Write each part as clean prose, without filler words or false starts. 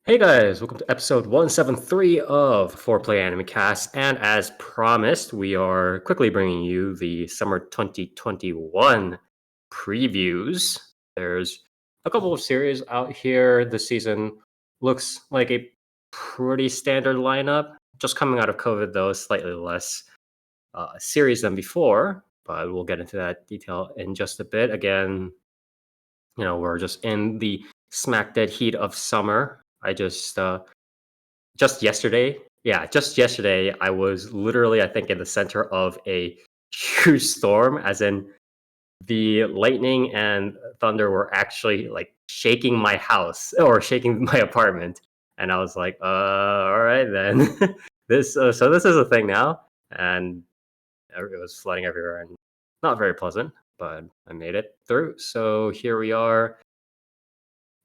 Hey guys, welcome to episode 173 of 4Play Anime Cast, and as promised, we are quickly bringing you the summer 2021 previews. There's a couple of series out here this season. Looks like a pretty standard lineup. Just coming out of COVID, though, slightly less series than before, but we'll get into that detail in just a bit. Again, we're just in the smack dead heat of summer. I just yesterday, yeah, just yesterday, I was literally, I think, in the center of a huge storm, as in the lightning and thunder were actually like shaking my house or shaking my apartment. And I was like, all right, then. So this is a thing now. And it was flooding everywhere and not very pleasant, but I made it through. So here we are.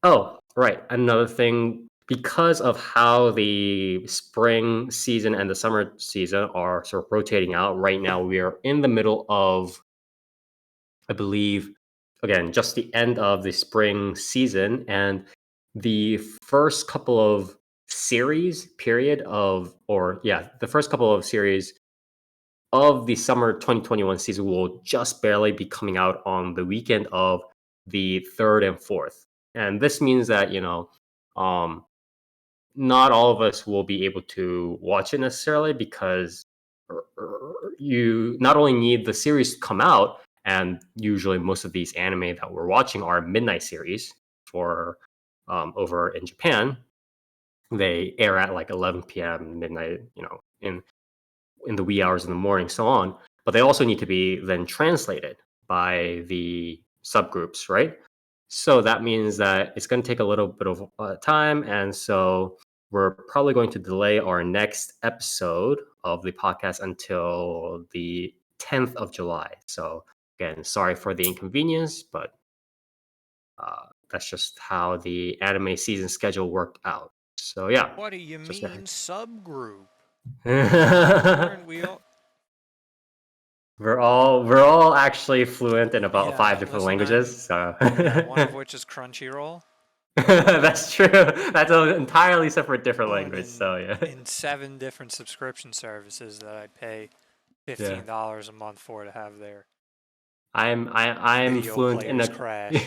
Oh, right. Another thing, because of how the spring season and the summer season are sort of rotating out, right now we are in the middle of, I believe, again, just the end of the spring season. And the first couple of series, period of, or yeah, the first couple of series of the summer 2021 season will just barely be coming out on the weekend of the 3rd and 4th. And this means that, um, not all of us will be able to watch it necessarily because you not only need the series to come out, and usually most of these anime that we're watching are midnight series for over in Japan. They air at like 11 p.m. midnight, in the wee hours in the morning, so on. But they also need to be then translated by the subgroups, right? So that means that it's going to take a little bit of time. And so we're probably going to delay our next episode of the podcast until the 10th of July. So again, sorry for the inconvenience, but that's just how the anime season schedule worked out. So yeah, What do you just mean subgroup? a Aren't we all? We're all actually fluent in about five Yeah, different listen, I'm. languages. So Yeah, one of which is Crunchyroll. that's true. That's an entirely separate different Fluent language. So yeah, in 7 different subscription services that I'd pay yeah. $15 a month for to have their I'm video fluent in players a crash.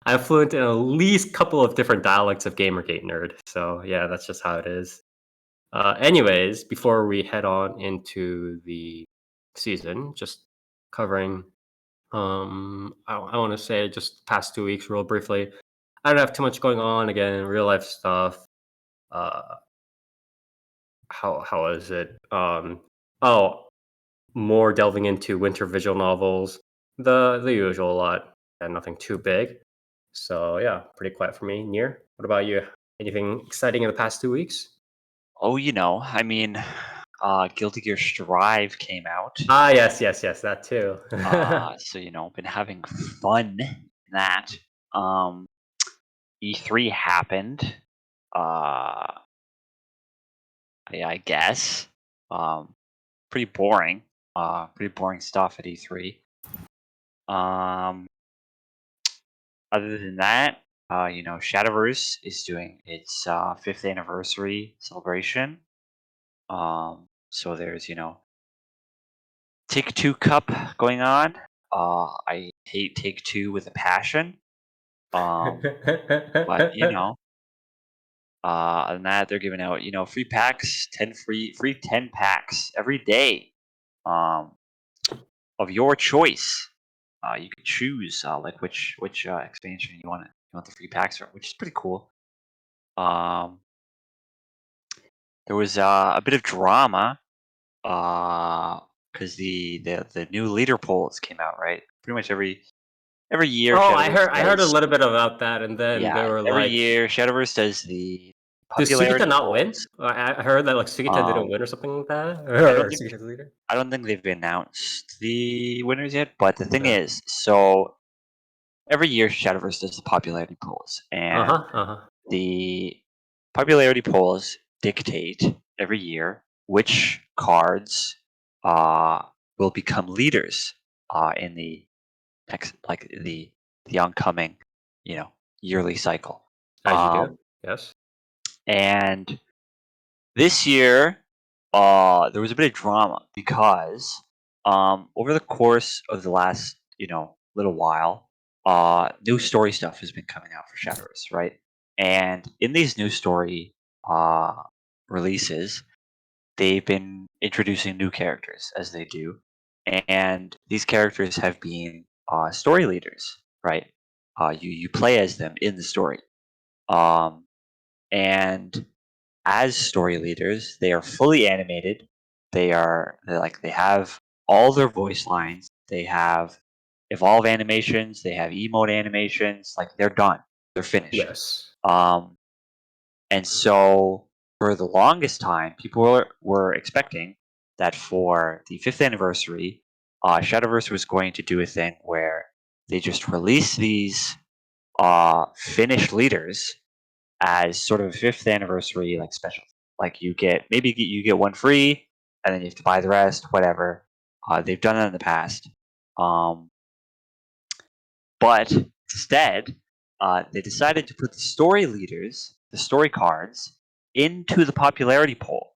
I'm fluent in at least couple of different dialects of Gamergate nerd. So yeah, that's just how it is. Anyways, before we head on into the season, just covering I want to say just past 2 weeks real briefly. I don't have too much going on. Again, real life stuff. Uh, how is it? Oh, more delving into winter visual novels. The usual lot, and nothing too big. So yeah, pretty quiet for me. Near. What about you? Anything exciting in the past 2 weeks? Oh, Guilty Gear Strive came out. Ah, yes, yes, yes, that too. Been having fun in that. Um, E3 happened. Uh, yeah, I guess. Um, pretty boring. Pretty boring stuff at E3. Um, Other than that, Shadowverse is doing its 5th anniversary celebration. So there's, Take Two Cup going on. I hate Take Two with a passion. But other than that, they're giving out free packs, 10 packs every day, um, of your choice. You can choose like which expansion you want the free packs from, which is pretty cool. There was a bit of drama because the new leader polls came out, right? Pretty much every year Oh, Shadowverse I heard a does. little bit about that, and then they Yeah, were every like, year Shadowverse does the "Does Sugita popularity not win?" polls. I heard that like Sugita didn't Um, win or something like that, I don't or think Sugita's leader. I don't think they've announced the winners yet. But the thing Yeah. is, so every year Shadowverse does the popularity polls, Uh and huh. Uh huh. the popularity polls dictate every year which cards uh, will become leaders in the next, like the oncoming, yearly cycle. As you do. Um, Yes. And this year, there was a bit of drama because over the course of the last, little while, new story stuff has been coming out for Shadowverse, right? And in these new story releases, they've been introducing new characters as they do, and these characters have been story leaders, right? You play as them in the story, um, and as story leaders, they are fully animated. They have all their voice lines. They have evolve animations. They have emote animations. Like they're done. They're finished. Yes. Um, and so for the longest time, people were expecting that for the 5th anniversary, Shadowverse was going to do a thing where they just release these finished leaders as sort of a 5th anniversary like special. Like you get one free, and then you have to buy the rest, whatever. They've done that in the past. Um, but instead, they decided to put the story leaders, the story cards, into the popularity poll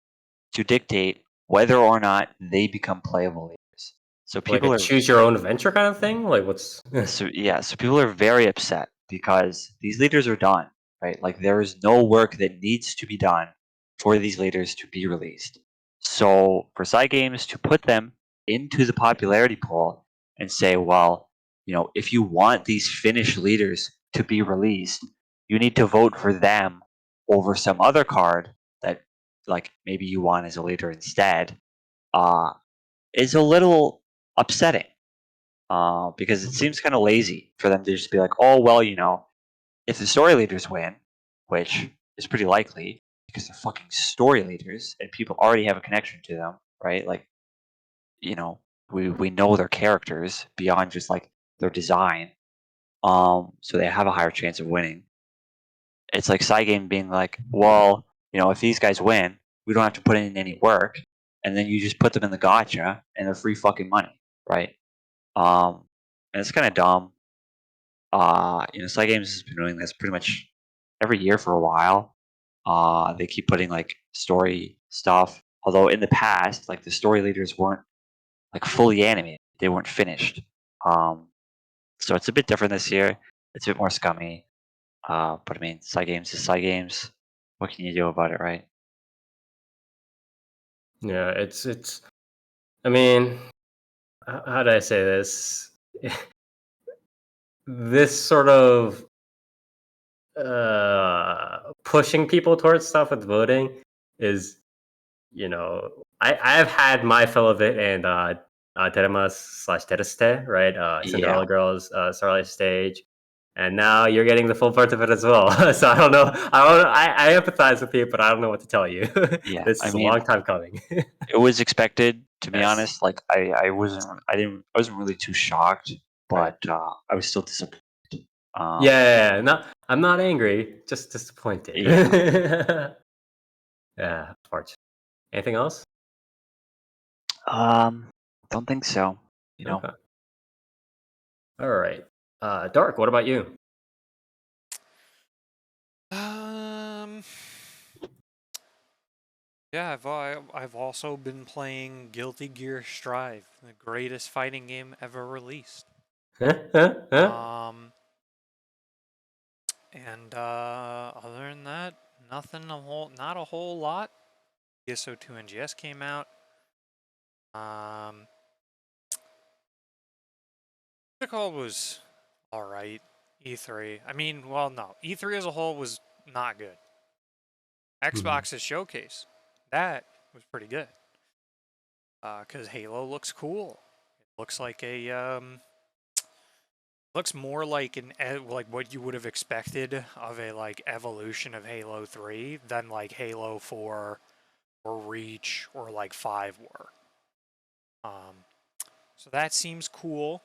to dictate whether or not they become playable leaders. So Like a people are choose your own adventure kind of thing? Like what's so people are very upset because these leaders are done, right? Like there is no work that needs to be done for these leaders to be released. So for side games to put them into the popularity poll and say, well, if you want these finished leaders to be released, you need to vote for them over some other card that like maybe you want as a leader instead, uh, is a little upsetting, because it seems kind of lazy for them to just be like, oh, well, if the story leaders win, which is pretty likely because they're fucking story leaders and people already have a connection to them, right? Like, we know their characters beyond just like their design, so they have a higher chance of winning. It's like Saigame being like, well, if these guys win, we don't have to put in any work, and then you just put them in the gotcha and they're free fucking money, right? And it's kind of dumb. Side Games has been doing this pretty much every year for a while. They keep putting like story stuff. Although in the past, like the story leaders weren't like fully animated; they weren't finished. So it's a bit different this year. It's a bit more scummy. But I mean, Side Games is Side Games. What can you do about it, right? Yeah, it's I mean, how do I say this? This sort of pushing people towards stuff with voting is, I've had my fill of it and Teremas/Tereste, right? Yeah, Cinderella Girls, Starlight Stage, and now you're getting the full part of it as well. So I don't know. I empathize with you, but I don't know what to tell you. yeah. This I is a mean, long time coming. it was expected, to be Yes, honest. Like I wasn't really too shocked, right. but I was still disappointed. Um, Yeah, I'm not angry, just disappointed. yeah. Yeah, parts. Anything else? Don't think so. Okay. All right. Dark, what about you? Um, yeah, I've also been playing Guilty Gear Strive, the greatest fighting game ever released. Huh? Um, and other than that, not a whole lot. ESO2 NGS came out. The call was all right. E3. I mean, well, no. E3 as a whole was not good. Xbox's showcase, that was pretty good. Because Halo looks cool. It looks like looks more like like what you would have expected of a like evolution of Halo 3 than like Halo 4 or Reach or like 5 were. So that seems cool.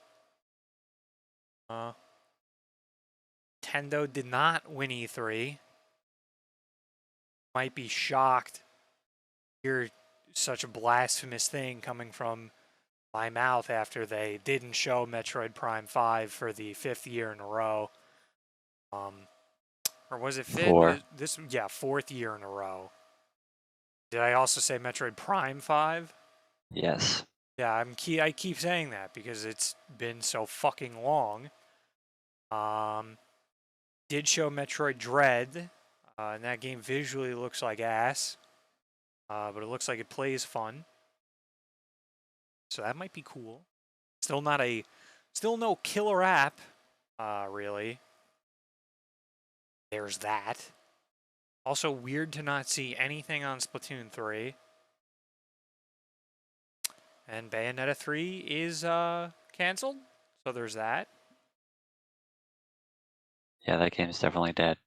Nintendo did not win E3. Might be shocked to hear such a blasphemous thing coming from my mouth after they didn't show Metroid Prime 5 for the 5th year in a row. Or was it fifth? 4. Yeah, 4th year in a row. Did I also say Metroid Prime 5? Yes. Yeah, I keep saying that because it's been so fucking long. Did show Metroid Dread, and that game visually looks like ass, but it looks like it plays fun. So that might be cool. Still no killer app, really. There's that. Also weird to not see anything on Splatoon 3. And Bayonetta 3 is canceled, so there's that. Yeah, that game's definitely dead.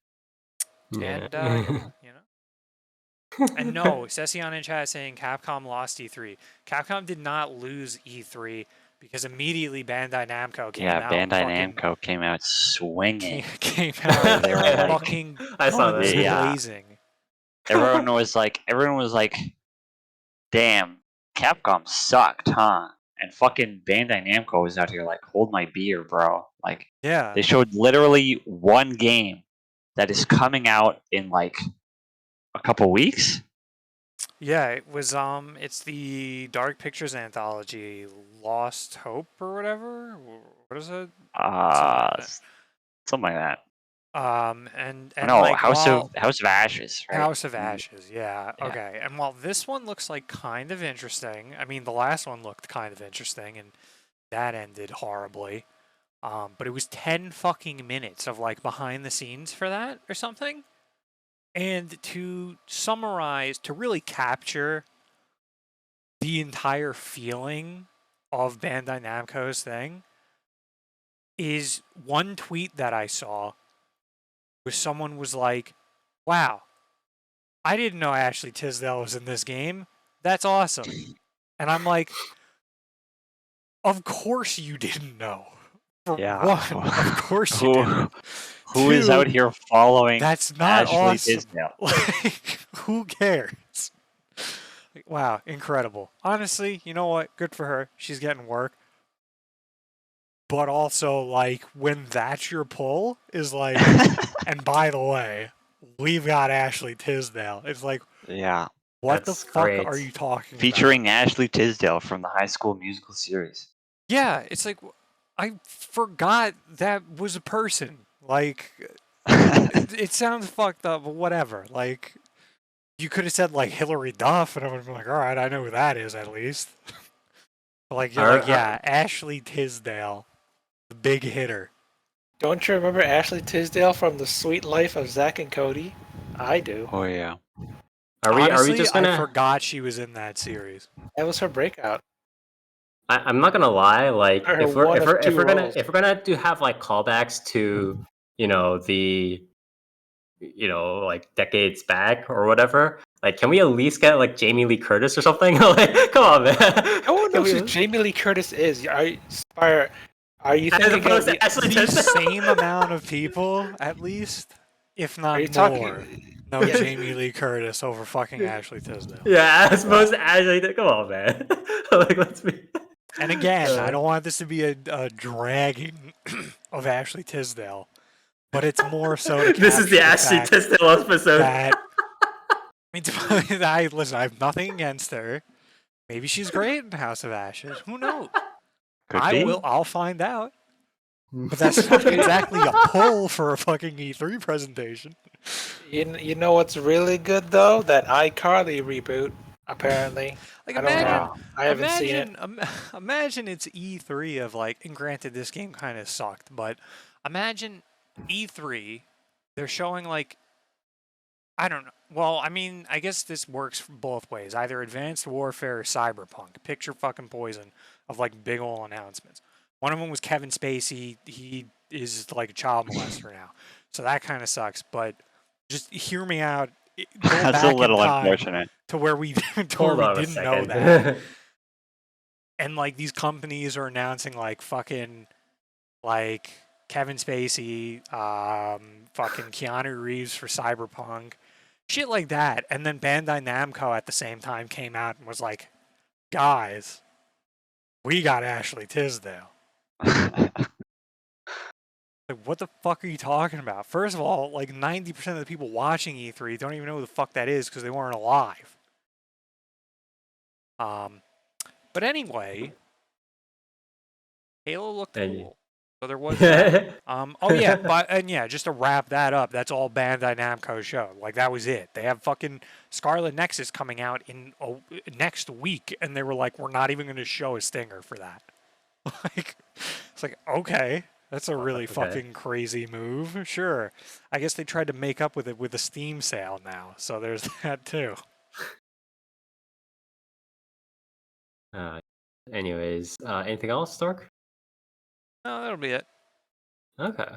Yeah. And yeah, you know. And no, Session in chat saying Capcom lost E3. Capcom did not lose E3 because immediately Bandai Namco came out. Bandai Namco came out swinging. Came out They were like, fucking I saw that. guns Yeah. blazing. everyone was like, damn, Capcom sucked, huh? And fucking Bandai Namco was out here like, hold my beer, bro. Like, Yeah. they showed literally one game that is coming out in like a couple weeks. Yeah, it was it's the Dark Pictures anthology, Lost Hope or whatever. What is it? Something like that. And No, like House of Ashes, right? House of Ashes, yeah. Yeah. Okay. And while this one looks like kind of interesting, I mean the last one looked kind of interesting and that ended horribly. But it was 10 fucking minutes of like behind the scenes for that or something. And to summarize, to really capture the entire feeling of Bandai Namco's thing is one tweet that I saw where someone was like, wow, I didn't know Ashley Tisdale was in this game. That's awesome. And I'm like, of course you didn't know. For one, of course you didn't. Who is out here following That's not Ashley awesome. Tisdale? Like, who cares? Like, wow, incredible. Honestly, you know what? Good for her. She's getting work. But also, like, when that's your pull, is like, and by the way, we've got Ashley Tisdale. It's like, Yeah. what That's the fuck great. are you talking Featuring about? Ashley Tisdale from the High School Musical series. Yeah, it's like, I forgot that was a person. Like, it sounds fucked up, but whatever. Like, you could have said, like, Hillary Duff, and I would have been like, alright, I know who that is, at least. Like, you're like, yeah, Ashley Tisdale, the big hitter. Don't you remember Ashley Tisdale from The Sweet Life of Zack and Cody? I do. Oh yeah. Honestly, are we just gonna? I forgot she was in that series. That was her breakout. I'm not gonna lie. Like, Her if we're one if of we're if two we're gonna roles. if we're gonna do have like callbacks to the like decades back or whatever, like, can we at least get like Jamie Lee Curtis or something? Like, come on, man. No one Can knows we- who Jamie Lee Curtis is. Are you As thinking opposed of to Ashley The Tisdale? same amount of people, at least, if not Are you more, talking? know Yeah. Jamie Lee Curtis over fucking Ashley Tisdale. Yeah, as opposed to Ashley. Come on, man. Like, let's be. And again, I don't want this to be a dragging of Ashley Tisdale, but it's more so to This is the capture Ashley fact Tisdale episode. that listen, I have nothing against her. Maybe she's great in House of Ashes. Who knows? Could be. I'll find out. But that's not exactly a pull for a fucking E3 presentation. You know what's really good though? That iCarly reboot. Apparently, Like, I don't know. I haven't seen it. Imagine it's E3 of like, and granted, this game kind of sucked, but imagine E3. They're showing like, I don't know. Well, I mean, I guess this works both ways. Either Advanced Warfare or Cyberpunk. Picture fucking Poison of like big ol' announcements. One of them was Kevin Spacey. He is like a child molester now, so that kind of sucks. But just hear me out. Go That's back a little in time unfortunate. to where we Hold on a didn't know second. that. And like these companies are announcing like fucking like Kevin Spacey, fucking Keanu Reeves for Cyberpunk, shit like that. And then Bandai Namco at the same time came out and was like, guys, we got Ashley Tisdale. Like, what the fuck are you talking about? First of all, like 90% of the people watching E3 don't even know who the fuck that is because they weren't alive. But anyway, Halo looked cool. So there was that. Oh yeah, just to wrap that up, that's all Bandai Namco showed. Like that was it. They have fucking Scarlet Nexus coming out in next week, and they were like, we're not even going to show a stinger for that. Like, it's like, okay, that's a really fucking crazy move. Sure, I guess they tried to make up with it with the Steam sale now, so there's that too. Anyways, anything else, Stark? No, that'll be it. Okay.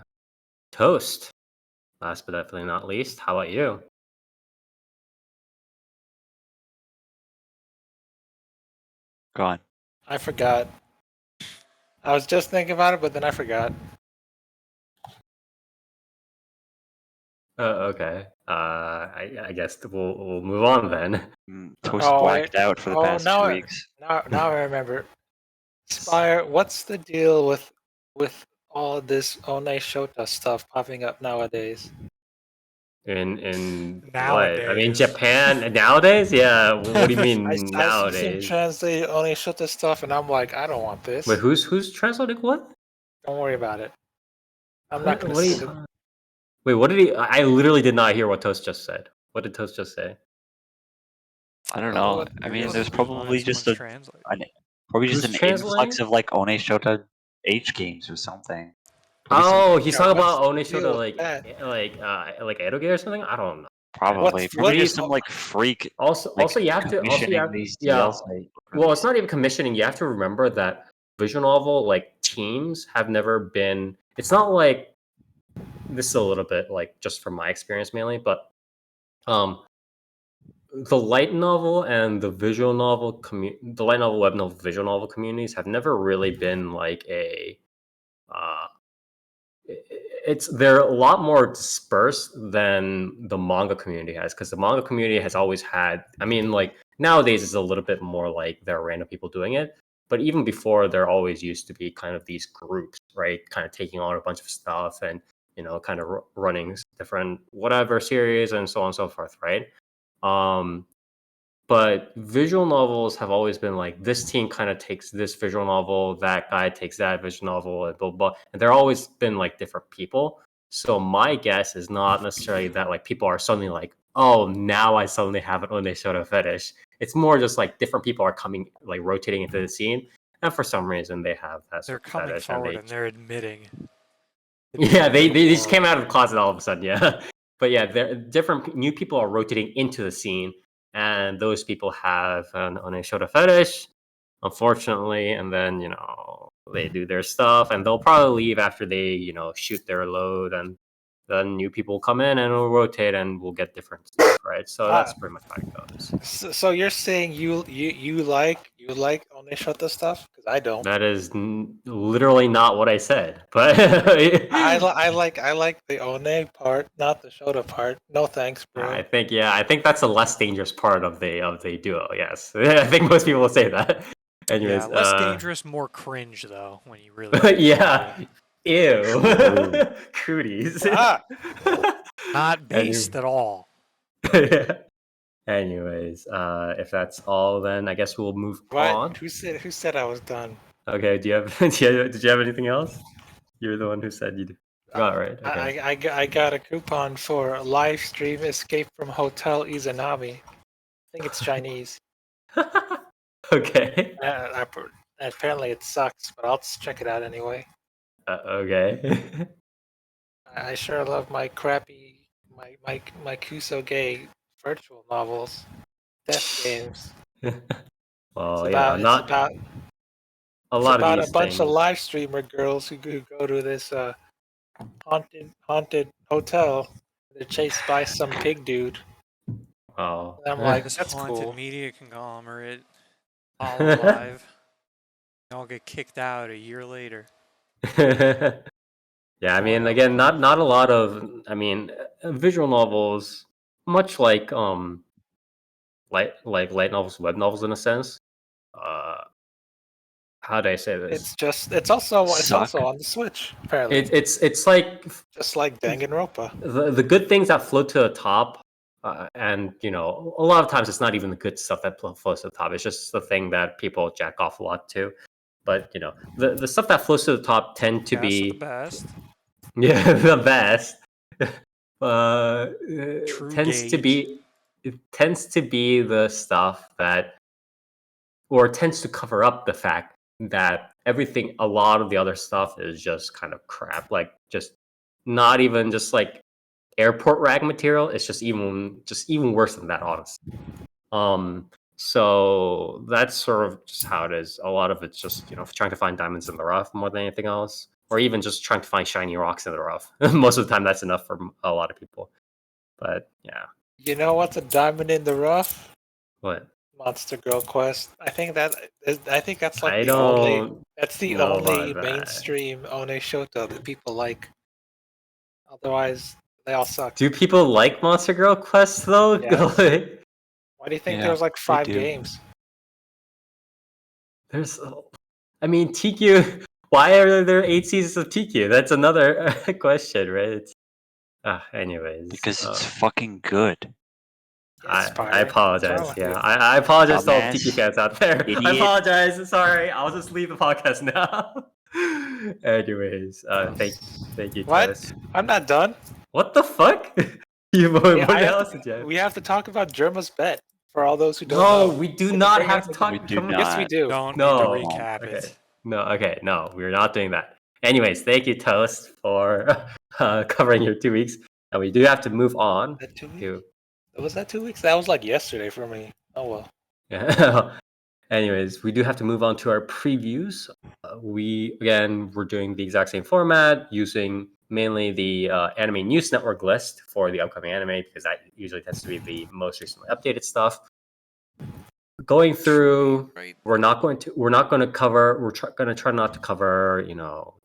Toast. Last but definitely not least, how about you? Gone. I forgot. I was just thinking about it, but then I forgot. Okay. I guess we'll move on then. Toast blacked out for the past 2 weeks. Now I remember. Spire, what's the deal with all this One Shota stuff popping up nowadays? In Nowadays. what? I mean, Japan nowadays? Yeah. What do you mean I see nowadays? some translated One Shota stuff, and I'm like, I don't want this. Wait, who's translating what? Don't worry about it. I'm not gonna What say it. Wait, what did he? I literally did not hear what Toast just said. What did Toast just say? I don't know. I mean, there's probably just an influx of like One Shota H games or something. Oh, he's talking about One Shota like Edoge or something. I don't know. Probably just some like freak. Also, you have to these DLC. Well, it's not even commissioning. You have to remember that visual novel like teams have never been. It's not like this is a little bit like just from my experience mainly, but the light novel and the visual novel the light novel, web novel, visual novel communities have never really been like a they're a lot more dispersed than the manga community has, because the manga community has always had, I mean, like nowadays it's a little bit more like there are random people doing it, but even before there always used to be kind of these groups, right, kind of taking on a bunch of stuff and kind of running different whatever series and so on and so forth, right? But visual novels have always been like this team kind of takes this visual novel, that guy takes that visual novel, and blah blah. And they're always been like different people. So my guess is not necessarily that like people are suddenly like, oh, now I suddenly have an Oneshoto fetish. It's more just like different people are coming, like rotating into the scene, and for some reason they have that. They're coming forward and they're admitting. Yeah, they just came out of the closet all of a sudden. Yeah, but yeah, different new people are rotating into the scene. And those people have an Oneshoto fetish, unfortunately, and then they do their stuff, and they'll probably leave after they shoot their load, and then new people come in and it'll rotate, and we'll get different stuff, right? So that's pretty much how it goes. So you're saying you like Oneshoto stuff? Because I don't. That is literally not what I said, but I like the One part, not the Shota part. No thanks, bro. I think that's the less dangerous part of the duo. Yes, I think most people will say that. Anyways, yeah, less dangerous, more cringe though. When you really yeah, ew, cooties. Not based at all. Anyways, if that's all, then I guess we'll move on. Who said I was done? Okay. Did you have anything else? You're the one who said you did. Got it, right. Okay. I got a coupon for a live stream Escape from Hotel Izanami. I think it's Chinese. Okay. Apparently it sucks, but I'll check it out anyway. Okay. I sure love my crappy my Kusoge virtual novels, death games. Well, it's about a bunch of live streamer girls who go to this haunted hotel. They're chased by some pig dude. Oh, and I'm like, this that's haunted cool. media conglomerate, all alive. Y'all get kicked out a year later. Yeah, I mean, again, not a lot of. I mean, visual novels, much like light novels, web novels in a sense, how do I say this? It's also Suck. on the Switch apparently. It's like Just like Danganronpa. the good things that float to the top, and a lot of times it's not even the good stuff that floats to the top. It's just the thing that people jack off a lot to. But the stuff that floats to the top tend to Yes, be the best. yeah, the best. True Tends to gauge. be it tends to be the stuff that, or tends to cover up the fact that a lot of the other stuff is just kind of crap. Like just not even just like airport rag material. It's just even worse than that, honestly. So that's sort of just how it is. A lot of it's just trying to find diamonds in the rough more than anything else, or even just trying to find shiny rocks in the rough. Most of the time, that's enough for a lot of people. But yeah, You know what's a diamond in the rough? what Monster Girl Quest. I think that's like I the only don't that's the know only about that. mainstream One Shota that people like. Otherwise, they all suck. Do people like Monster Girl Quest though? Yes. Why do you think Yeah, there's like they 5 do. games? There's, I mean, TQ. Why are there 8 seasons of TQ? That's another question, right? Anyways, Because it's fucking good. Yes, I Pyre. apologize. What's wrong with Yeah, you? I apologize to all the Dumbass. TQ fans out there. I Idiot. apologize. Sorry, I'll just leave the podcast now. Anyways, thank you, What? Toast. I'm not done. What the fuck? What the hell else did you have? We have to talk about Germa's bet for all those who don't No, know. we do Can not bring have up to again. talk. We do Yes, we not. do. Don't No. need to recap Okay. it. No, we're not doing that. Anyways, thank you, Toast, for covering your 2 weeks. And we do have to move on That 2 weeks? to. Was that 2 weeks? That was like yesterday for me. Oh well. Yeah. Anyways, we do have to move on to our previews. We're doing the exact same format using mainly the Anime News Network list for the upcoming anime because that usually tends to be the most recently updated stuff. Going through, we're going to try not to cover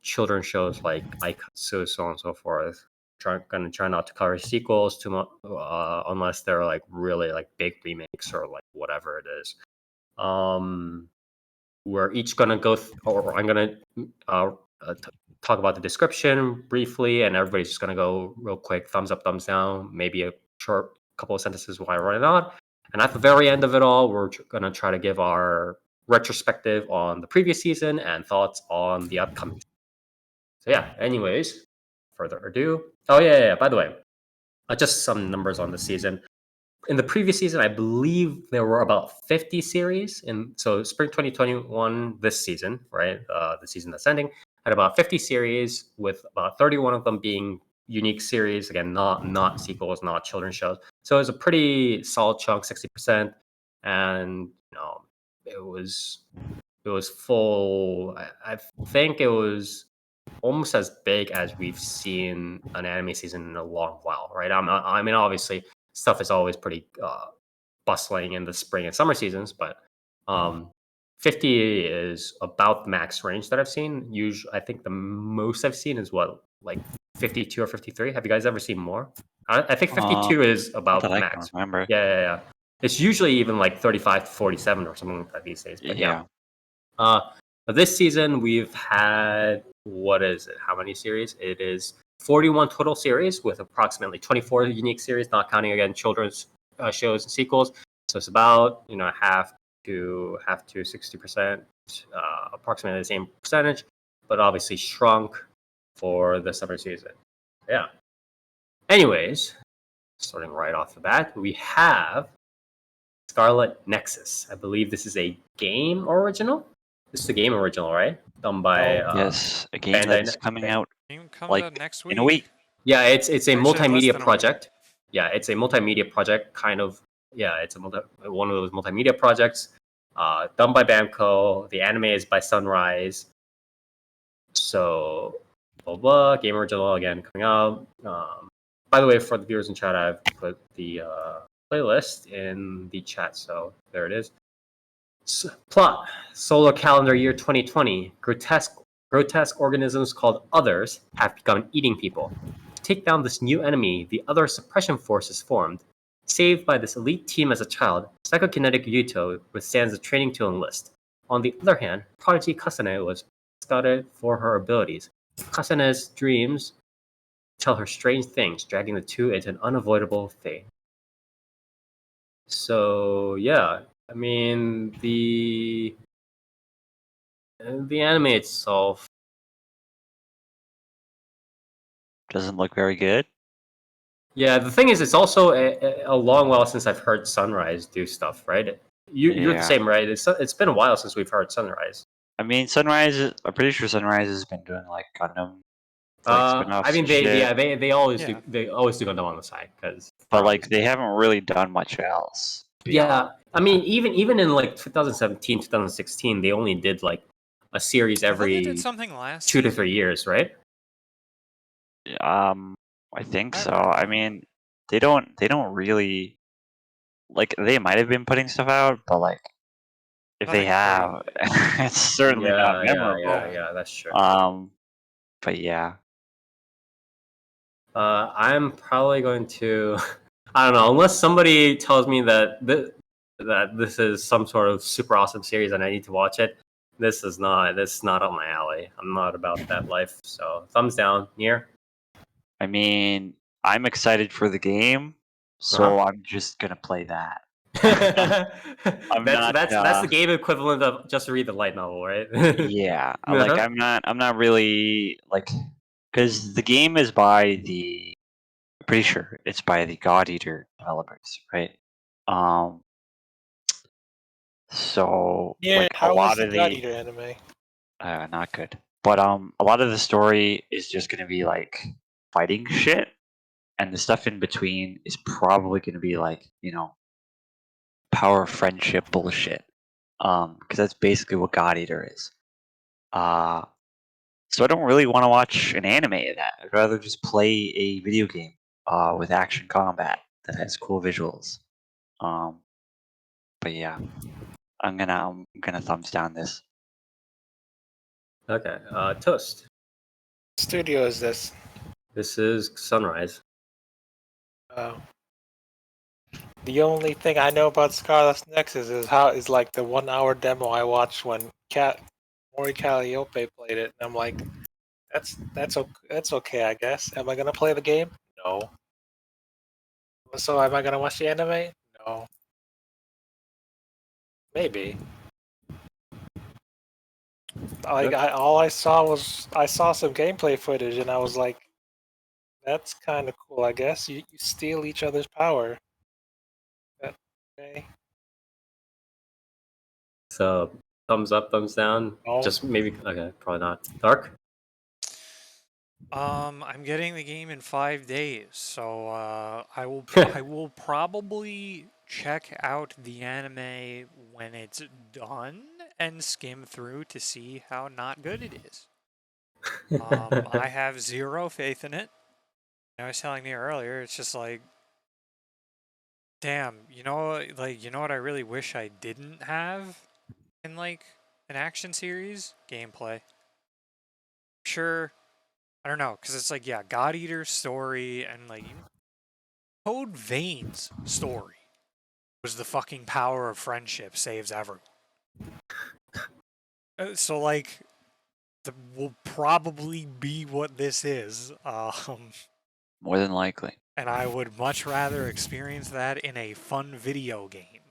children's shows like Aikatsu, so on and so forth. Going to try not to cover sequels too much unless they're like really like big remakes or like whatever it is. We're each gonna or I'm gonna talk about the description briefly, and everybody's just gonna go real quick, thumbs up, thumbs down, maybe a short couple of sentences why or why not. And at the very end of it all, we're gonna try to give our retrospective on the previous season and thoughts on the upcoming. So yeah. Anyways, further ado. Oh yeah. By the way, just some numbers on the season. In the previous season, I believe there were about 50 series. And so spring 2021, this season, right? The season that's ending, had about 50 series with about 31 of them being unique series. Again, not sequels, not children's shows. So it was a pretty solid chunk, 60%. And it was full. I think it was almost as big as we've seen an anime season in a long while, right? I mean, obviously, stuff is always pretty bustling in the spring and summer seasons, but 50 is about the max range that I've seen. Usually, I think the most I've seen is like 52 or 53. Have you guys ever seen more? I think 52 is about that I max. can remember. Yeah. It's usually even like 35 to 47 or something like that these days. But yeah. But this season we've had, what is it? How many series? It is 41 total series with approximately 24 unique series, not counting again children's shows and sequels. So it's about half to 60%, approximately the same percentage, but obviously shrunk for the summer season. Yeah. Anyways, starting right off the bat, we have Scarlet Nexus. I believe this is a game original. This is a game original, right? Done by yes, a game Bandai that's coming out Game comes like out next week. in a week. Yeah, it's a Actually, less multimedia than a week. project. Yeah, it's a multimedia project, kind of. Yeah, it's one of those multimedia projects done by Bamco. The anime is by Sunrise. So, blah blah. Game original again coming out. By the way, for the viewers in chat, I've put the playlist in the chat. So there it is. Plot: solar calendar year 2020. Grotesque organisms called Others have begun eating people. To take down this new enemy, the Other Suppression Force is formed. Saved by this elite team as a child, psychokinetic Yuto withstands the training to enlist. On the other hand, Prodigy Kasane was scouted for her abilities. Kasane's dreams tell her strange things, dragging the two into an unavoidable fate. So yeah, I mean the anime itself Doesn't look very good. Yeah, the thing is, it's also a long while since I've heard Sunrise do stuff, right? You're the Yeah. same, right? It's been a while since we've heard Sunrise. I mean, Sunrise. I'm pretty sure Sunrise has been doing like Gundam, like spin-offs I mean, and shit. they always Yeah. do Gundam on the side because But like, they haven't really done much else. yeah. I mean, even in like 2017, 2016, they only did like a series I thought they did every something last 2 to season. 3 years, right? I think I so. read I about it. mean, they don't really like. They might have been putting stuff out, but like, if they Nothing have, it's certainly not memorable. Yeah. That's true. But yeah, I'm probably going to. I don't know, unless somebody tells me that this is some sort of super awesome series and I need to watch it. This is not up my alley. I'm not about that life. So thumbs down. Near. I mean, I'm excited for the game, so I'm just gonna play that. I'm not. That's the game equivalent of just read the light novel, right? Yeah, like Uh-huh. I'm not really like, because the game is by the. I'm pretty sure it's by the God Eater developers, right? Um. So Yeah, like a how was lot the of God the Eater anime? not good, but a lot of the story is just gonna be like fighting shit, and the stuff in between is probably gonna be like, power of friendship bullshit. Because that's basically what God Eater is. So I don't really want to watch an anime of that. I'd rather just play a video game with action combat that has cool visuals. Um, but yeah, I'm gonna thumbs down this. Okay. Toast. Studio is this? This is Sunrise. Oh. The only thing I know about Scarlet Nexus is like the 1 hour demo I watched when Mori Calliope played it, and I'm like, that's okay, I guess. Am I gonna play the game? No. So am I gonna watch the anime? No. Maybe. Like all I saw some gameplay footage, and I was like, that's kind of cool. I guess you steal each other's power. Okay. So thumbs up, thumbs down. No. Just maybe. Okay, probably not. Dark. I'm getting the game in 5 days, so I will probably check out the anime when it's done and skim through to see how not good it is. I have zero faith in it. I was telling you earlier, it's just like, damn, you know what I really wish I didn't have in like an action series? Gameplay. Sure, I don't know, because it's like, yeah, God Eater's story and like Code Vein's story was the fucking power of friendship saves everyone. So like, will probably be what this is. More than likely. And I would much rather experience that in a fun video game.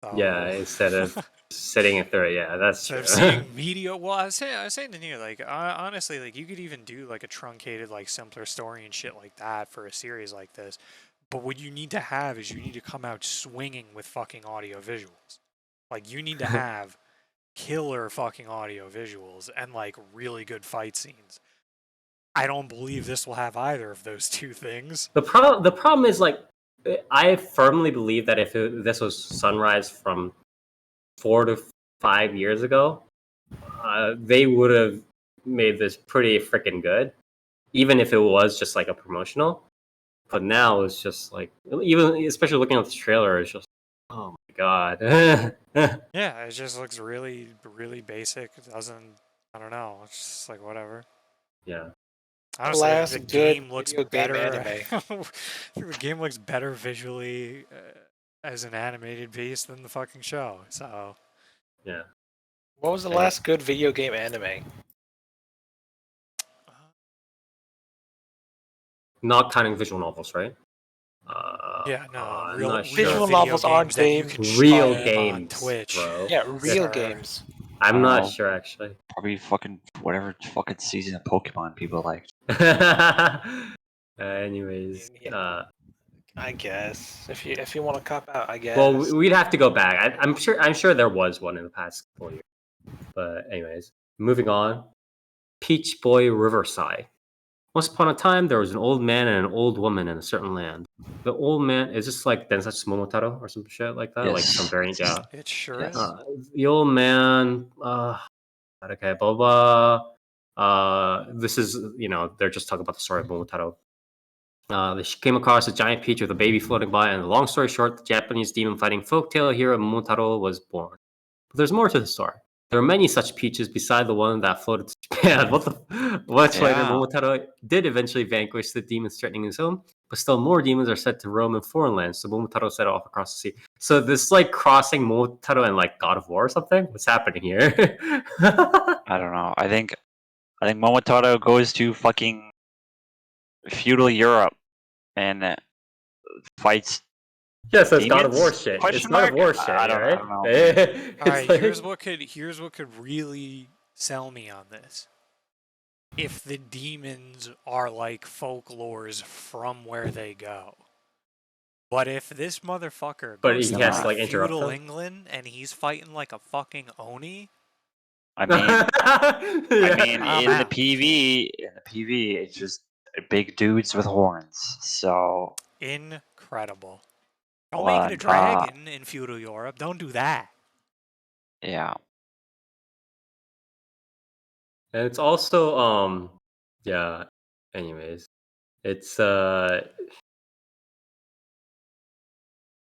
So, Yeah, instead of sitting it through it. Yeah, that's instead true. of seeing media, well, I was saying to you, like, honestly, like, you could even do like a truncated, like, simpler story and shit like that for a series like this. But what you need to have is you need to come out swinging with fucking audio visuals. Like, you need to have killer fucking audio visuals and like really good fight scenes. I don't believe this will have either of those two things. The problem is like I firmly believe that if this was Sunrise from 4 to 5 years ago, they would have made this pretty freaking good, even if it was just like a promotional. But now it's just like, even especially looking at the trailer, it's just, oh my god. Yeah, it just looks really, really basic. It doesn't, I don't know. It's just like whatever. Yeah. Honestly, I think Last the good game looks video game better. anime. The game looks better visually as an animated piece than the fucking show. So Yeah. What was the Yeah. last good video game anime? Not counting visual novels, right? Yeah, no, I'm real not real sure. Visual video novels aren't games that you games. can Real stream on games, Twitch. bro. Yeah, real Sure. games. I'm not Oh. sure actually. Probably fucking whatever fucking season of Pokemon people like. Anyways, Yeah. I guess if you want to cop out, I guess. well, we'd have to go back. I'm sure there was one in the past couple of years. But anyways, moving on. Peach Boy Riverside. Once upon a time, there was an old man and an old woman in a certain land. The old man is just like Densatsu Momotaro or some shit like that, like some Yes. variant. Yeah. It sure Yes. is. The old man. Okay, blah blah. This is they're just talking about the story of Momotaro. They came across a giant peach with a baby floating by, and long story short, the Japanese demon fighting folktale hero Momotaro was born. But there's more to the story. There are many such peaches beside the one that floated to Japan. Much later, Yeah. Momotaro did eventually vanquish the demons threatening his home, but still more demons are said to roam in foreign lands, so Momotaro set off across the sea. So this is like crossing Momotaro and like God of War or something? What's happening here? I don't know. I think Momotaro goes to fucking feudal Europe and fights. Yeah, so it's God of War Demons? shit. It's Question God of mark? War shit, I don't right? know. It's All right, like- here's what could really sell me on this. If the demons are like folklores from where they go. But if this motherfucker But goes he to has to, like like, interrupt feudal them? England and he's fighting like a fucking Oni, I mean, I'm in the out. PV, it's just big dudes with horns. So, incredible. Don't make it a dragon in feudal Europe. Don't do that. yeah. And it's also yeah. Anyways, it's I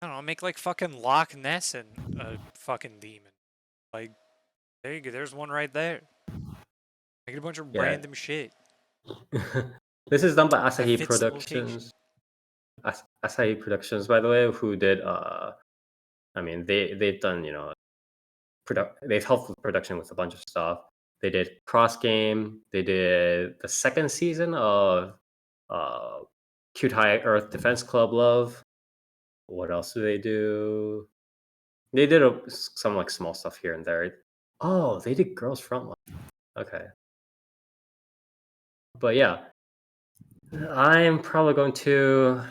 don't know. Make like fucking Loch Ness and a fucking demon. Like, there you go. There's one right there. Make it a bunch of Yeah. random shit. this is done by That Asahi fits the location. Productions. Asahi Productions, by the way, who did I mean they've done they've helped with production with a bunch of stuff. They did Cross Game. They did the second season of Cute High Earth Defense Club Love. What else do they do? They did some like small stuff here and there. Oh, they did Girls Frontline. Okay, but yeah, I'm probably going to.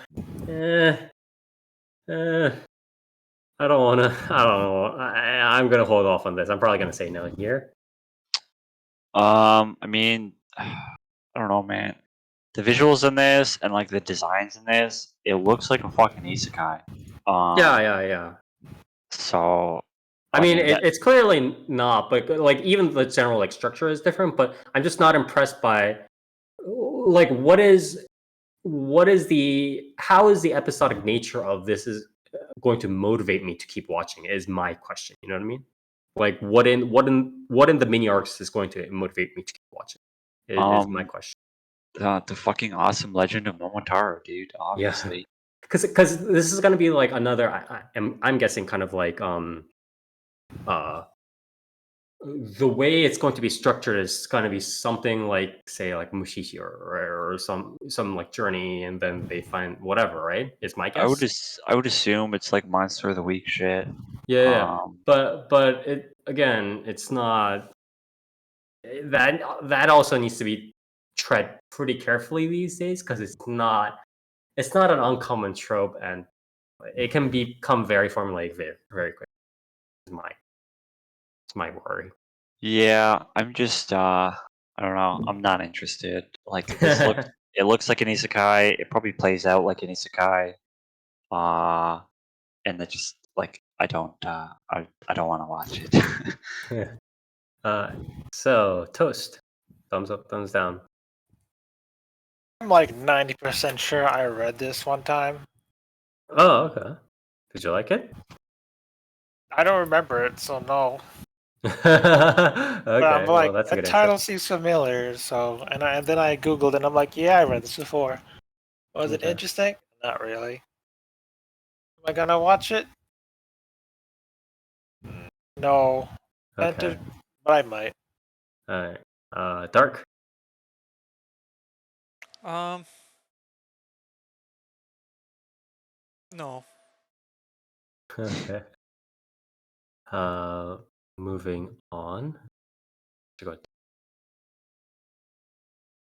I don't want to. I don't know. I'm gonna hold off on this. I'm probably gonna say no here. I mean, I don't know, man. The visuals in this and like the designs in this, it looks like a fucking isekai. Yeah. So, I mean, that- it's clearly not, but like even the general like structure is different. But I'm just not impressed by like what is how is the episodic nature of this is going to motivate me to keep watching is my question. You know what I mean? Like what in the mini arcs is going to motivate me to keep watching is my question. the fucking awesome legend of Momotaro, dude. Obviously. Because this is going to be like another I'm guessing kind of like the way it's going to be structured is going to be something like say like Mushishi or some like journey and then they find whatever, right? Is my guess. I would assume it's like Monster of the Week shit. Yeah. But it again, it's not that also needs to be tread pretty carefully these days because it's not an uncommon trope and it can become very formulaic very quick. It's my worry. Yeah, I'm just I don't know. I'm not interested. Like this looks it looks like an isekai. It probably plays out like an isekai. And it just like I don't want to watch it. So toast. Thumbs up, thumbs down. I'm like 90% sure I read this one time. Oh, okay. Did you like it? I don't remember it, so no. Okay, But I'm well like, that's a the good title answer. seems familiar, so and then I googled and I'm like, yeah, I read this before. Was it Okay. interesting? Not really. Am I gonna watch it? No. Okay. But I might. All right. Dark. No. Okay. Moving on. To go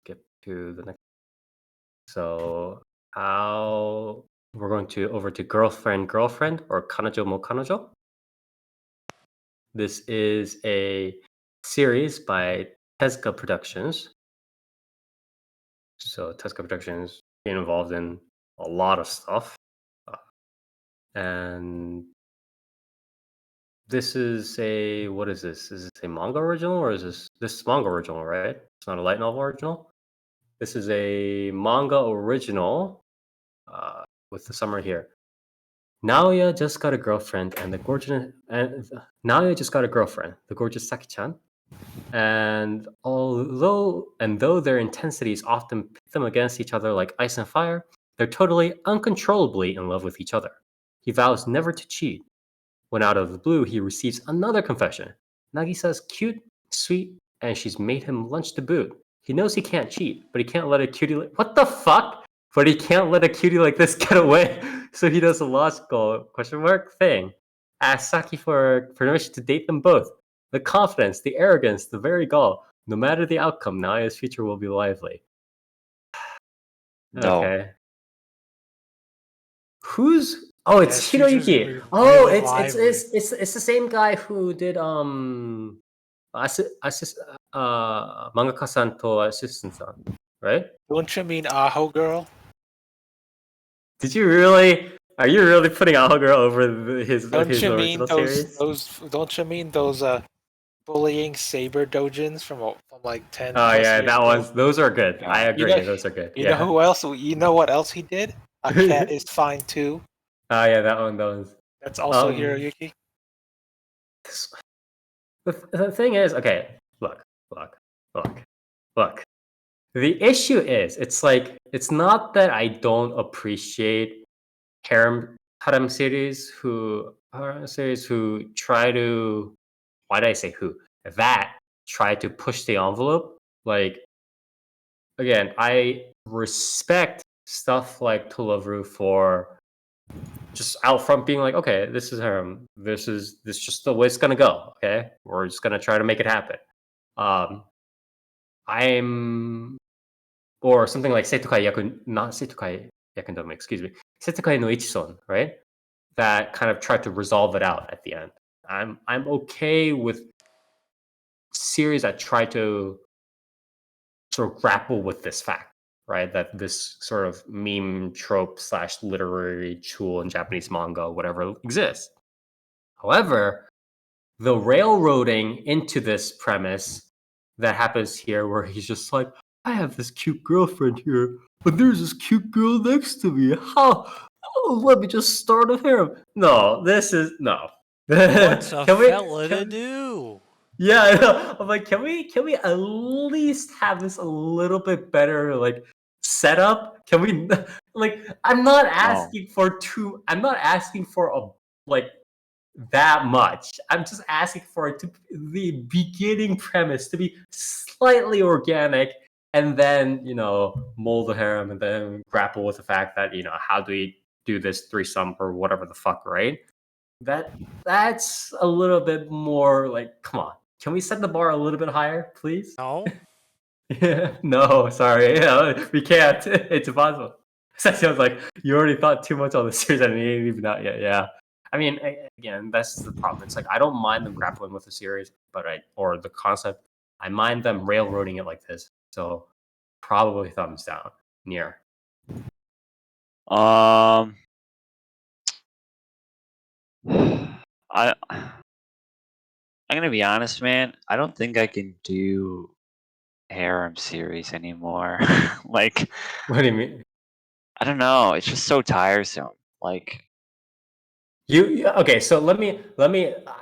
get to the next. So, how we're going to over to girlfriend or Kanojo mo Kanojo. This is a series by Tezuka Productions. So Tezuka Productions being involved in a lot of stuff, and this is a what is this? Is this a manga original or is this manga original? Right? It's not a light novel original. This is a manga original with the summary here. Naoya just got a girlfriend, and the gorgeous Saki-chan. And though their intensities often pit them against each other like ice and fire, they're totally uncontrollably in love with each other. He vows never to cheat. When out of the blue, he receives another confession. Nagisa's cute, sweet, and she's made him lunch to boot. He knows he can't cheat, but he can't let a cutie what the fuck? But he can't let a cutie like this get away. So he does a logical thing. Asks Saki for permission to date them both. The confidence, the arrogance, the very gall. No matter the outcome, Naya's future will be lively. No. Okay. Who's? Oh, it's Yeah, his future's gonna Hiroyuki. be Oh, really it's the same guy who did mangaka-san to assistant-san, right? Don't you mean Aho Girl? Did you really? Are you really putting Aho Girl over his original series? Don't you mean those bullying saber dojins from like 10 Oh plus yeah, years that ago? ones. Those are good. I Yeah. agree. Those are good. You know who else? You know what else he did? A Cat is Fine Too. Oh yeah, that one. Those. That's also Hiroyuki. The thing is, okay, look. The issue is, it's not that I don't appreciate harem series who try to, why did I say who? That try to push the envelope. Like, again, I respect stuff like To Love Ru for just out front being like, okay, this is harem. This just the way it's gonna go. Okay, we're just gonna try to make it happen. I'm or something like not Seitokai Yakundome, excuse me, Seitokai no Ichison, right? That kind of tried to resolve it out at the end. I'm okay with series that try to sort of grapple with this fact, right? That this sort of meme trope / literary tool in Japanese manga, whatever, exists. However, the railroading into this premise that happens here, where he's just like, I have this cute girlfriend here, but there's this cute girl next to me. How? Oh, let me just start a harem. No, this is no. What's a Can we? fella to do? Yeah, I know. I'm like, can we at least have this a little bit better, like, setup? Can we like? I'm not asking for I'm not asking for a like that much. I'm just asking for it to the beginning premise to be slightly organic, and then mold the harem, and then grapple with the fact that how do we do this threesome or whatever the fuck, right? That's a little bit more like, come on, can we set the bar a little bit higher, please? No. Yeah, no, sorry, we can't. It's impossible. Session was like, you already thought too much on the series and it ain't even out yet. Yeah. I mean, again, that's the problem. It's like, I don't mind them grappling with the series, or the concept. I mind them railroading it like this. So probably thumbs down. Near. I I'm gonna be honest, man. I don't think I can do harem series anymore. Like, What do you mean? I don't know. It's just so tiresome. Like, Okay, so let me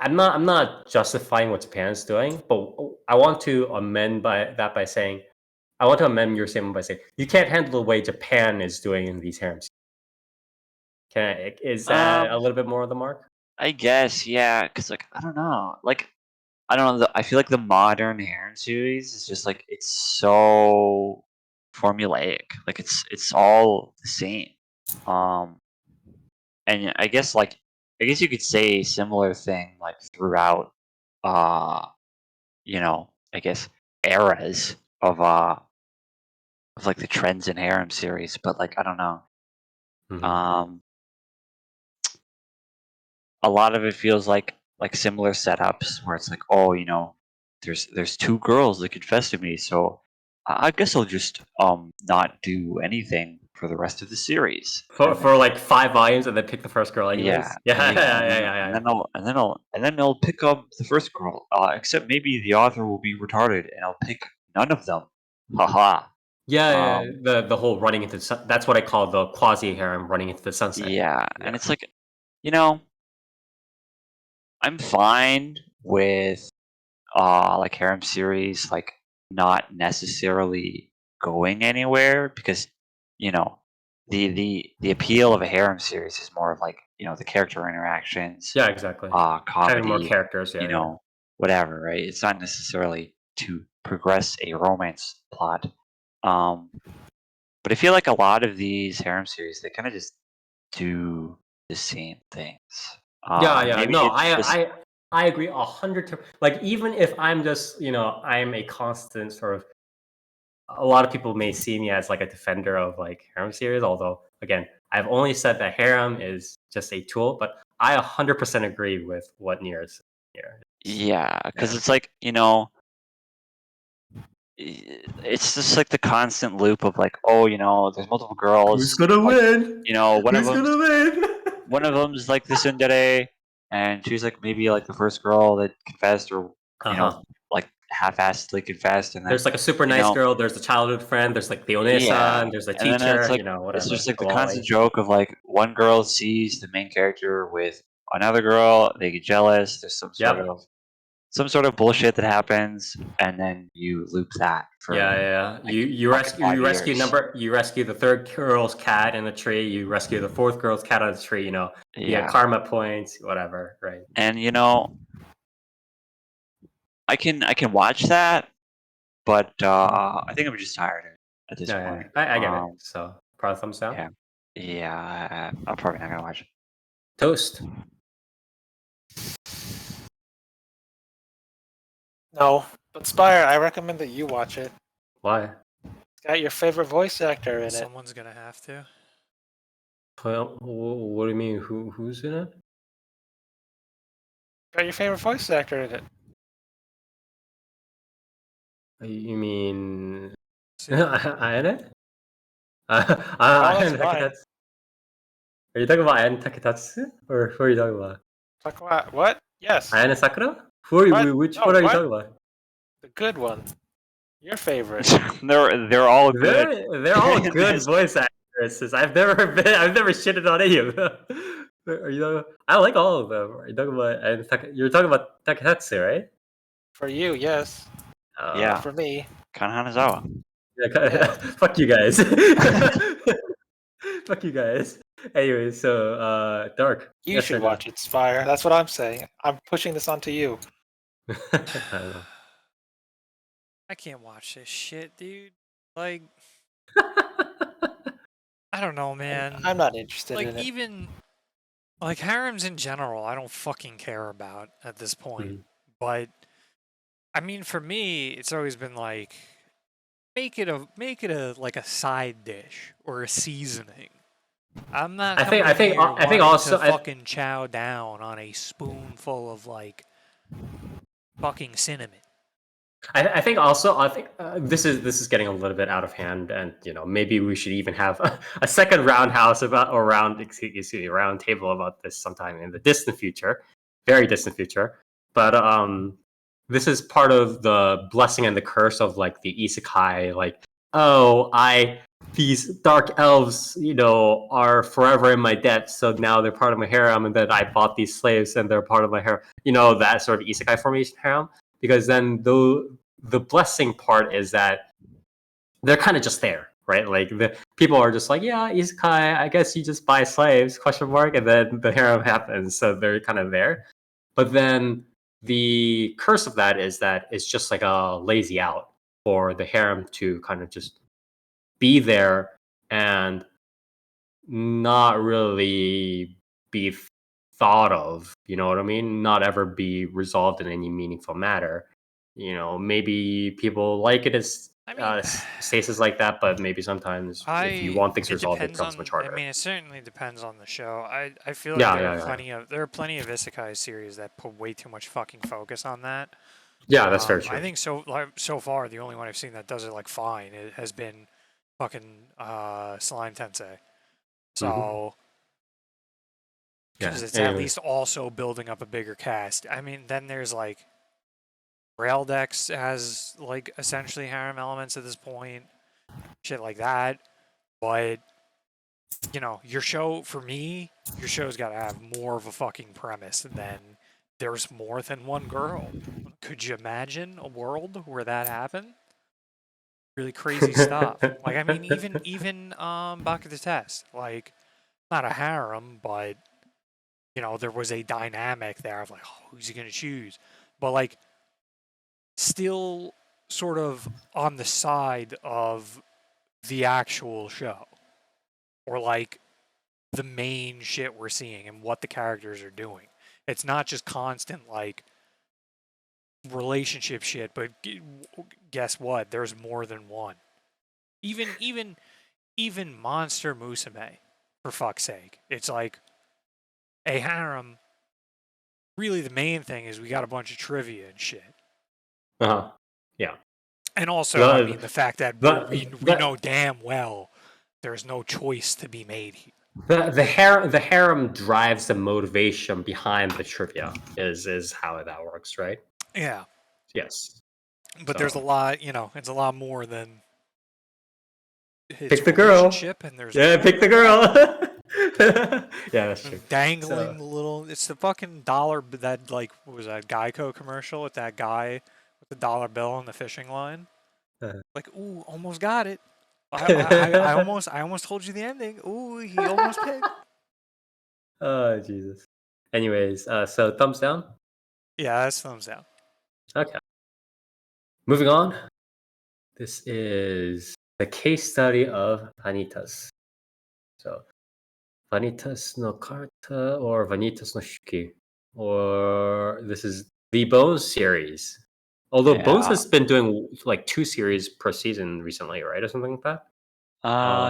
I'm not justifying what Japan's doing, but I want to amend by saying, I want to amend your statement by saying you can't handle the way Japan is doing in these harems. Is that a little bit more of the mark? I guess, yeah. Cause like, I don't know. Like, I don't know. I feel like the modern harem series is just like it's so formulaic. Like it's all the same. Um, and I guess you could say a similar thing like throughout. Uh, I guess eras of like the trends in harem series, but like I don't know. Mhm. Um, a lot of it feels like similar setups where it's like, oh, there's two girls that confess to me, so I guess I'll just not do anything for the rest of the series, For and then like 5 volumes and then pick the first girl yeah, anyways. Yeah, yeah, yeah, and yeah, then yeah, and yeah. then I'll pick up the first girl. Except maybe the author will be retarded, and I'll pick none of them. Haha. Yeah, Um, the whole running into the sun, that's what I call the quasi harem running into the sunset. yeah, Yeah. and it's like, you know, I'm fine with like harem series like not necessarily going anywhere because you know the appeal of a harem series is more of like the character interactions, Yeah, exactly. Having more comedy, characters, yeah, yeah. whatever, right? It's not necessarily to progress a romance plot. um but I feel like a lot of these harem series, they kind of just do the same things. Yeah, And yeah. maybe No, it's just I agree 100. Like even if I'm just I'm a constant sort of. A lot of people may see me as like a defender of like harem series, although again, I've only said that harem is just a tool, but I 100% agree with what Nier is here. yeah, because Yeah. it's like it's just like the constant loop of like, oh, there's multiple Who's girls, gonna like, win? one of Who's them's gonna win? like the tsundere, and she's like maybe like the first girl that confessed, or Uh-huh. like half-assedly confessed, and then There's like a super you nice know, girl, there's the childhood friend, there's like the yeah, Onesan, there's the and then teacher, it's just whatever. like The the constant lolly. joke of like one girl sees the main character with another girl, they get jealous. There's Yep. some sort of bullshit that happens, and then you loop that Yeah, for yeah, yeah. like fucking You 5 rescue years. the third girl's cat in the tree, you rescue the fourth girl's cat on the tree, you get Yeah. karma points, whatever, right? And I can watch that, but I think I'm just tired of it at this Yeah, yeah, yeah. point. I get it. So, probably thumbs down. Yeah, I'm probably not gonna watch it. Toast. No, but Spire, I recommend that you watch it. Why? It's got your favorite voice actor in it. Someone's gonna have to. Well, what do you mean? Who's in it? Got your favorite voice actor in it. You mean See, Ayane? Oh, that's Ayane fine. Taketatsu. Are you talking about Ayane Taketatsu, or who are you talking about? Talk about what? Yes. Ayane Sakura? Who are you? What? Which No, one are you what? talking about? The good one. Your favorite. They're all good. They're all in good this. voice actresses. I've never shitted on any of them. Are you talking, I like all of them. Are you talking about you're talking about Taketatsu, right? For you, yes. Yeah. For me, Kan Hanazawa. Yeah, yeah. fuck you guys. Fuck you guys. Anyway, so Dark. You Yes should or no? watch it, Spire. That's what I'm saying. I'm pushing this onto you. I don't know. I can't watch this shit, dude. Like, I don't know, man. I'm not interested Like, in it. even like harems in general, I don't fucking care about at this point. Mhm. But I mean, for me, it's always been like make it a like a side dish or a seasoning. I'm not I coming think in here I think wanting also to fucking chow down on a spoonful of like fucking cinnamon. I think also I think this is getting a little bit out of hand, and maybe we should even have a second roundhouse about or round excuse me round table about this sometime in the distant future, very distant future. But this is part of the blessing and the curse of like the isekai. Like, oh, these dark elves, are forever in my debt, so now they're part of my harem, and then I bought these slaves, and they're part of my harem. That sort of isekai formation harem, because then the blessing part is that they're kind of just there, right? Like the people are just like, yeah, isekai, I guess you just buy slaves, question mark, and then the harem happens, so they're kind of there. But then the curse of that is that it's just like a lazy out for the harem to kind of just be there and not really be thought of, you know what I mean? Not ever be resolved in any meaningful matter. You know, maybe people like it as I mean, stasis like that, but maybe sometimes if you want things it resolved, it depends becomes much on. I harder. mean, it certainly depends on the show. I feel like Yeah, there are yeah, yeah. plenty of isekai series that put way too much fucking focus on that. Yeah, that's very I true. think so far the only one I've seen that does it like fine it has been fucking Slime Tensei. So because Yeah. it's at Anyways. least also building up a bigger cast. I mean, then there's like Raildex has like essentially harem elements at this point, shit like that. But you know, your show for me, your show's got to have more of a fucking premise than there's more than one girl. Could you imagine a world where that happened? Really crazy stuff. Like I mean, even Back of the Test, like not a harem, but you know, there was a dynamic there of like, oh, who's he gonna choose? But like, still sort of on the side of the actual show, or like the main shit we're seeing and what the characters are doing. It's not just constant like relationship shit, but guess what? There's more than one. Even Monster Musume, for fuck's sake. It's like a harem. Really, the main thing is we got a bunch of trivia and shit. Yeah. And also, I mean, the fact that we the- know damn well there's no choice to be made here. The harem drives the motivation behind the trivia is how that works, right? Yeah. Yes. But there's a lot, you know, it's a lot more than pick the girl. And there's pick the girl. Yeah, that's true. Dangling the little. It's the fucking dollar that like what was that Geico commercial with that guy with the dollar bill on the fishing line. Like, ooh, almost got it. I almost told you the ending. Ooh, he almost picked. Oh Jesus. Anyways, so thumbs down. Yeah, that's thumbs down. Okay. Moving on. This is the case study of Vanitas. So, Vanitas no Carte or Vanitas no Shuki. Or this is the Bones series. Although Bones has been doing like 2 series per season recently, right? Or something like that?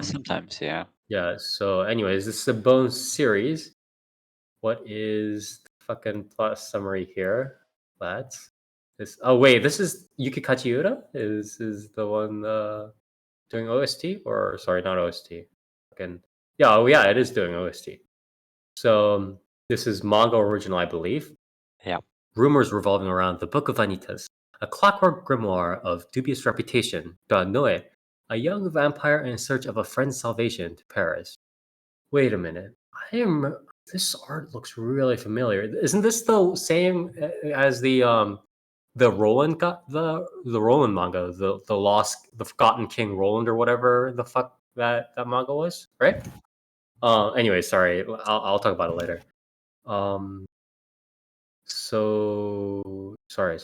Sometimes, yeah. Yeah, so anyways, this is the Bones series. What is the fucking plot summary here? Let's this. Oh wait, this is Yuki Kachiura. Is the one doing OST or sorry, not OST. Fucking yeah, oh yeah, it is doing OST. So this is manga original, I believe. Yeah. Rumors revolving around the Book of Vanitas, a clockwork grimoire of dubious reputation, brought Noe, a young vampire in search of a friend's salvation, to Paris. Wait a minute. This art looks really familiar. Isn't this the same as the Roland got the Roland manga, the lost the Forgotten King Roland or whatever the fuck that manga was, right? Anyway, sorry. I'll talk about it later. So sorry.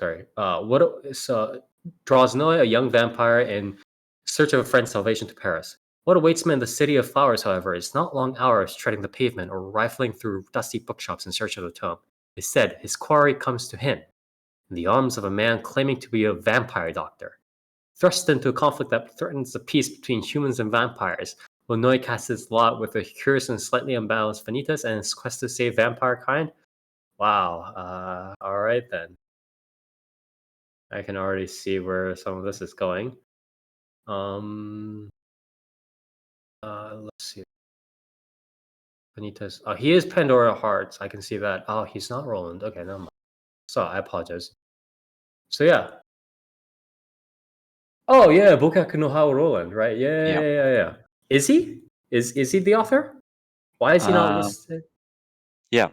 Draws Noe, a young vampire in search of a friend's salvation to Paris. What awaits him in the city of flowers, however, is not long hours treading the pavement or rifling through dusty bookshops in search of the tome. Instead, his quarry comes to him in the arms of a man claiming to be a vampire doctor. Thrust into a conflict that threatens the peace between humans and vampires, will Noe cast his lot with a curious and slightly unbalanced Vanitas and his quest to save vampire kind? Wow. All right then. I can already see where some of this is going. Let's see. Vanitas. Oh, he is Pandora Hearts. I can see that. Oh, he's not Roland. Okay, never mind. So I apologize. So yeah. Oh yeah, Bokutachi no Hao Roland, right? Yeah. Is he? Is he the author? Why is he not listed? Yeah.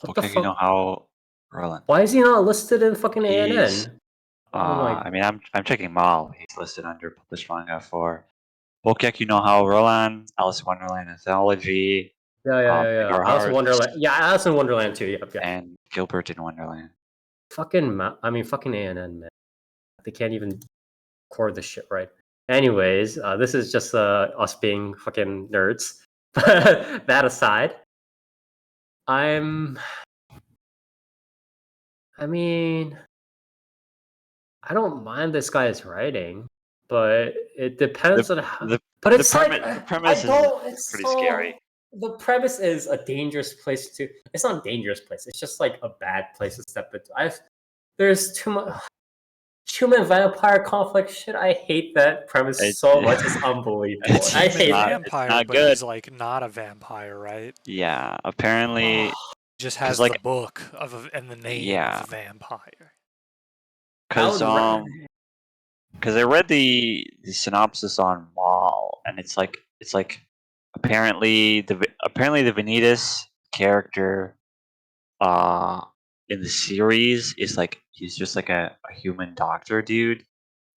What the You fuck? know how Roland. Why is he not listed in fucking He's, ANN? Oh my. I mean, I'm checking Mal. He's listed under published manga for Bokkeki no Hao Roland, Alice in Wonderland Anthology, Yeah. Pandora Alice in Hearts, Wonderland. Yeah, Alice in Wonderland too. Yeah. and Gilbert in Wonderland. fucking ANN, man. They can't even record this shit right. Anyways, this is just us being fucking nerds. That aside, I don't mind this guy's writing, but it depends on how. But it's the premise is pretty scary. The premise is a dangerous place to. It's not a dangerous place. It's just like a bad place to step into. There's too much human vampire conflict shit. I hate that premise so much. It's unbelievable. I hate vampire, but he's like not a vampire, right? Yeah, apparently just has the book and the name of a vampire. Because I read the synopsis on Mall, and it's like apparently the Vanitas character in the series is like he's just like a human doctor dude,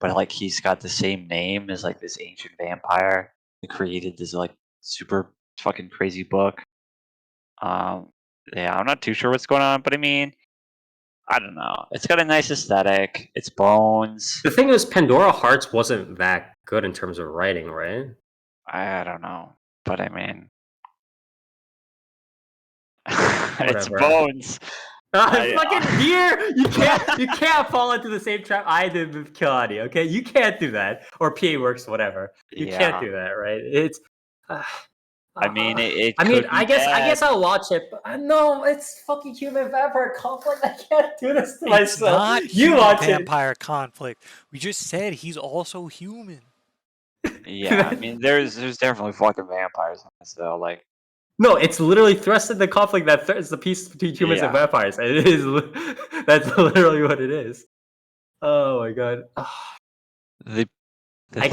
but like he's got the same name as like this ancient vampire who created this like super fucking crazy book. Yeah, I'm not too sure what's going on, but I mean, I don't know. It's got a nice aesthetic. It's bones. The thing is, Pandora Hearts wasn't that good in terms of writing, right? I don't know, but I mean, it's bones. Fucking here, you can't fall into the same trap I did with Kilani. Okay, you can't do that, or PA Works, whatever. You can't do that, right? It's. I mean, I guess I'll watch it, but no, it's fucking human vampire conflict. I can't do this to myself. It's not you watch vampire conflict. We just said he's also human. Yeah, I mean, there's definitely fucking vampires in this though. Like, no, it's literally thrusted the conflict that is the piece between humans and vampires. It is. That's literally what it is. Oh my god. I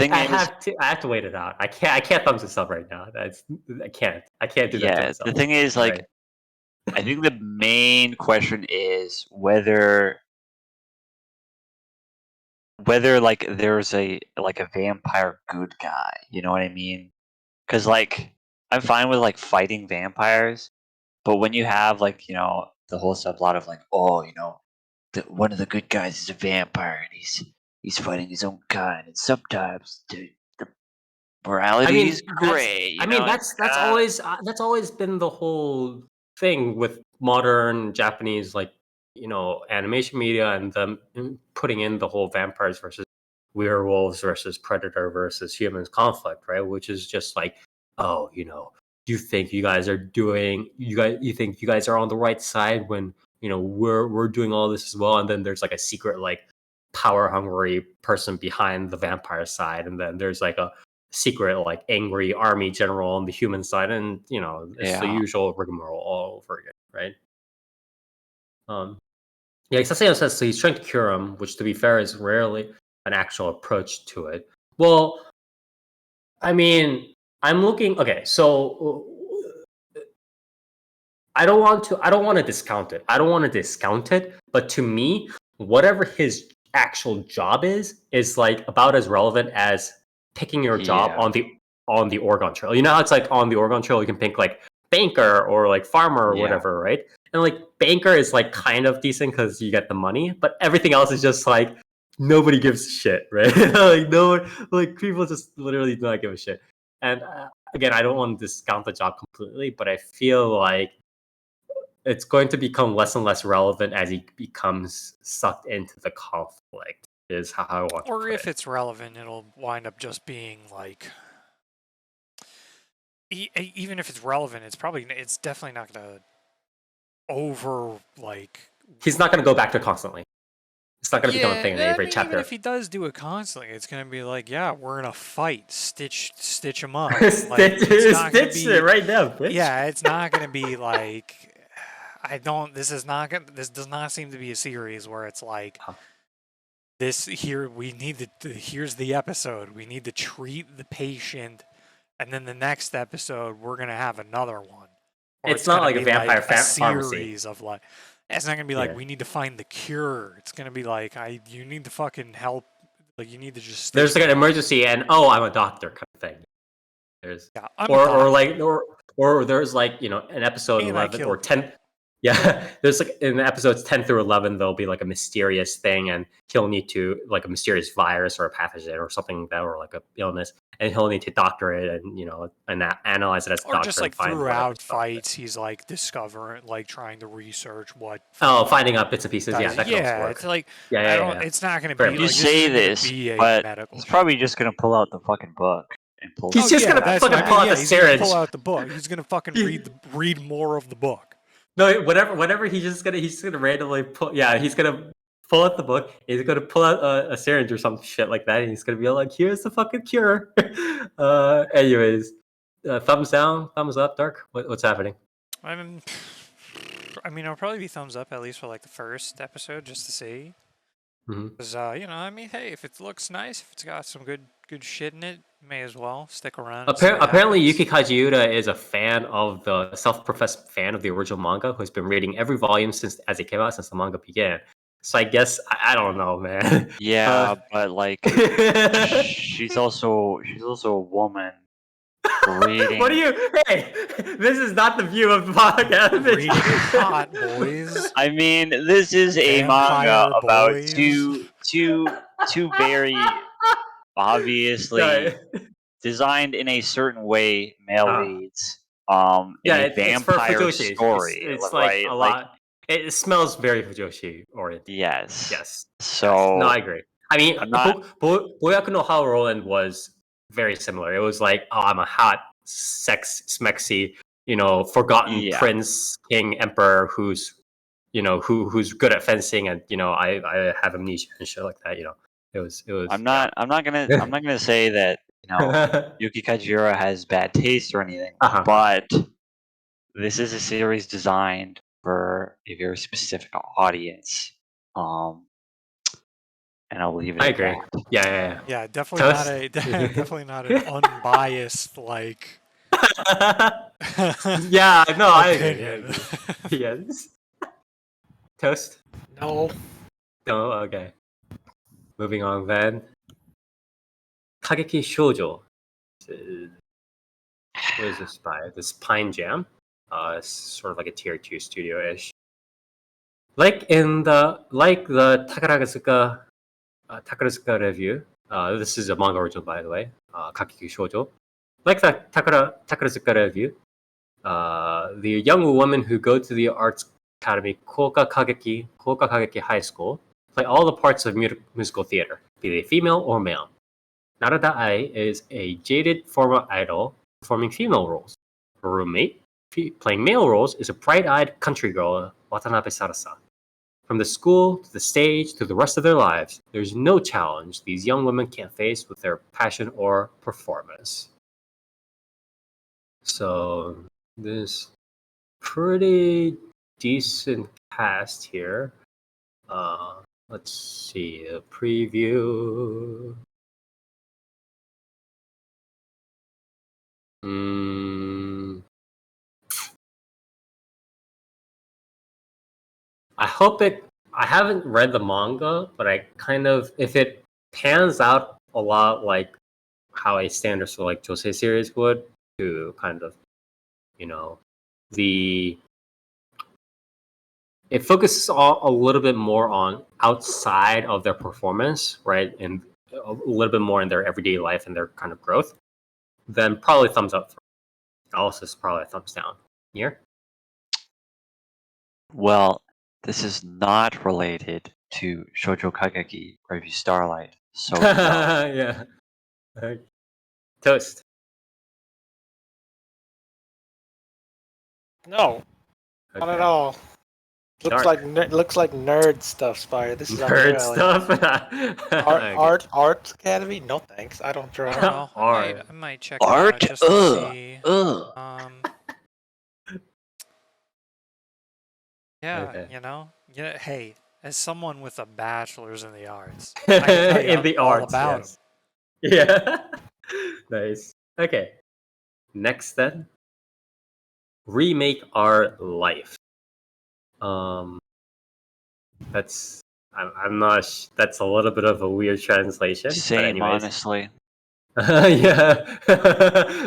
have to wait it out. I can't thumbs this up right now. I can't do that. Yeah, the thing is, like, I think the main question is whether like there's a vampire good guy. You know what I mean? Because like I'm fine with like fighting vampires, but when you have like the whole subplot of like, oh, one of the good guys is a vampire and he's fighting his own kind, and sometimes the morality is gray. That's always been the whole thing with modern Japanese animation media, and them putting in the whole vampires versus werewolves versus predator versus humans conflict, right? Which is just like, oh, you think you guys are on the right side when we're doing all this as well, and then there's like a secret like power hungry person behind the vampire side, and then there's like a secret like angry army general on the human side, and it's the usual rigmarole all over again, right? Saseo says so he's trying to cure him, which to be fair is rarely an actual approach to it. Well, I mean, I'm looking. Okay, so I don't want to discount it. But to me, whatever his actual job is like about as relevant as picking your job on the Oregon Trail. You know how it's like on the Oregon Trail you can pick like banker or like farmer or whatever, right? And like banker is like kind of decent because you get the money, but everything else is just like nobody gives a shit, right? Like no one, like people just literally do not give a shit. And again, I don't want to discount the job completely, but I feel like it's going to become less and less relevant as he becomes sucked into the conflict, is how I want to put it. Or if it's relevant, it'll wind up just being like, even if it's relevant, it's definitely not going to he's not going to go back to it constantly. It's not going to become a thing in every chapter. Even if he does do it constantly, it's going to be like, yeah, we're in a fight. Stitch him up. Stitch it right now, bitch. Yeah, it's not going to be like, this does not seem to be a series where it's like, here's the episode. We need to treat the patient, and then the next episode, we're going to have another one. Or it's not like a vampire series of like, it's not gonna be like we need to find the cure. It's gonna be like you need to fucking help. Like you need to just. There's like an emergency, and I'm a doctor kind of thing. There's or there's like an episode 11 or 10. Yeah, there's like in episodes 10 through 11, there'll be like a mysterious thing, and he'll need to like a mysterious virus or a pathogen or something like that, or like a illness, and he'll need to doctor it and and analyze it as a Or doctor just and like find whatever throughout stuff. fights, he's like discovering, like trying to research what. Oh, finding out bits and pieces. Yeah, does. that can also Yeah, work. it's like Yeah, I don't. It's not going to Fair be enough. like You this say isn't gonna this, be a but medical. he's probably just gonna pull out the fucking book and pull. He's just gonna that's fucking what I pull mean. out the He's gonna syringe. pull out the book. He's gonna fucking read more of the book. No, whatever. He's just gonna randomly pull. Yeah, he's gonna pull out the book. He's gonna pull out a syringe or some shit like that. And he's gonna be like, "Here's the fucking cure." Anyways, thumbs down, thumbs up. Dark. What's happening? I mean, it'll probably be thumbs up at least for like the first episode, just to see. Because I mean, hey, if it looks nice, if it's got some good shit in it, may as well stick around. Apparently, Yuki Kajiura is a fan of the self-professed fan of the original manga, who's been reading every volume since as it came out since the manga began. So I guess I don't know, man. Yeah, but like she's also a woman reading. What are you? Hey, this is not the view of the podcast. Reading hot boys. I mean, this is a manga about boys. two very obviously Sorry. designed in a certain way male leads. Yeah, in a it's for vampire Fujoshi. story. It's right? like a lot. It smells very Fujoshi oriented. Yes. Yes. So no, I agree. I mean, I'm not- Boyaku no Hao Roland was very similar. It was like, oh, I'm a hot, smexy, forgotten prince, king, emperor who's good at fencing, and I have amnesia and shit like that. It was. I'm not gonna say that Yuki Kajiura has bad taste or anything, but this is a series designed for a very specific audience. And I'll leave it. I agree. That. Yeah. Yeah, definitely not an unbiased like. Yeah, no, I agree. Yes. Toast? No. No, okay. Moving on then. Kageki Shoujo. What is this by? This Pine Jam. It's sort of like a tier 2 studio-ish. Like the Takarazuka review. This is a manga original, by the way. Kageki Shoujo. Like the Takarazuka review, the young women who go to the arts academy Koka Kageki High School play all the parts of musical theater, be they female or male. Narada Ai is a jaded former idol performing female roles. Her roommate, playing male roles, is a bright-eyed country girl, Watanabe Sarasa. From the school, to the stage, to the rest of their lives, there's no challenge these young women can't face with their passion or performance. So, this pretty decent cast here. Let's see, a preview. I haven't read the manga, but I kind of, if it pans out a lot like how a standard sort of like Josei series would, to kind of, it focuses a little bit more on outside of their performance, right? And a little bit more in their everyday life and their kind of growth, then probably thumbs up. Also, is probably a thumbs down. Here? Well, this is not related to Shoujo Kageki Review Starlight. So no. Yeah. Toast. No. Okay. Not at all. Looks like nerd stuff, Spire. This is nerd stuff. Art Academy? No thanks. I don't draw. I don't know. I might check art. It out just to see. Yeah, Okay. Hey, as someone with a bachelor's in the arts, in the all arts, about yes. Yeah. Nice. Okay. Next then, Remake Our Life. That's I'm not. That's a little bit of a weird translation. Same, honestly. Yeah,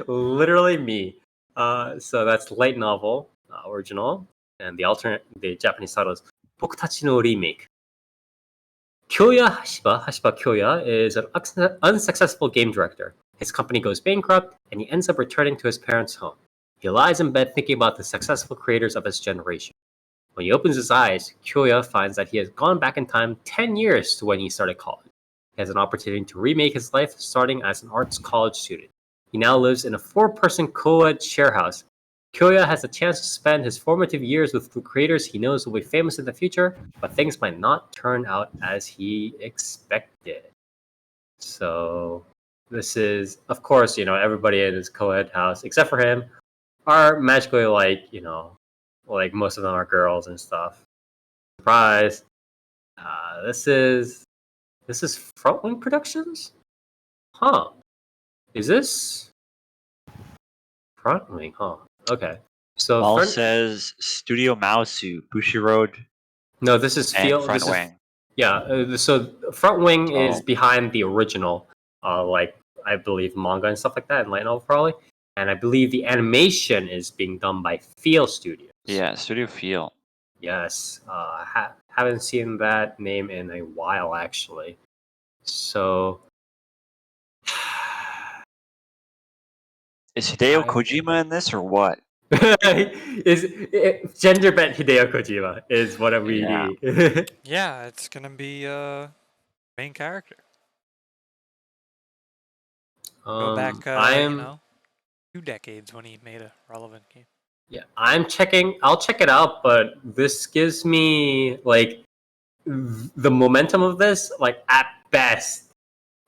literally me. So that's light novel original. and the Japanese title is Bokutachi no Remake. Kyoya Hashiba Kyoya, is an unsuccessful game director. His company goes bankrupt, and he ends up returning to his parents' home. He lies in bed thinking about the successful creators of his generation. When he opens his eyes, Kyoya finds that he has gone back in time 10 years to when he started college. He has an opportunity to remake his life starting as an arts college student. He now lives in a 4-person co-ed sharehouse. Kyoya has a chance to spend his formative years with the creators he knows will be famous in the future, but things might not turn out as he expected. So this is, of course, everybody in his co-ed house, except for him, are magically like most of them are girls and stuff. Surprise! This is Frontwing Productions? Huh. Is this Frontwing? Huh. Okay. So All says Studio Maosu, Bushiroad, no, this is and Frontwing. So Frontwing is Oh. behind the original, I believe manga and stuff like that, and light novel probably. And I believe the animation is being done by Feel Studios. Yeah, Studio Feel. Yes. Haven't seen that name in a while actually. So Is Hideo Kojima in this or what? Gender bent Hideo Kojima is what we need. Yeah, it's gonna be main character. Go back, 2 decades when he made a relevant game. Yeah, I'll check it out, but this gives me the momentum of this, at best,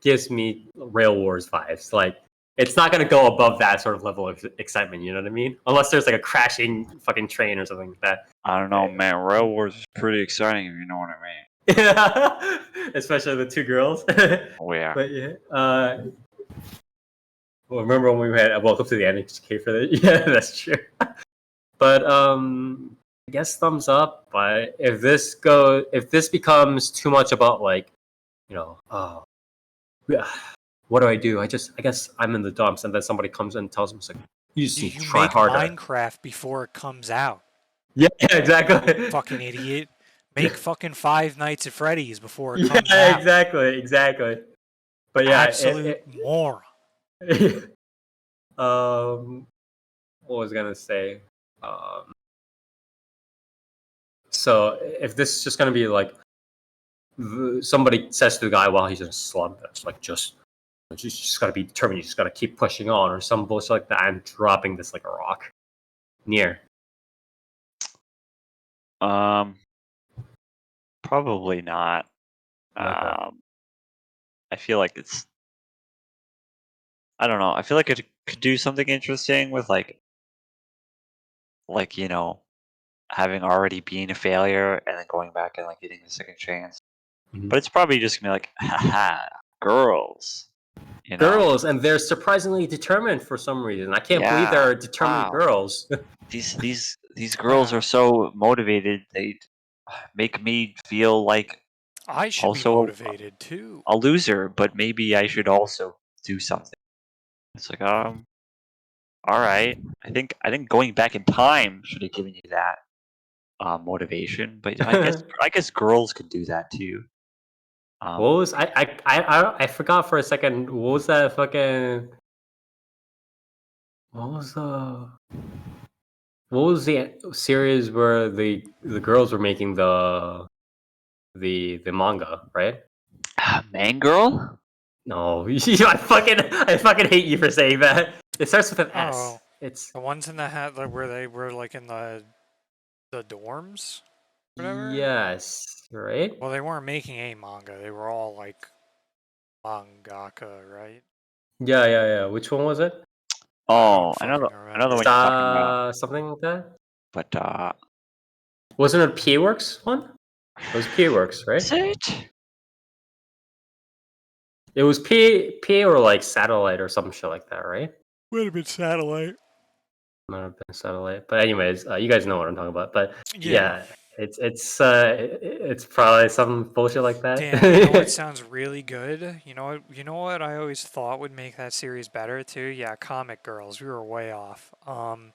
gives me Rail Wars vibes. It's not gonna go above that sort of level of excitement, you know what I mean? Unless there's a crashing fucking train or something like that. I don't know, man. Rail Wars is pretty exciting, if you know what I mean. Especially the 2 girls. Oh yeah. But yeah. Well, remember when we had Welcome to the NHK for that? Yeah, that's true. But I guess thumbs up. But if this becomes too much about what do I do? I guess I'm in the dumps, and then somebody comes in and tells me, it's like, you just need to try harder. Minecraft before it comes out. Yeah, exactly. Fucking idiot. Make fucking Five Nights at Freddy's before it comes out. Exactly. But yeah, absolute moron. What was I gonna say? So if this is just gonna be somebody says to the guy while he's in a slump, that's you just gotta be determined. You just gotta keep pushing on, or some bullshit like that, and dropping this like a rock. Near. Probably not. Okay. I feel like it's. I don't know. I feel like it could do something interesting with having already been a failure and then going back and getting a second chance. Mm-hmm. But it's probably just gonna be haha, girls. Girls, and they're surprisingly determined for some reason. I can't believe they're determined girls. These girls are so motivated. They make me feel like I should also be motivated too. A loser, but maybe I should also do something. It's all right. I think going back in time should have given you that motivation, but I guess girls could do that too. What was I forgot for a second. What was that fucking? What was the series where the girls were making the manga, right? Man Girl? No, I fucking hate you for saying that. It starts with an S. Oh, it's the ones in the hat where they were in the dorms. Whatever. Yes, right. Well, they weren't making a manga. They were all mangaka, right? Yeah. Which one was it? Oh, I know the one you're talking about. Something like that. But wasn't it PA Works one? It was PA Works, right? Is it? It was PA or Satellite or some shit like that, right? Would have been Satellite. Might have been Satellite, but anyways, you guys know what I'm talking about. But yeah it's probably some bullshit like that. Damn, you know what sounds really good? You know what I always thought would make that series better too? Yeah, Comic Girls. We were way off. You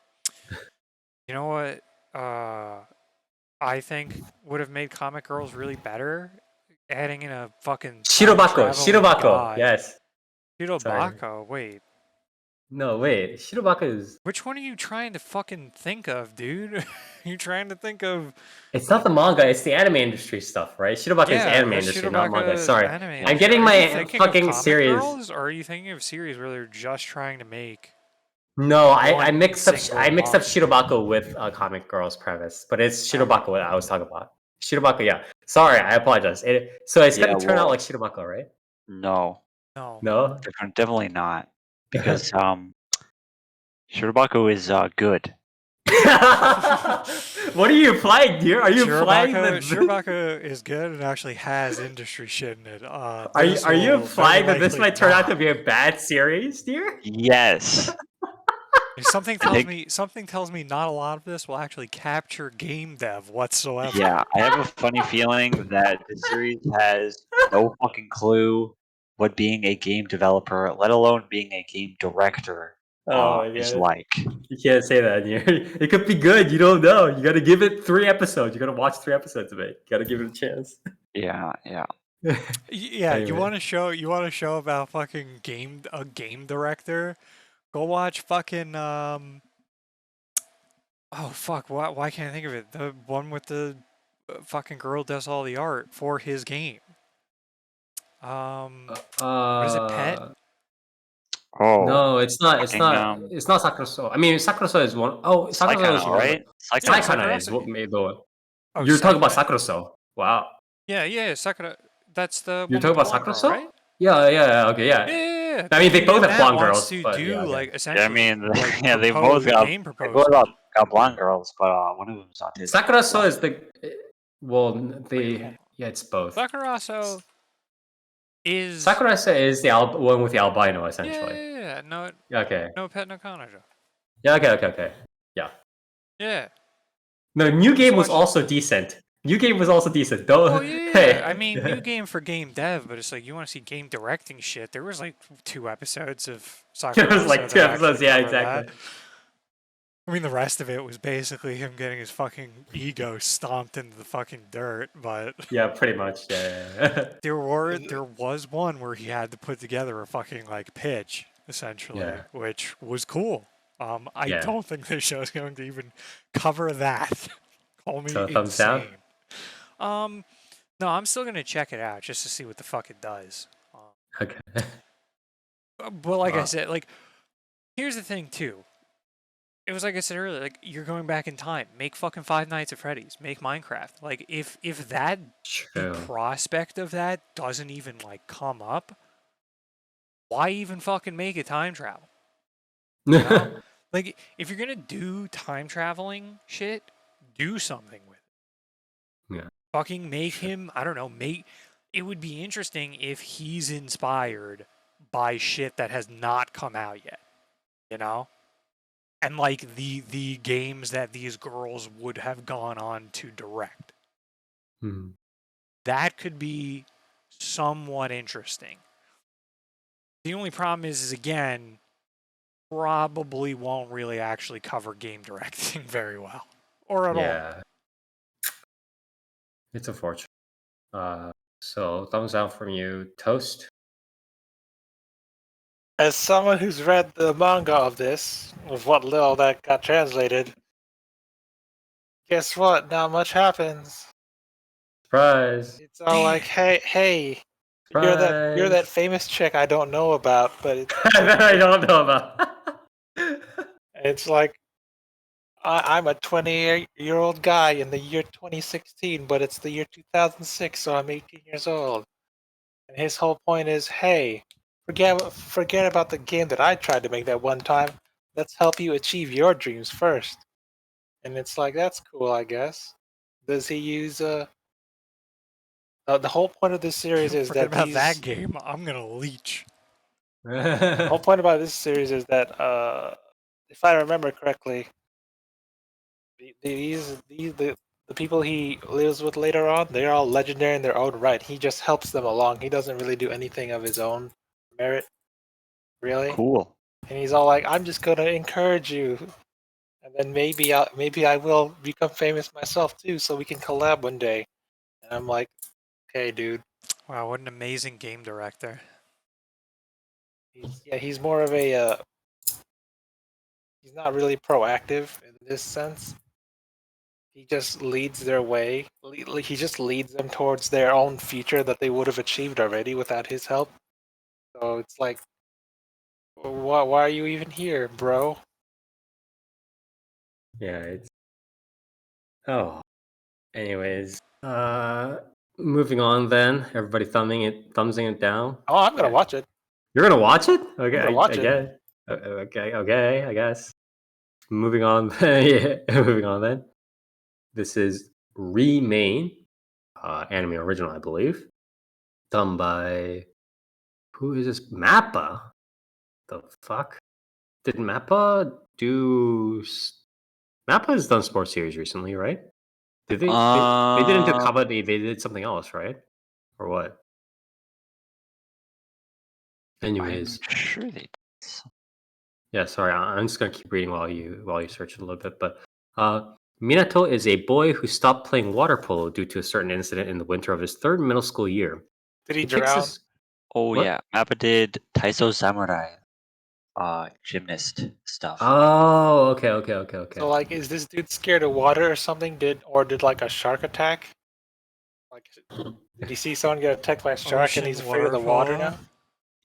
know what I think would have made Comic Girls really better? Adding in a fucking Shirobako. time-traveling Shirobako. god. Yes. Sorry. Shirobako, wait. No, wait. Shirobako is. Which one are you trying to fucking think of, dude? You trying to think of... It's not the manga. It's the anime industry stuff, right? Shirobako is anime that's industry, not manga. Shirobaka's Sorry. anime I'm industry. getting Are you my thinking of fucking Comic series. Girls, or are you thinking of series where they're just trying to make... No, I one mixed up single Shirobako with Comic Girls premise, but it's Okay. Shirobako what I was talking about. Shirobako, yeah. Sorry, I apologize. So it's Yeah, gonna turn out well- like Shirobako, right? No, No. No. definitely not. Because Shirobako is good. What are you implying, dear? Are you implying that? Shirobaka is good and actually has industry shit in it. Are you implying that this might turn out to be a bad series, dear? Yes. Something think- tells me not a lot of this will actually capture game dev whatsoever. Yeah, I have a funny feeling that the series has no fucking clue what being a game developer, let alone being a game director, is like. You can't say that, dear. It could be good. You don't know. You got to give it 3 episodes. You got to watch 3 episodes of it. You got to give it a chance. Yeah. Yeah, you Anyway. want to show about fucking a game director? Go watch fucking oh fuck, why can't I think of it? The one with the fucking girl does all the art for his game. What is it, Pet? Oh. No, it's not. It's fucking, not. It's not Sakura. I mean, Sakura is one. Oh, Sakura is Saikana, one. right? Yeah, Saikana is Sakurasa. what made the one. Oh, You're talking about Saikana? Sakura. Wow. Yeah, Sakura. That's the You're one talking with about the blonde Sakura? girl, right? Yeah. Okay, yeah. Yeah. I mean, they both have blonde wants girls, to but do yeah, okay. like Yeah, essentially. I mean, like, yeah, they propose both a got game they proposal. both got blonde girls, but one of them's autistic. Sakura is the. Well, it's both. Sakuraso is Sakura is the one with the albino, essentially. Yeah. No Okay. Pet no Kanojo. Yeah. Okay. Yeah. Yeah. No, New Game was watch- also decent. New Game was also decent. Don't. Oh yeah. Hey. I mean, new game for game dev, but it's like you want to see game directing shit. There was like 2 episodes of Sakura. There was like 2 episodes. Yeah, exactly. That. I mean, the rest of it was basically him getting his fucking ego stomped into the fucking dirt. But Yeah, pretty much. Yeah. there was one where he had to put together a fucking like pitch, essentially, Yeah. which was cool. I Yeah. don't think this show is going to even cover that. Call me So, thumbs down? insane. No, I'm still gonna check it out just to see what the fuck it does. Okay. But like I said, like here's the thing too. It was like I said earlier, like you're going back in time. Make fucking Five Nights at Freddy's. Make Minecraft. Like if that the True. prospect of that doesn't even like come up, why even fucking make it time travel? You know? Like if you're gonna do time traveling shit, do something with it. Yeah. Fucking make him, I don't know, it would be interesting if he's inspired by shit that has not come out yet. You know? And like the games that these girls would have gone on to direct. Hmm. That could be somewhat interesting. The only problem is again, probably won't really actually cover game directing very well. Or at all. Yeah. It's unfortunate. So thumbs down from you. Toast. As someone who's read the manga of this, with what little that got translated, guess what? Not much happens. Surprise. It's all like, hey, you're that famous chick I don't know about, but that I don't know about. it's like I'm a 28-year-old guy in the year 2016, but it's the year 2006, so I'm 18 years old. And his whole point is, hey, forget about the game that I tried to make that one time. Let's help you achieve your dreams first. And it's like, that's cool, I guess. Does he use the whole point of this series is Forget that about that game. I'm gonna leech. The whole point about this series is that, if I remember correctly, the people he lives with later on, they're all legendary in their own right. He just helps them along. He doesn't really do anything of his own merit, really. Cool. And he's all like, "I'm just gonna encourage you," and then maybe I will become famous myself too, so we can collab one day. And I'm like, okay, dude. Wow, what an amazing game director. He's more of a. He's not really proactive in this sense. He just leads their way. He just leads them towards their own future that they would have achieved already without his help. So it's like, why are you even here, bro? Yeah, it's anyways, moving on then. Everybody thumbsing it down. Oh, I'm gonna watch it. You're gonna watch it? Okay, I'm gonna watch I it. get it. Okay, I guess. Moving on. Yeah, moving on then. This is Remake, anime original, I believe. Done by who is this? Mappa. The fuck? Did Mappa do? Mappa has done sports series recently, right? Did they? They didn't do comedy. They did something else, right? Or what? Anyways, I'm sure they. yeah. Sorry, I'm just gonna keep reading while you search it a little bit. But Minato is a boy who stopped playing water polo due to a certain incident in the winter of his third middle school year. Did he picks drown? his- Oh What? yeah, Mappa did Taiso Samurai, gymnast stuff. Oh, okay. So like, is this dude scared of water or something? Did like a shark attack? Like, did he see someone get attacked by a shark and he's afraid of the water now?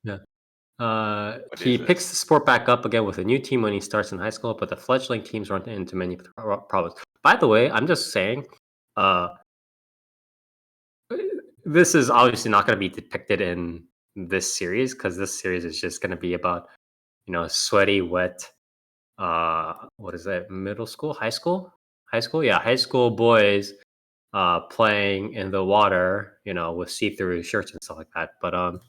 Yeah. What He is this? picks the sport back up again with a new team when he starts in high school, but the fledgling teams run into many problems. By the way, I'm just saying, this is obviously not going to be depicted in this series because this series is just going to be about, sweaty, wet, what is that? Middle school, high school, yeah, high school boys, playing in the water, with see-through shirts and stuff like that. But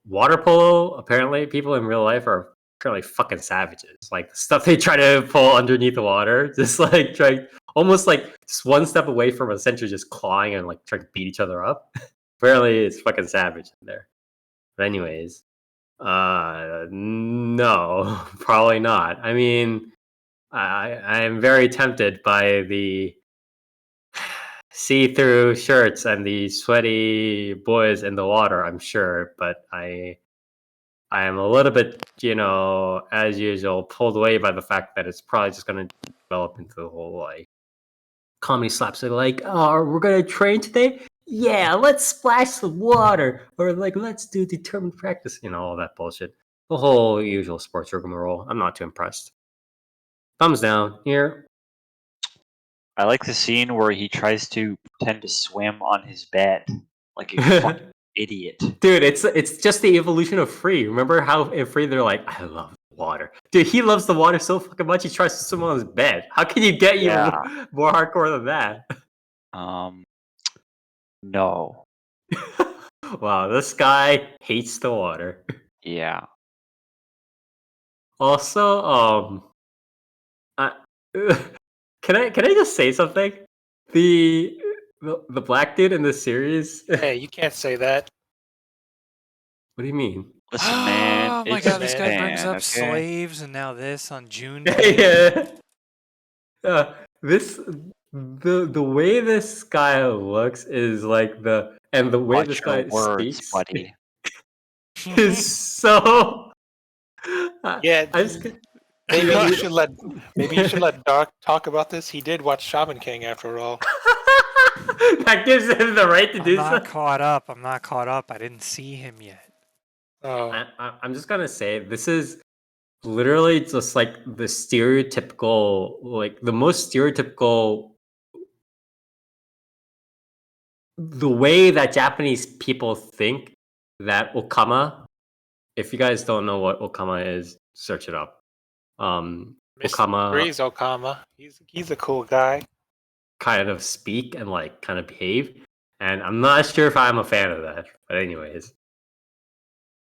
water polo, apparently, people in real life are apparently fucking savages. Like the stuff they try to pull underneath the water, just like almost like just one step away from essentially just clawing and like trying to beat each other up. Apparently, it's fucking savage in there. But anyways, no, probably not. I mean, I am very tempted by the see-through shirts and the sweaty boys in the water, I'm sure, but I am a little bit, as usual, pulled away by the fact that it's probably just going to develop into the whole like comedy slapstick, like, oh, we're going to train today. Yeah, let's splash the water, or like let's do determined practice. All that bullshit. The whole usual sports rigmarole. I'm not too impressed. Thumbs down here. I like the scene where he tries to pretend to swim on his bed like a fucking idiot. Dude, it's just the evolution of Free. Remember how in Free they're like, I love water. Dude, he loves the water so fucking much he tries to swim on his bed. How can you get even more hardcore than that? No. Wow, this guy hates the water. Yeah. Also, can I just say something? The black dude in the series. Hey, you can't say that. What do you mean? Listen, man. Oh my it's god, this guy brings Japan, up okay? slaves and now this on June. Yeah. The way this guy looks is like the way this Watch your guy words, speaks buddy. is so. Yeah, I just, maybe you should let Dark talk about this. He did watch Shaman King after all. that gives him the right to I'm do not so. caught up. I'm not caught up. I didn't see him yet. Oh, I'm just gonna say this is literally just like the stereotypical, like the most stereotypical, the way that Japanese people think that Okama. If you guys don't know what Okama is, search it up. Okama Breeze Okama. He's a cool guy. kind of speak and like kind of behave, and I'm not sure if I'm a fan of that. But anyways,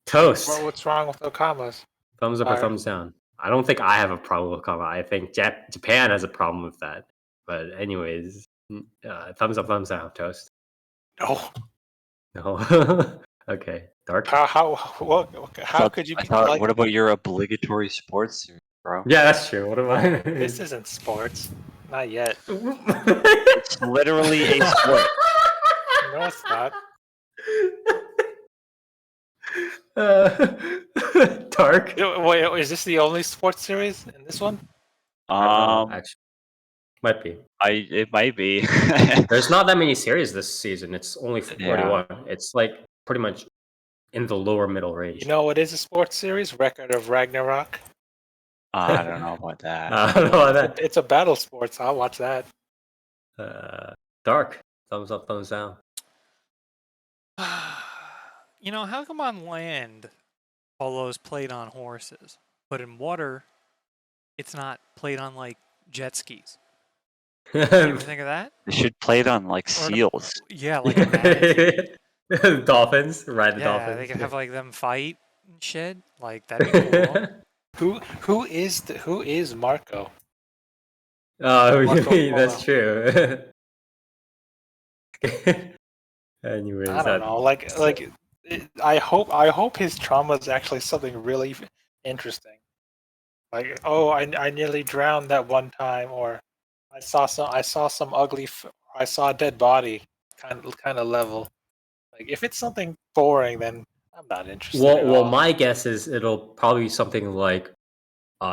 toast. Well, what's wrong with Okamas? Thumbs up or thumbs down. I don't think I have a problem with Okama. I think Japan has a problem with that. But anyways, thumbs up, thumbs down. Toast. No. Okay. Dark. How could you I be thought, like? what about your obligatory sports? bro. Yeah, that's true. What am I? This isn't sports. Not yet. It's literally a sport. No, it's not. Dark. Wait, is this the only sports series in this one? I don't know, actually. Might be. It might be. There's not that many series this season. It's only 41. It's like pretty much in the lower middle range. You know what is a sports series? Record of Ragnarok. I don't know about that. I don't know about that. It's a battle sports. I'll watch that. Dark. Thumbs up, thumbs down. You know, how come on land polo's played on horses, but in water, it's not played on like jet skis? You ever think of that? They should play it on like seals. Yeah, like a manatee. Dolphins. Ride the Yeah, dolphins. they could have like them fight and shit. Like that'd be cool. Who is Marco? Oh, Marco that's Polo. true. Anyways, I don't know. I hope his trauma is actually something really interesting. Like, oh, I nearly drowned that one time, or I saw some ugly. I saw a dead body. Kind of level. Like, if it's something boring, then I'm not interested. at Well, all. my guess is it'll probably be something like,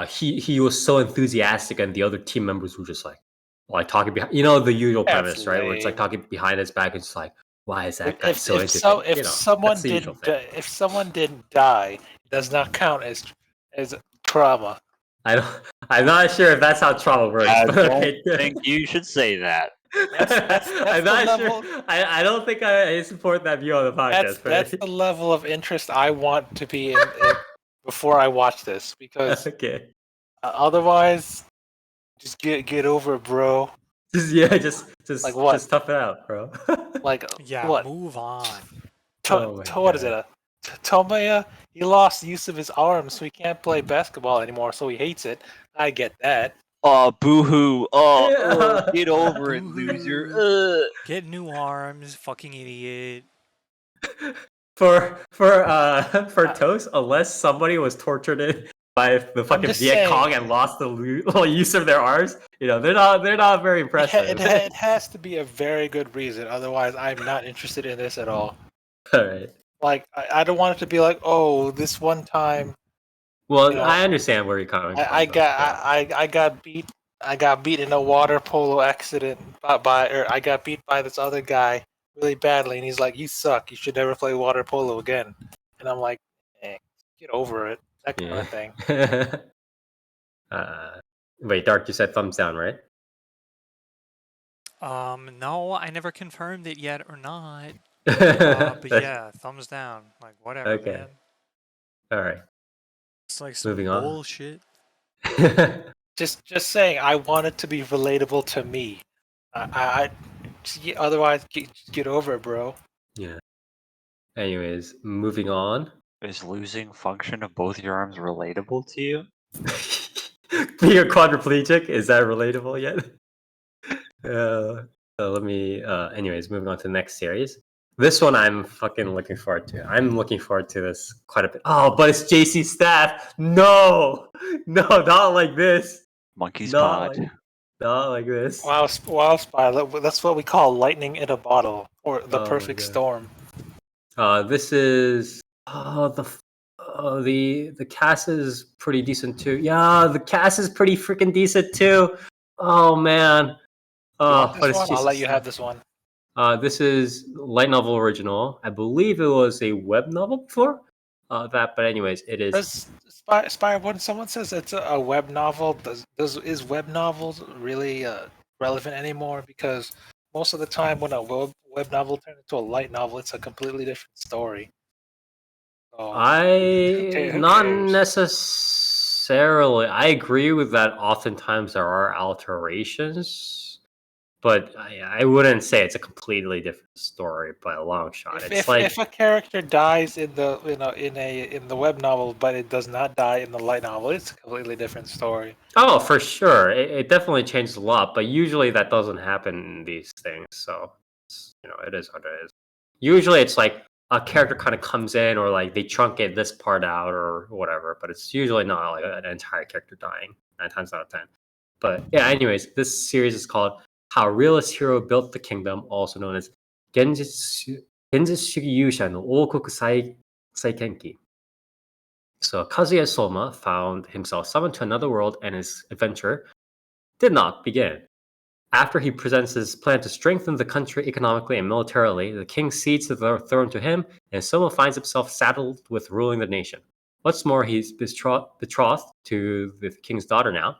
he was so enthusiastic, and the other team members were just like talking behind. You know, the usual That's premise, right? Where it's like lame. talking behind his back, and it's like, why is that guy so interested? If someone that's the usual didn't thing. if someone didn't die, it does not count as trauma. I'm not sure if that's how trauma works. I but don't okay. think you should say that. That's I'm the not level- sure. I don't think I support that view on the podcast. That's the level of interest I want to be in before I watch this, because Okay. otherwise, just get over it, bro. Just Like what? just tough it out, bro. Like Yeah, what? move on. Oh my What is God. it? Tomoya, he lost use of his arms, so he can't play basketball anymore. So he hates it. I get that. Oh, boo-hoo. Oh, Yeah. get over it, Boo-hoo. loser. Get new arms, fucking idiot. For Toast, unless somebody was tortured by the fucking just Viet Cong saying. and lost the use of their arms, they're not very impressive. It has to be a very good reason. Otherwise, I'm not interested in this at all. All right. Like, I don't want it to be like, oh, this one time Well, You know, I understand where you're coming from. I though, got yeah. I got beat. I got beat in a water polo accident or I got beat by this other guy really badly, and he's like, "You suck. You should never play water polo again." And I'm like, "Get over it." That kind of thing. Wait, Dark, you said thumbs down, right? No, I never confirmed it yet or not. But yeah, thumbs down. Like whatever, Okay. man. All right. It's like some Moving on. bullshit. Just saying, I want it to be relatable to me. Otherwise, get over it, bro. Yeah. Anyways, moving on. Is losing function of both your arms relatable to you? Being a quadriplegic, is that relatable yet? So let me. Anyways, moving on to the next series. This one I'm fucking looking forward to. I'm looking forward to this quite a bit. Oh, but it's JC Staff. No, not like this. Monkey's Not Pod. Not like this. Wow, Spy. That's what we call lightning in a bottle, or the Oh my perfect God. storm. This is the cast is pretty decent too. Yeah, the cast is pretty freaking decent too. Oh man. Want But this it's one? I'll let you just have this one. this is light novel original. I believe it was a web novel before. But anyways, it is. Does Spy, when someone says it's a web novel, is web novels really relevant anymore? Because most of the time, when a web novel turns into a light novel, it's a completely different story. So, who Not cares? necessarily. I agree with that. Oftentimes there are alterations, but I wouldn't say it's a completely different story by a long shot. It's If a character dies in the in the web novel, but it does not die in the light novel, it's a completely different story. oh, for sure, it definitely changes a lot. But usually that doesn't happen in these things. So it is what it is. Usually it's like a character kind of comes in, or like they truncate this part out or whatever, but it's usually not like an entire character dying 9 times out of 10. But yeah, anyways, this series is called How Realist Hero Built the Kingdom, also known as Genjitsushugi Yuusha no Oukoku Saikenki. So Kazuya Soma found himself summoned to another world, and his adventure did not begin. After he presents his plan to strengthen the country economically and militarily, the king cedes the throne to him, and Soma finds himself saddled with ruling the nation. What's more, he's betrothed to the king's daughter now.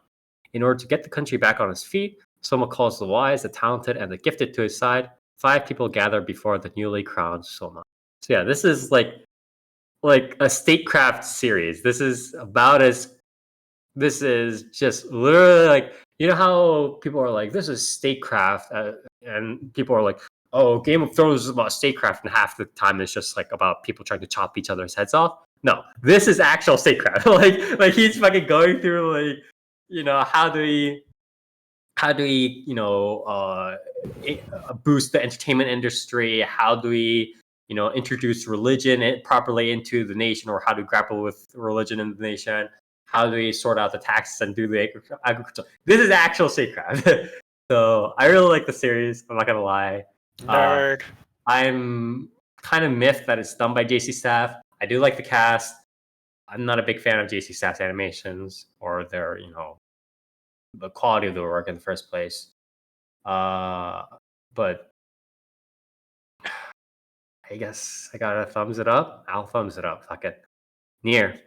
In order to get the country back on its feet, Soma calls the wise, the talented, and the gifted to his side. 5 people gather before the newly crowned Soma. So yeah, this is like a statecraft series. This is just literally like, you know how people are like, this is statecraft, and people are like, oh, Game of Thrones is about statecraft, and half the time it's just like about people trying to chop each other's heads off. No, this is actual statecraft. like he's fucking going through like, how do we boost the entertainment industry? How do we introduce religion properly into the nation, or how to grapple with religion in the nation? How do we sort out the taxes and do the agriculture? This is actual statecraft. So I really like the series. I'm not gonna lie. Nerd. I'm kind of miffed that it's done by JC Staff. I do like the cast. I'm not a big fan of JC Staff's animations or their, the quality of the work in the first place. But I guess I gotta thumbs it up. I'll thumbs it up. Fuck it. Nier.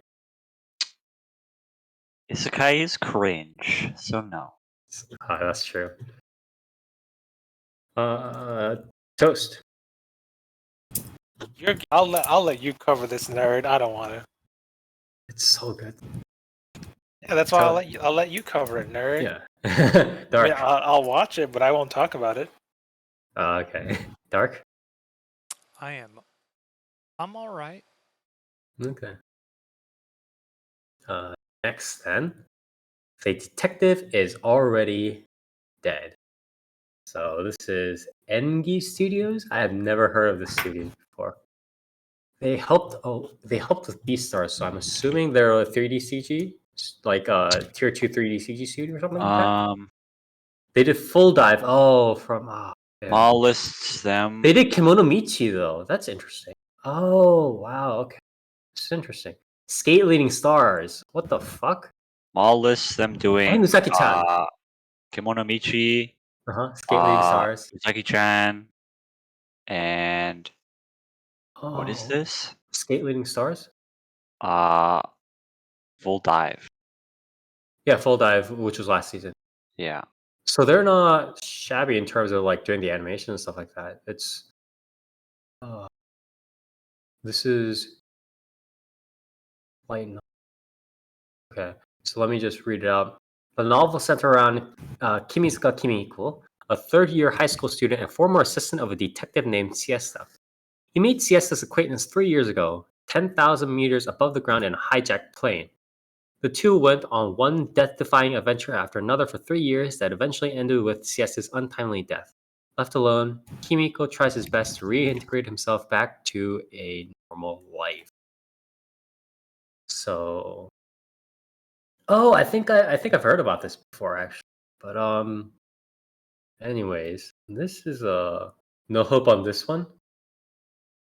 Isekai is cringe, so no. That's true. Toast. I'll let you cover this, nerd. I don't want to. It's so good. Yeah, that's why I'll let you cover it, nerd. Yeah. Dark. Yeah, I'll watch it, but I won't talk about it. Okay. Dark. I'm all right. Okay. Next then, the detective is already dead. So this is Engi Studios. I have never heard of this studio before. They helped with Beastars, so I'm assuming they're a 3D CG, like a tier 2 3D CG studio or something like that. They did Full Dive. Mall lists them. They did Kimono Michi though. That's interesting. Oh wow, okay. It's interesting. Skate Leading Stars. What the fuck? Mall lists them doing Misaki-chan. Kimono Michi. Skate Leading Stars. Misaki-chan. And what is this? Skate Leading Stars? Full Dive. Yeah, Full Dive, which was last season. Yeah. So they're not shabby in terms of like doing the animation and stuff like that. It's this is light novel. Okay, so let me just read it out. The novel centers around Kimizuka Kimiko, a third-year high school student and former assistant of a detective named Siesta. He made Siesta's acquaintance 3 years ago, 10,000 meters above the ground in a hijacked plane. The two went on one death-defying adventure after another for 3 years that eventually ended with Siesta's untimely death. Left alone, Kimiko tries his best to reintegrate himself back to a normal life. So, I think I've heard about this before actually, but anyways, this is no hope on this one.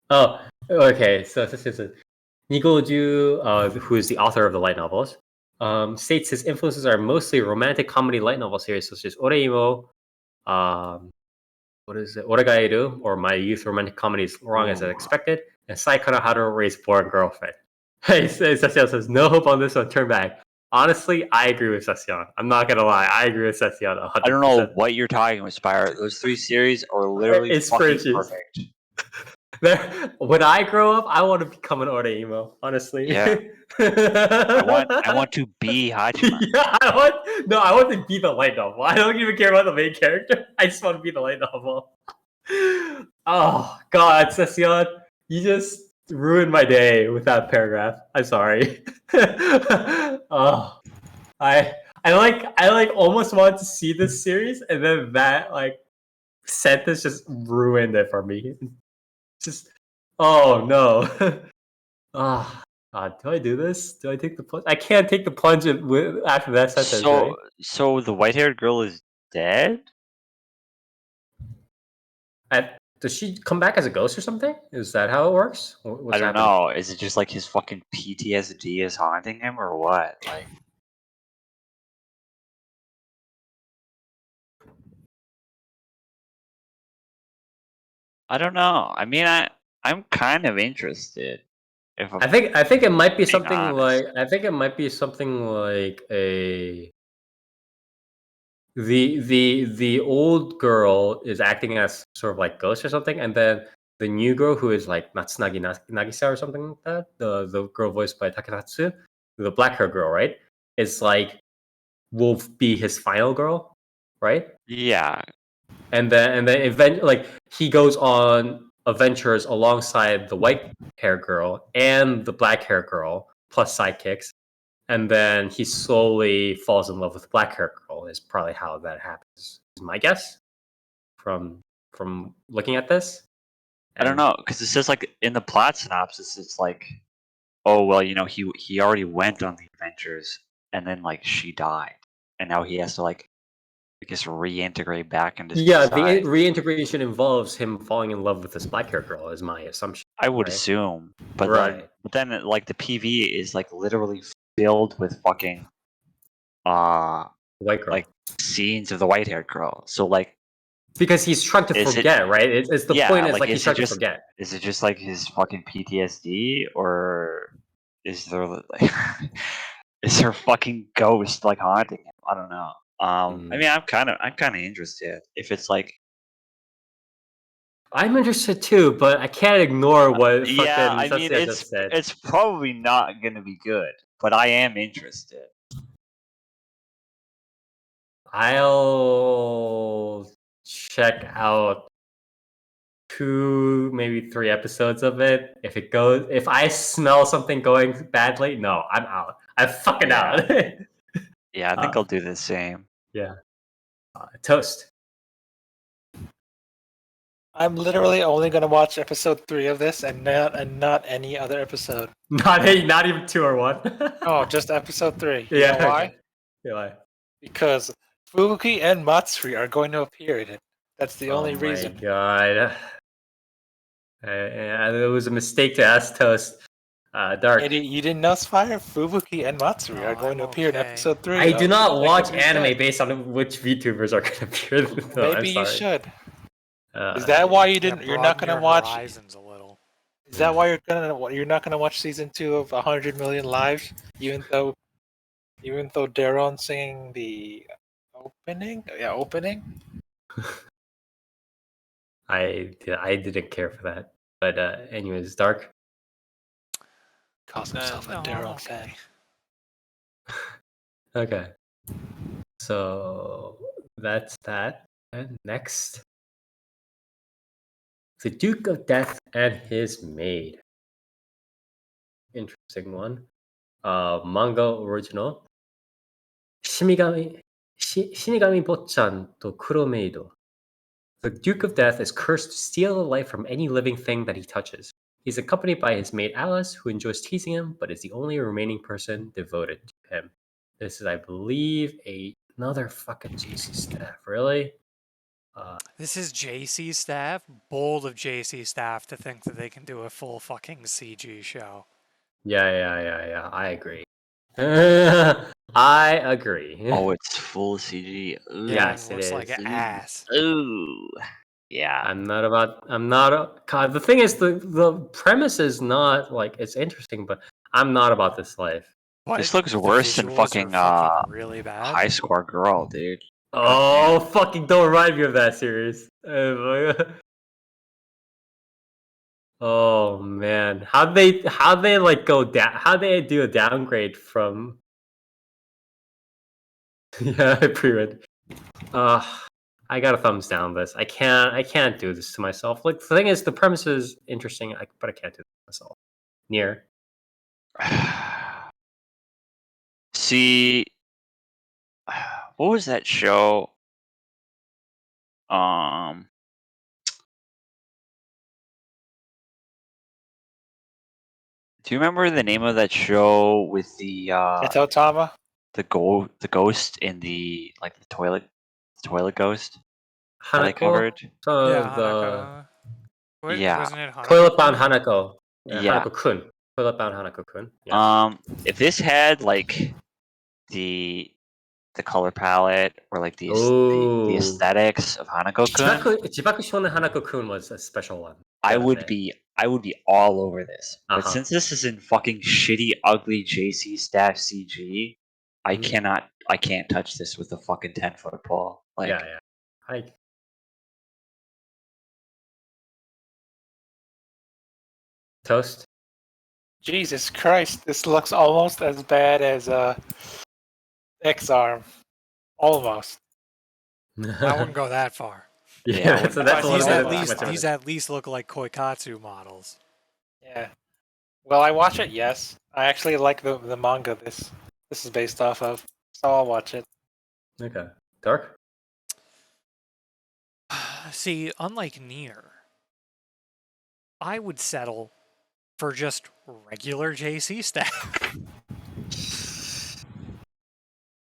Oh, okay. So this is Nigoju, who is the author of the light novels. States his influences are mostly romantic comedy light novel series such as Oreimo, what is it? Oregaeru, or My Youth Romantic Comedy is Wrong as I Expected, and Saikana How to Raise Boring Girlfriend. Hey, Session says, no hope on this one, turn back. Honestly, I agree with Session. I'm not gonna lie, I agree with Session 100%. I don't know what you're talking about, Spire. Those 3 series are literally fucking perfect. When I grow up, I want to become an Oreimo, honestly. Yeah. I want to be Hachima. Yeah, I want to be the light novel. I don't even care about the main character. I just want to be the light novel. Oh God, Session, you just ruined my day with that paragraph. I'm sorry. Oh, I almost wanted to see this series, and then that sentence just ruined it for me. Just Oh no. Ah, do I do this? Do I take the plunge? I can't take the plunge after that sentence, right? So the white-haired girl is dead? Does she come back as a ghost or something? Is that how it works? I What's don't happening? know. Is it just like his fucking PTSD is haunting him, or what? Like, I don't know. I mean, I'm kind of interested. If I'm I think it might be being something honest. like the old girl is acting as sort of like ghost or something, and then the new girl who is like Natsunagi Nagisa or something like that, the girl voiced by Taketatsu, the black hair girl, right? It's like will be his final girl, right? Yeah, And then eventually, like he goes on adventures alongside the white hair girl and the black hair girl plus sidekicks, and then he slowly falls in love with the black hair girl. Is probably how that happens. Is my guess from looking at this. I don't And know, because it says like in the plot synopsis, it's like, oh well, he already went on the adventures, and then like she died, and now he has to like, I guess, reintegrate back into yeah, the society. reintegration involves him falling in love with this black hair girl. Is my assumption. I would Right. assume, but Right. then like the PV is like literally filled with fucking uh White girl. like scenes of the white haired girl. So like, Because he's trying to is it? forget, right? It's the Yeah, point is like like he's trying to forget. is it just like his fucking PTSD, or is there like is there a fucking ghost like haunting him? I don't know. I mean, I'm kind of interested if it's like, I'm interested too, but I can't ignore what yeah, fucking I mean, Saskia just said. it's probably not gonna be good, but I am interested. I'll check out 2, maybe 3 episodes of it. If I smell something going badly, no, I'm out. I'm fucking Yeah, out. yeah, I think I'll do the same. Yeah. Toast. I'm literally only gonna watch episode 3 of this and not any other episode. Not even 2 or 1. Oh, just episode 3. You Yeah, know why? okay. Yeah, why? Because Fubuki and Matsuri are going to appear in it. That's the Oh only my reason. god. It was a mistake to ask Toast. Dark. You didn't know, Spire? Fubuki and Matsuri No, are going I'm to appear in okay. episode 3 I do of not watch Megami-ryou. anime based on which VTubers are going to appear. No, I'm Maybe you sorry. should. Is that why you Yeah, didn't? You're not broaden gonna your watch? horizons a little. Is that why you're not gonna watch season 2 of 100 Million Lives, even though Daron singing the opening? Yeah, opening. I didn't care for that. But anyways, Dark. Calls himself No, a I'm Daron okay. fan. Okay. So that's that. And next, the Duke of Death and his maid. Interesting one. Manga original. Shinigami Bocchan to Kuro Maid. The Duke of Death is cursed to steal the life from any living thing that he touches. He's accompanied by his maid Alice, who enjoys teasing him, but is the only remaining person devoted to him. This is, I believe, another fucking JC staff. Really? This is JC staff. Bold of JC staff to think that they can do a full fucking CG show. Yeah. I agree. I agree. Oh, it's full CG. Ooh. Yeah, Yes, and it looks like is. an ass. Ooh. Yeah. God, the thing is, the premise is not like it's interesting, but I'm not about this life. What? This looks The worse than visuals are fucking fucking really bad. High Score Girl, dude. Oh, fucking don't remind me of that series. Oh man, how they like go down? How they do a downgrade from? Yeah, I pre-read. I got a thumbs down on this. I can't do this to myself. Like the thing is, the premise is interesting, but I can't do this to myself. Near. See, what was that show? Um, Do you remember the name of that show with the Itotama? the ghost in the toilet ghost that I Hanako? covered? Yeah, The Hanako. What Yeah. wasn't it? Hanako toilet bound Hanako. Yeah. Hanako-kun. Toilet bound Hanako-kun. Yeah. If this had like the color palette or like the Ooh. aesthetics of Hanako-kun, Chibaku Shonen Hanako-kun was a special one. I gotta would say. be all over this. But Uh-huh. since this is in fucking shitty, ugly JC staff CG, I Mhm. can't touch this with a fucking 10-foot pole. Like, Yeah. Toast. Jesus Christ, this looks almost as bad as X-Arm. Almost. I wouldn't go that far. Yeah, I Yeah, so wouldn't- that's a These little at bit least much of these it. at least look like Koikatsu models. Yeah. Will I watch it? Yes. I actually like the manga this is based off of, so I'll watch it. Okay. Dark? See, unlike Nier, I would settle for just regular JC staff.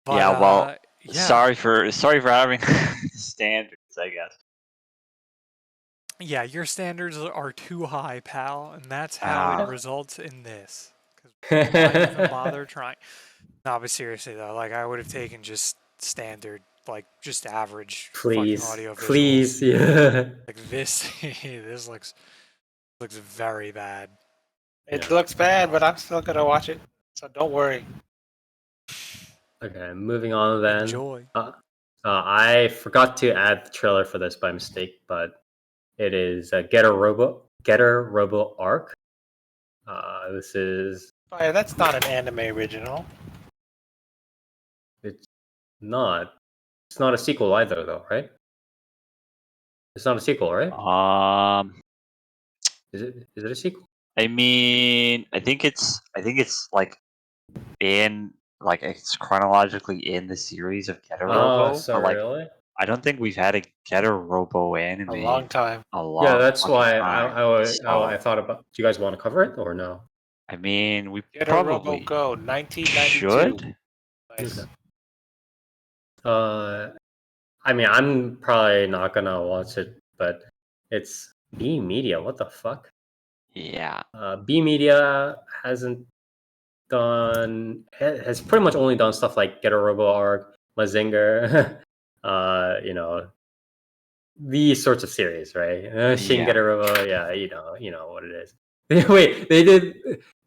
But, yeah, well, yeah. sorry for having standards, I guess. Yeah, your standards are too high, pal, and that's how Ah. it results in this. Because why even bother trying? No, but seriously though, like I would have taken just standard, like just average Please. fucking audio visuals. Please, yeah. Like this, this looks very bad. It Yeah. looks bad, but I'm still gonna watch it, so don't worry. Okay, moving on then. Enjoy. I forgot to add the trailer for this by mistake, but it is Getter Robo Arc. This is Fire, that's not an anime original. it's not a sequel either though, right? It's not a sequel, right? Is it a sequel? I mean, I think it's like it's chronologically in the series of Getter Robo, So but like really? I don't think we've had a Getter Robo anime A long time. a long Yeah, that's fucking why time. I thought about. Do you guys want to cover it or no? I mean, we Get a Robo probably Go, 1992. should. Nice. Okay. I mean, I'm probably not gonna watch it, but it's B Media. What the fuck? Yeah. B Media has pretty much only done stuff like Get a Robo Arc, Mazinger, these sorts of series, right? Shin Yeah. Get a Robo, yeah, you know what it is. Wait, they did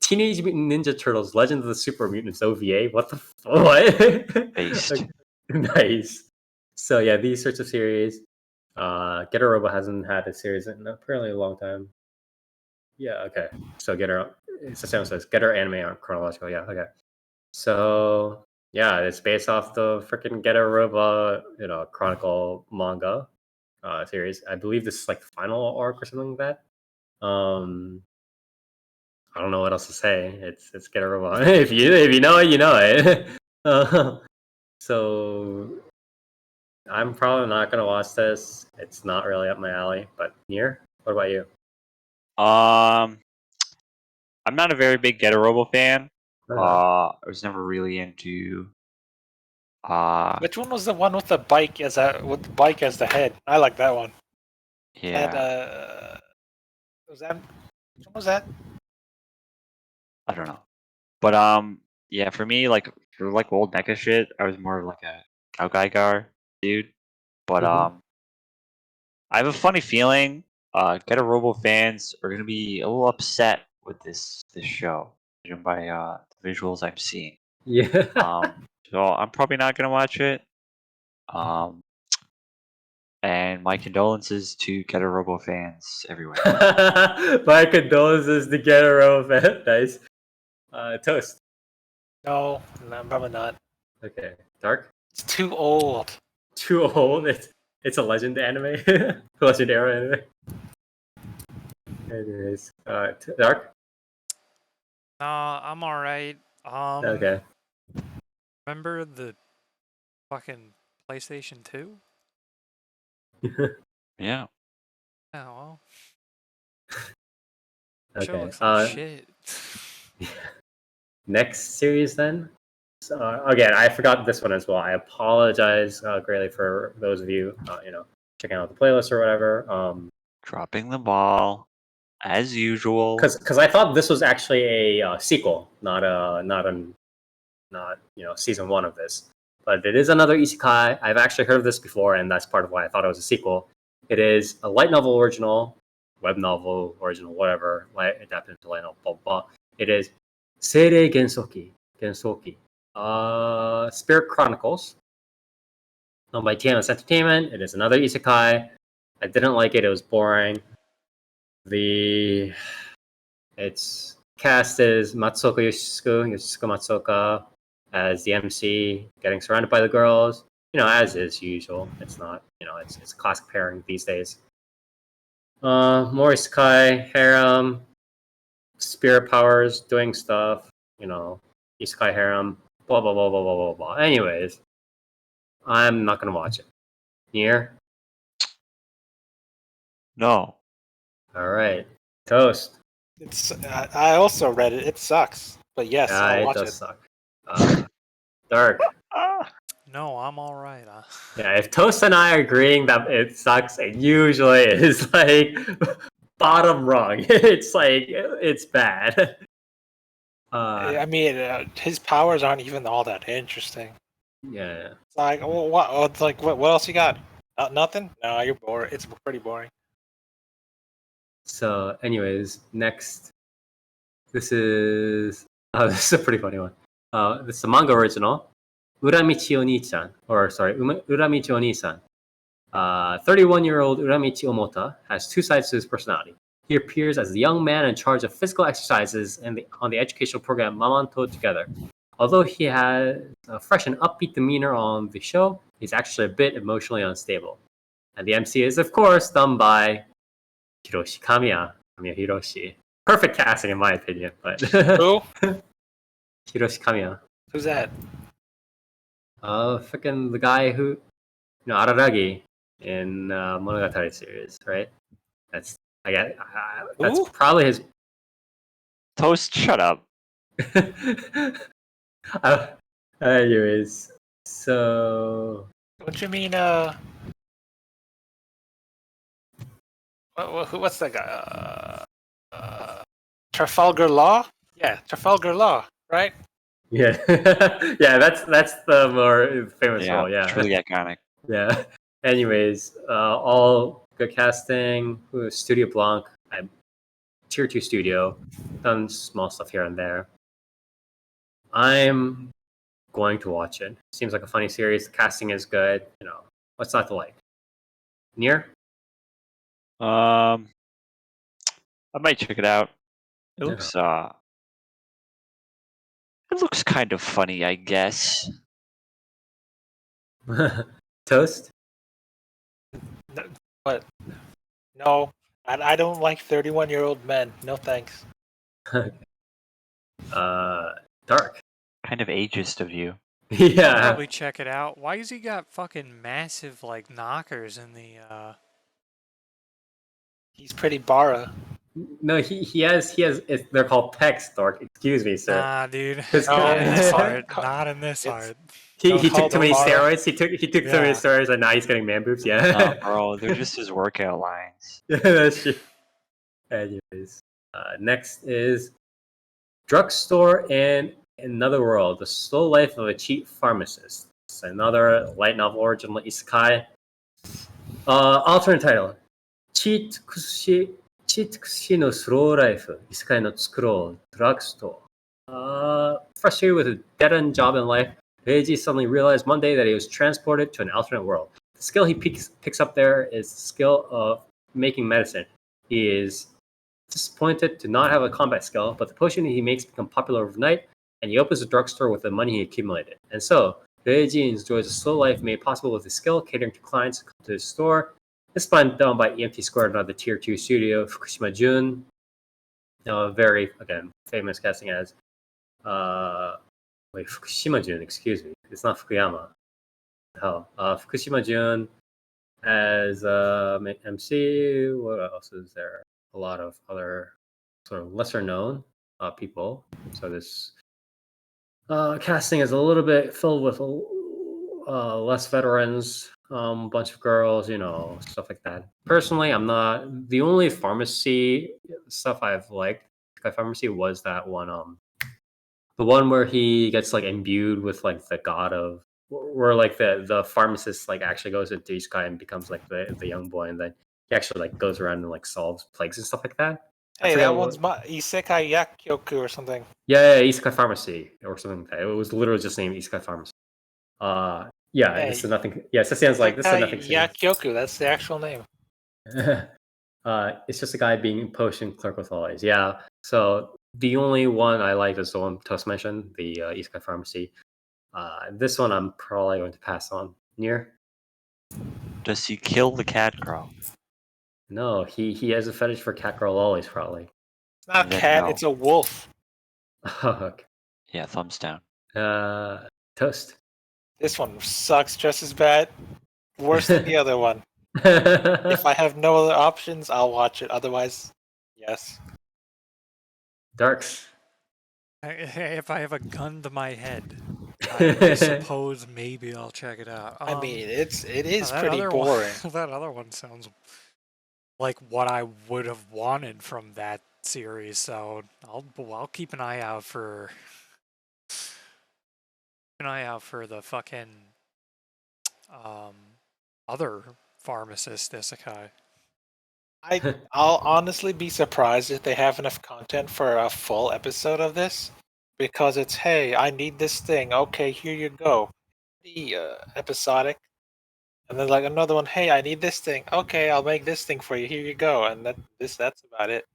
Teenage Mutant Ninja Turtles: Legend of the Super Mutants OVA. What the what? Based. Nice. So yeah, these sorts of series. Get a Robo hasn't had a series in apparently a long time. Yeah, okay. So it's the same says Getter anime aren't chronological. Yeah, okay. So yeah, it's based off the freaking Getter Robo, Chronicle manga series. I believe this is like the final arc or something like that. I don't know what else to say. It's Getter Robo. if you know it, you know it. So I'm probably not gonna watch this. It's not really up my alley. But Nier, what about you? I'm not a very big Getter Robo fan. Uh-huh. I was never really into. Which one was the one with the bike as the head? I like that one. Yeah. Which one was that? I don't know. But yeah, for me, like for like old mecha shit, I was more of like a Gaugai dude. But Mhm. I have a funny feeling Getter Robo fans are gonna be a little upset with this show, judging by the visuals I'm seeing. Yeah. So I'm probably not gonna watch it. And my condolences to Getter Robo fans everywhere. My condolences to Get a Robo. Nice. Toast. No, probably not. Okay. Dark. It's too old. Too old. It's a legend anime. Legend era anime. Anyways, Dark. I'm alright. Okay. Remember the fucking PlayStation 2? Yeah. Oh well. Show Okay. looks like shit. Next series then. Again, I forgot this one as well. I apologize greatly for those of you, checking out the playlist or whatever. Dropping the ball as usual. Because I thought this was actually a sequel, not season 1 of this. But it is another isekai. I've actually heard of this before, and that's part of why I thought it was a sequel. It is a light novel original, web novel original, whatever, adapted into light novel, blah, blah. It is Seirei Gensouki. Spirit Chronicles, owned by TMS Entertainment. It is another isekai. I didn't like it. It was boring. Its cast is Matsuoka Yoshisuka Matsuoka as the MC, getting surrounded by the girls. As is usual. It's not, it's a classic pairing these days. More isekai, harem, spirit powers, doing stuff. Isekai harem, blah blah blah blah blah blah blah. Anyways, I'm not gonna watch it. Nier? No. All right. Toast. I also read it. It sucks, but yes, Yeah, I'll it watch does it. suck. Dark. No, I'm all right. Yeah, if Toast and I are agreeing that it sucks, it usually is like bottom rung. It's like it's bad. I mean, his powers aren't even all that interesting. Yeah. It's like, well, what? Oh, it's like, what else you got? Nothing? No, you're bored. It's pretty boring. So, anyways, next. This is a pretty funny one. This is a manga original. Uramichi Oniisan, Uramichi Oniisan. 31-year-old Uramichi Omota has two sides to his personality. He appears as the young man in charge of physical exercises on the educational program Mamanto Together. Although he has a fresh and upbeat demeanor on the show, he's actually a bit emotionally unstable. And the MC is, of course, done by Hiroshi Kamiya Hiroshi. Perfect casting, in my opinion. But Who? Hiroshi Kamiya. Who's that? Freaking the guy who, Araragi in Monogatari series, right? That's Who? probably his. Toast, shut up. Anyways, so What you mean? What's that guy? Trafalgar Law? Yeah, Trafalgar Law, right? yeah, yeah, that's the more famous Yeah, role. Yeah, truly iconic. yeah. Anyways, all good casting. Studio Blanc, tier 2 studio, done small stuff here and there. I'm going to watch it. Seems like a funny series. The casting is good. What's not to like? Nier? I might check it out. It Yeah. looks kind of funny, I guess. Toast? But no, I don't like 31-year-old men. No thanks. Dark. Kind of ageist of you. I'll Yeah. probably check it out. Why has he got fucking massive knockers in the? He's pretty bara. No, he has. They're called pecs, Dark. Excuse me, sir. Nah, dude. His- Not in this No. art. Not in this It's- art. He Don't call took too them many bara. steroids. He took too many Yeah. steroids, and now he's getting man boobs. Yeah. No, bro, they're just his workout lines. That's true. Anyways, next is Drugstore in Another World: The Slow Life of a Cheap Pharmacist. It's another light novel original isekai. Alternate title: Cheat Kusushi no Slow Life Isekai no Tsukurou Drugstore. Frustrated with a dead-end job in life, Reiji suddenly realized one day that he was transported to an alternate world. The skill he picks up there is the skill of making medicine. He is disappointed to not have a combat skill, but the potion he makes become popular overnight, and he opens a drugstore with the money he accumulated. And so, Reiji enjoys a slow life made possible with his skill, catering to clients who come to his store. This is done by EMT Squared, another tier 2 studio, Fukushima Jun. Very, again, famous casting as Fukushima Jun, excuse me. It's not Fukuyama. Hell. Fukushima Jun as MC. What else is there? A lot of other sort of lesser known people. So this casting is a little bit filled with less veterans, bunch of girls, stuff like that. Personally, I'm not the only pharmacy stuff I've liked. Pharmacy was that one, the one where he gets like imbued with like the god of, where like the pharmacist like actually goes into Isekai and becomes like the young boy, and then he actually like goes around and like solves plagues and stuff like that. I Hey, forget that one's Isekai Yakyoku or something. Yeah, Isekai Pharmacy or something like that. It was literally just named Isekai Pharmacy. Yeah, Hey, this is nothing. Yeah, so it sounds like this is nothing. Yakyoku, that's the actual name. It's just a guy being potion clerk with all A's. Yeah. So the only one I like is the one Toast mentioned, the Isekai Pharmacy. This one I'm probably going to pass on. Near? Does he kill the cat girl? No, he has a fetish for cat girl lollies, probably. It's not a Then cat, no. it's a wolf. Okay. Yeah, thumbs down. Toast. This one sucks just as bad. Worse than the other one. If I have no other options, I'll watch it. Otherwise, yes. Darks. If I have a gun to my head, I suppose maybe I'll check it out. I mean, it is that pretty other boring. that other one sounds like what I would have wanted from that series, so I'll keep an eye out for the fucking other pharmacist isekai. I'll honestly be surprised if they have enough content for a full episode of this, because it's, hey, I need this thing. Okay, here you go. The episodic, and then like another one. Hey, I need this thing. Okay, I'll make this thing for you. Here you go. And that's about it.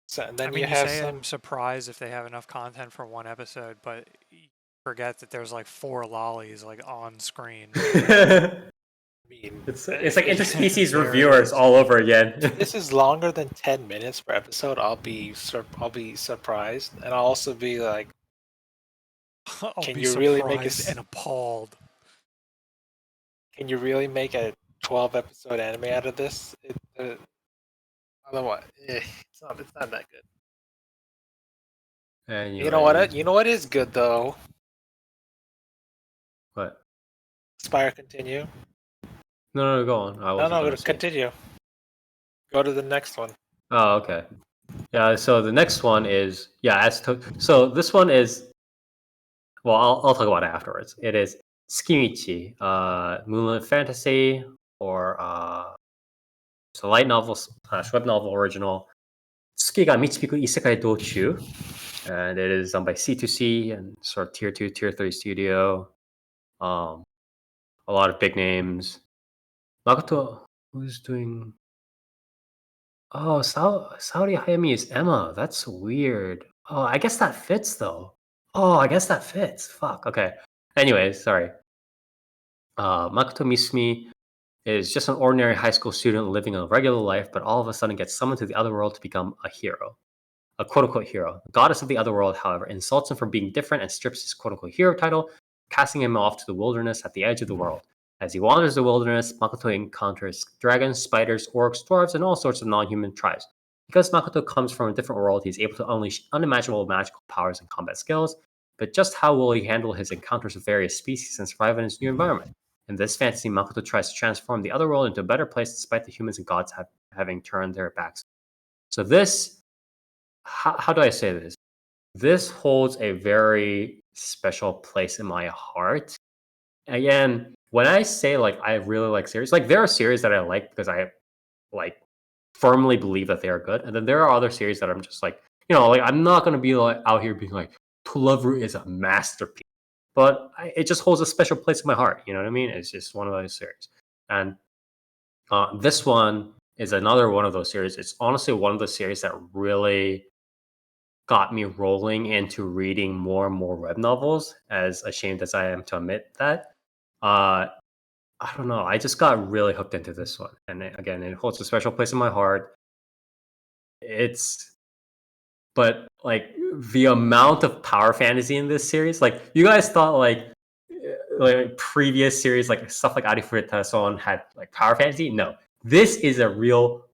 So and then I mean, you have say some. I'm surprised if they have enough content for one episode, but you forget that there's like 4 lollies like on screen. I mean, It's like interspecies There it reviewers is. all over again. if this is longer than 10 minutes per episode, I'll be surprised, and I'll also be like, I'll Can be you surprised really make and appalled. can you really make a 12-episode anime out of this? Otherwise, it's not that good. Anyway, You know what? You know what is good though. What? Spire continue. No, go on. No, continue. Go to the next one. Oh, okay. Yeah, so the next one is so this one is, well, I'll talk about it afterwards. It is Tsukimichi, Moonlit Fantasy, or it's a light novel / web novel original. Tsuki ga Michibiku Isekai Dochu, and it is done by C2C and sort of tier 2, tier 3 studio. A lot of big names. Makoto, who's doing? Oh, Saori Hayami is Emma. That's weird. Oh, I guess that fits though. Oh, I guess that fits. Fuck. Okay. Anyways, sorry. Makoto Misumi is just an ordinary high school student living a regular life, but all of a sudden gets summoned to the other world to become a hero. A quote-unquote hero. The goddess of the other world, however, insults him for being different and strips his quote-unquote hero title, casting him off to the wilderness at the edge of the world. As he wanders the wilderness, Makoto encounters dragons, spiders, orcs, dwarves, and all sorts of non-human tribes. Because Makoto comes from a different world, he's able to unleash unimaginable magical powers and combat skills, but just how will he handle his encounters with various species and survive in his new environment? In this fantasy, Makoto tries to transform the other world into a better place despite the humans and gods having turned their backs. So this, how do I say this? This holds a very special place in my heart. Again, when I say like I really like series, like there are series that I like because I like firmly believe that they are good, and then there are other series that I'm just like, like I'm not gonna be like out here being like, To Love Ru is a masterpiece, but it just holds a special place in my heart. You know what I mean? It's just one of those series, and this one is another one of those series. It's honestly one of the series that really got me rolling into reading more and more web novels, as ashamed as I am to admit that. I don't know. I just got really hooked into this one. And again, it holds a special place in my heart. But like the amount of power fantasy in this series, like you guys thought like previous series, like stuff like Arifureta so on had like power fantasy. No, this is a real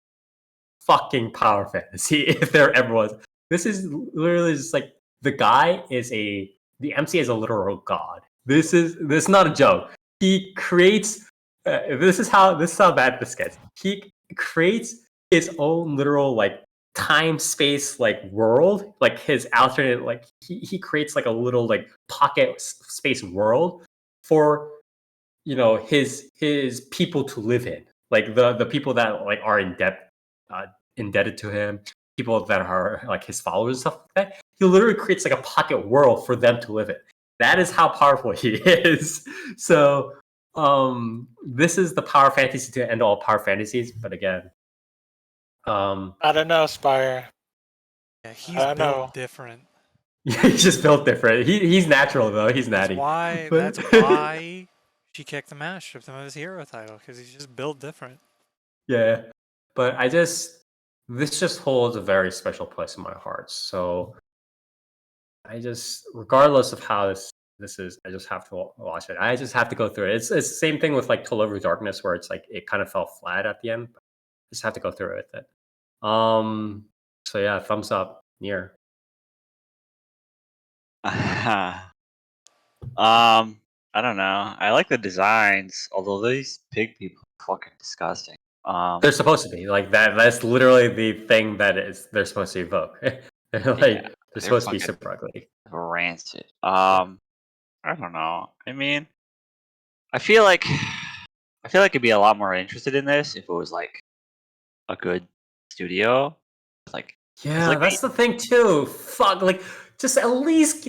fucking power fantasy if there ever was. This is literally just like the guy is the MC is a literal god. This is not a joke. He creates. This is how bad this gets. He creates his own literal like time space like world, like his alternate like he creates like a little like pocket space world for his people to live in, like the people that like are indebted to him, people that are like his followers and stuff like that. He literally creates like a pocket world for them to live in. That is how powerful he is. So this is the power fantasy to end all power fantasies. But again, I don't know, Spire. Yeah, he's I don't built know. different. he's just built different. He's natural though. He's That's natty. why. But- That's why she kicked him out, stripped him of his hero title, because he's just built different. Yeah, but this just holds a very special place in my heart. So regardless of how this is, I just have to watch it. I just have to go through it. It's the same thing with like To Love Your Darkness, where it's like it kind of fell flat at the end. But I just have to go through it with it. So yeah, thumbs up. Near. I don't know. I like the designs, although these pig people are fucking disgusting. They're supposed to be like that. That's literally the thing they're supposed to evoke. They're supposed to be fucking super ugly. rancid. I don't know. I mean, I feel like I'd be a lot more interested in this if it was like a good studio. Like, Yeah, like that's the thing too. Fuck, like just at least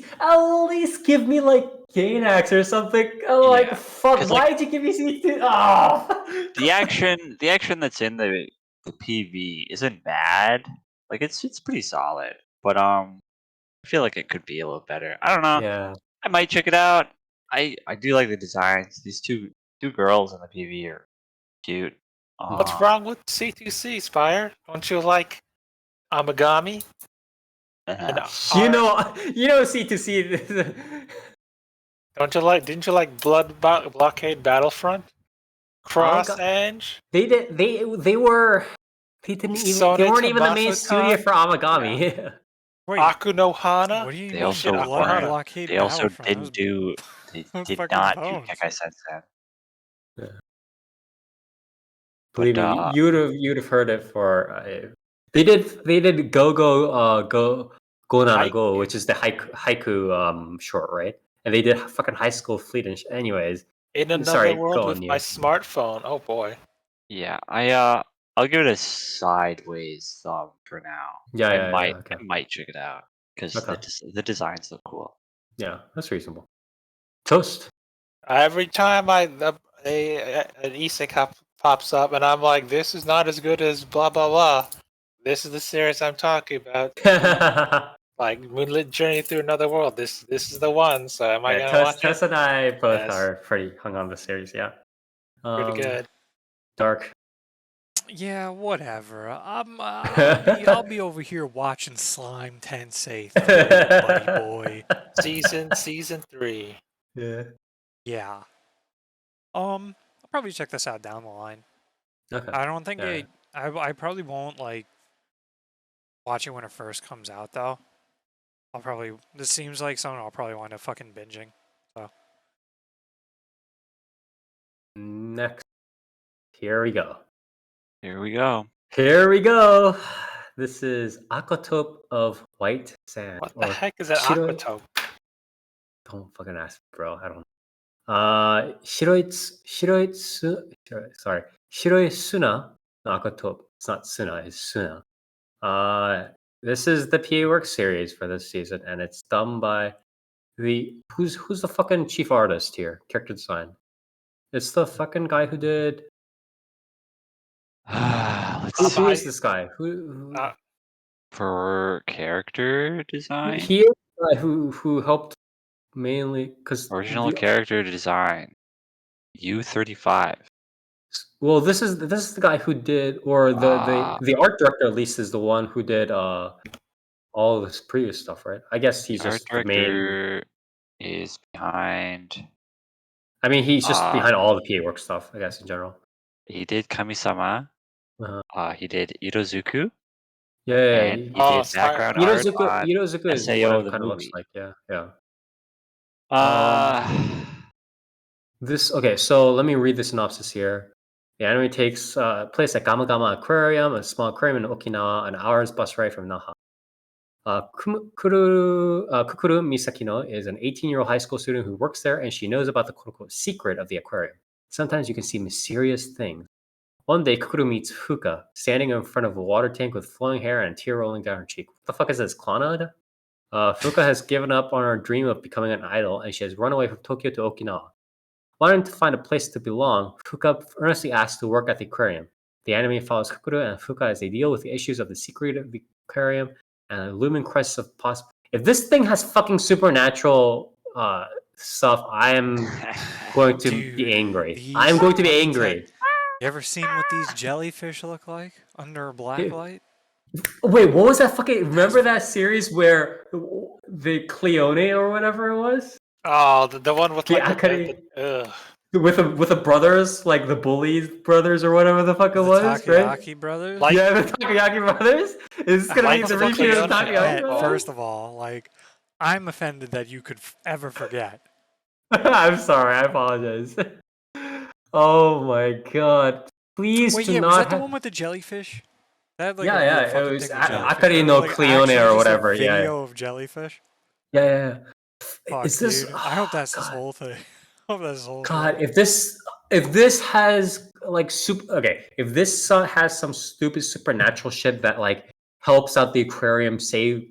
give me like Gainax or something. Oh, like Yeah, fuck, 'cause, like, why'd you give me C2? Oh. the action that's in the PV isn't bad. Like it's pretty solid, but I feel like it could be a little better. I don't know. Yeah. I might check it out. I do like the designs. These two girls in the PV are cute. What's wrong with C2C, Spire? Don't you like Amagami? And You know C2C. didn't you like Blockade Battlefront? Cross Edge? They didn't even they weren't even the main studio for Amagami. Wait, Aku no Hana? what do you They mean also Shit, weren't. Blockade They also Battlefront? That was- didn't do. They those did fucking not do bones. Kekai Sensen. Believe But, me, you'd have heard it for. They did go Nana Go, which is the haiku short, right? And they did fucking High School Fleet and anyways. In another Sorry, world go with on, my you. smartphone. Oh boy. yeah, I'll give it a sideways thumb for now. Yeah, I might check it out because Okay. the designs look cool. Yeah, that's reasonable. Toast. Every time an isekai pops up, and I'm like, this is not as good as blah blah blah. This is the series I'm talking about. Like Moonlit Journey Through Another World. This is the one. So am I gonna watch Tess it? and I both Yes. are pretty hung on the series. Yeah. Pretty good. Dark. Yeah, whatever. I'll be over here watching Slime Tensei 3, buddy boy. Season 3. Yeah. Yeah. I'll probably check this out down the line. Okay. I don't think Yeah. I probably won't like watch it when it first comes out though. This seems like something I'll probably wind up fucking binging. Next. Here we go. Here we go. Here we go. This is Aquatope of White Sand. What the heck is that Shiro- Aquatope? Don't fucking ask, bro. I don't. Shiroi Suna no, Aquatope. It's not Suna. It's Suna. This is the PA Works series for this season, and it's done by who's the fucking chief artist here? Character design. It's the fucking guy who did. Let's Who see. is this guy? Who For character design, he is the guy who helped mainly because original character design, U35. Well, this is the guy who did, or the art director at least is the one who did all this previous stuff, right? I guess he's Art just the main. director is behind. I mean, he's just behind all the PA Work stuff, I guess, in general. He did Kami-sama. Uh-huh. He did Irozuku. And he Oh, did background Scarlet. art on Irozuku is SAO what it the kind of looks movie. like. Yeah. Uh, Okay, so let me read the synopsis here. The anime takes place at Gama Gama Aquarium, a small aquarium in Okinawa, an hour's bus ride from Naha. Kukuru Misakino is an 18-year-old high school student who works there, and she knows about the quote-unquote secret of the aquarium. Sometimes you can see mysterious things. One day, Kukuru meets Fuka, standing in front of a water tank with flowing hair and a tear rolling down her cheek. What the fuck is this, Clannad? Fuka has given up on her dream of becoming an idol, and she has run away from Tokyo to Okinawa. Wanting to find a place to belong, Fuka earnestly asks to work at the aquarium. The anime follows Kukuru and Fuka as they deal with the issues of the secret of the aquarium and a looming crisis of possible. If this thing has fucking supernatural stuff, I am going to be angry. I am going to be angry. You ever seen what these jellyfish look like under a black light? Wait, what was that fucking? Remember that series where the Cleone or whatever it was? Oh, the one with like Akari- ugh. with the brothers, like the bullies brothers or whatever the fuck it The was, right? Takoyaki brothers? Like- Yeah, the Takoyaki brothers. Is this gonna be the Like repeat of the Cleone? Takoyaki brothers? First of all, like, I'm offended that you could ever forget. I'm sorry. I apologize. Oh my god! Please Wait, do yeah, not. was that the one with the jellyfish? That had, like, a Yeah, real it fucking was thing with jellyfish. Akari no Like, Cleone actually or just a whatever. video of jellyfish. Yeah. Fuck, Is this? dude. I hope that's God. this whole thing. I hope that's this whole God, thing. if this has like if this has some stupid supernatural shit that like helps out the aquarium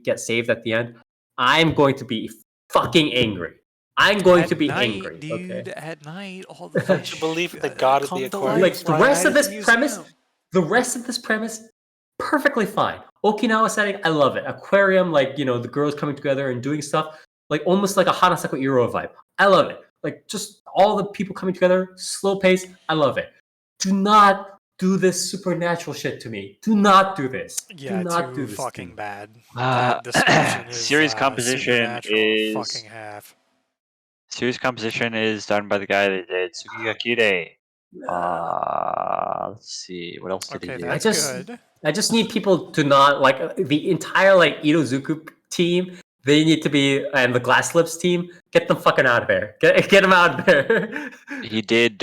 get saved at the end, I'm going to be fucking angry. I'm going to be angry. Dude, Okay. at night, all the Don't you fish believe in the god of come the to aquarium? Like life the right rest at of this the premise, museum. perfectly fine. Okinawa setting, I love it. Aquarium, like the girls coming together and doing stuff, like almost like a Hanasaku Iro vibe. I love it. Like just all the people coming together, slow pace. I love it. Do not do this supernatural shit to me. Do not do this. Yeah, do not too do this. fucking bad. That description is series composition supernatural is fucking half. series composition is done by the guy that did Tsukigakure. Let's see, what else did he Okay, do? I that's just, good. I just need people to not like the entire like Irozuku team. They need to be and the Glass Lips team. Get them fucking out of there. Get them out of there. He did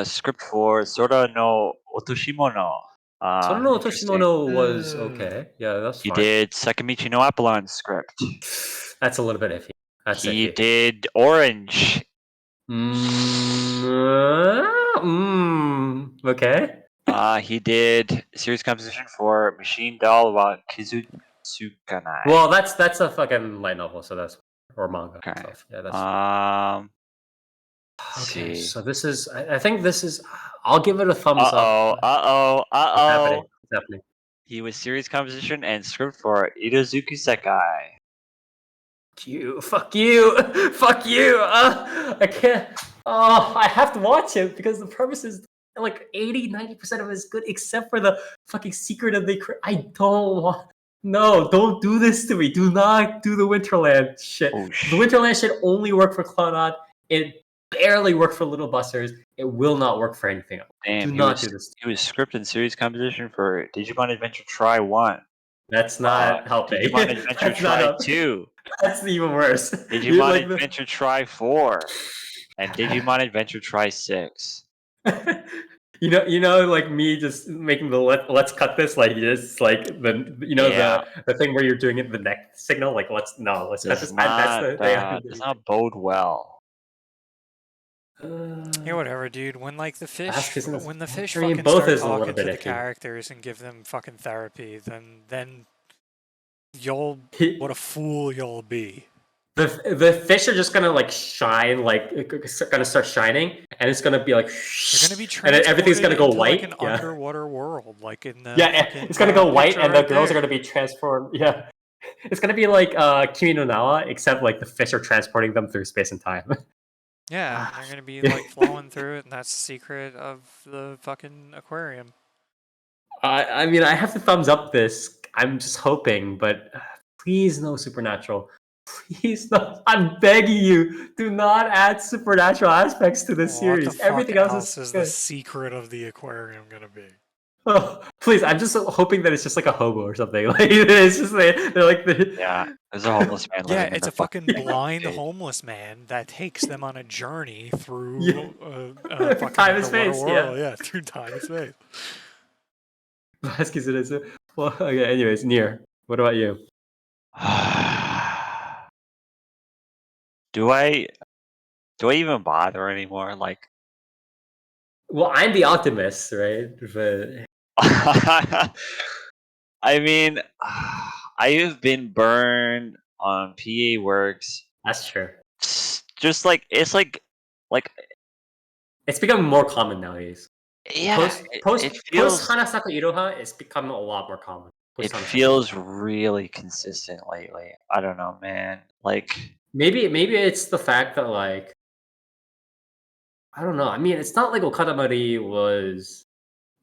script for Sora no Otoshimono. Sono no Interesting. Toshimono was okay. Yeah, that's He fine. did Sakamichi no Apollon script. That's a little bit iffy. That's He iffy. did Orange. Okay. He did series composition for Machine Doll wa Kizutsukanai. Well, that's a fucking light novel, so that's or manga Okay. stuff. Yeah, that's see. okay. So this is. I think this is. I'll give it a thumbs up. What's happening? What's happening? He was series composition and script for Idozuku Sekai. Fuck you, fuck you. I can't. Oh, I have to watch it because the premise is like 80-90% of it is good, except for the fucking secret of the. I don't want. No, don't do this to me. Do not do the Winterland shit. Oh, The Winterland shit only work for Clannad. It barely worked for Little Busters. It will not work for anything else. Damn, Do not do this. He was script and series composition for Digimon Adventure Try 1. That's not helping. Digimon Adventure That's not Try helping. 2. That's even worse. Digimon Adventure Try 4. And Digimon Adventure Try 6. You know, like me just making the let's cut this like this, like the thing where you're doing it the neck signal, like let's cut this. Does not bode well. Yeah, whatever, dude. When like the fish, when the fish I mean, fucking both start is a little talking to bit the iffy. characters and give them fucking therapy, then you'll what a fool you'll be. The fish are just gonna like shine, like gonna start shining, and it's gonna be like, they're gonna be and then everything's gonna go into, white. like an underwater world, like in the it's gonna go white, and the girls there. are gonna be transformed. Yeah, it's gonna be like Kimi no Nawa, except like the fish are transporting them through space and time. Yeah, they're gonna be like flowing through it, and that's the secret of the fucking aquarium. I mean, I have to thumbs up this. I'm just hoping, but please no supernatural. Please no. I'm begging you, do not add supernatural aspects to this series. What the Everything fuck else is is good. the secret of the aquarium gonna be? Oh, please! I'm just hoping that it's just like a hobo or something. Like it's just they're like the Yeah, there's a homeless man Yeah, living in it's the a fucking blind cage. homeless man that takes them on a journey Yeah. through fucking Time and underwater space, world. yeah. Yeah, through time and space. Vasquez, it is. Well, okay. Anyways, Nier. What about you? Do I even bother anymore? Like, Well, I'm the optimist, right? But I mean, I have been burned on PA Works. that's true. Just like it's like It's becoming more common nowadays. yeah, Post it feels Hanasaka Iroha, it's become a lot more common. it Post Hanasaka feels Iroha. really consistent lately. I don't know, man. Like, Maybe it's the fact that like I don't know. I mean, it's not like Okadamari was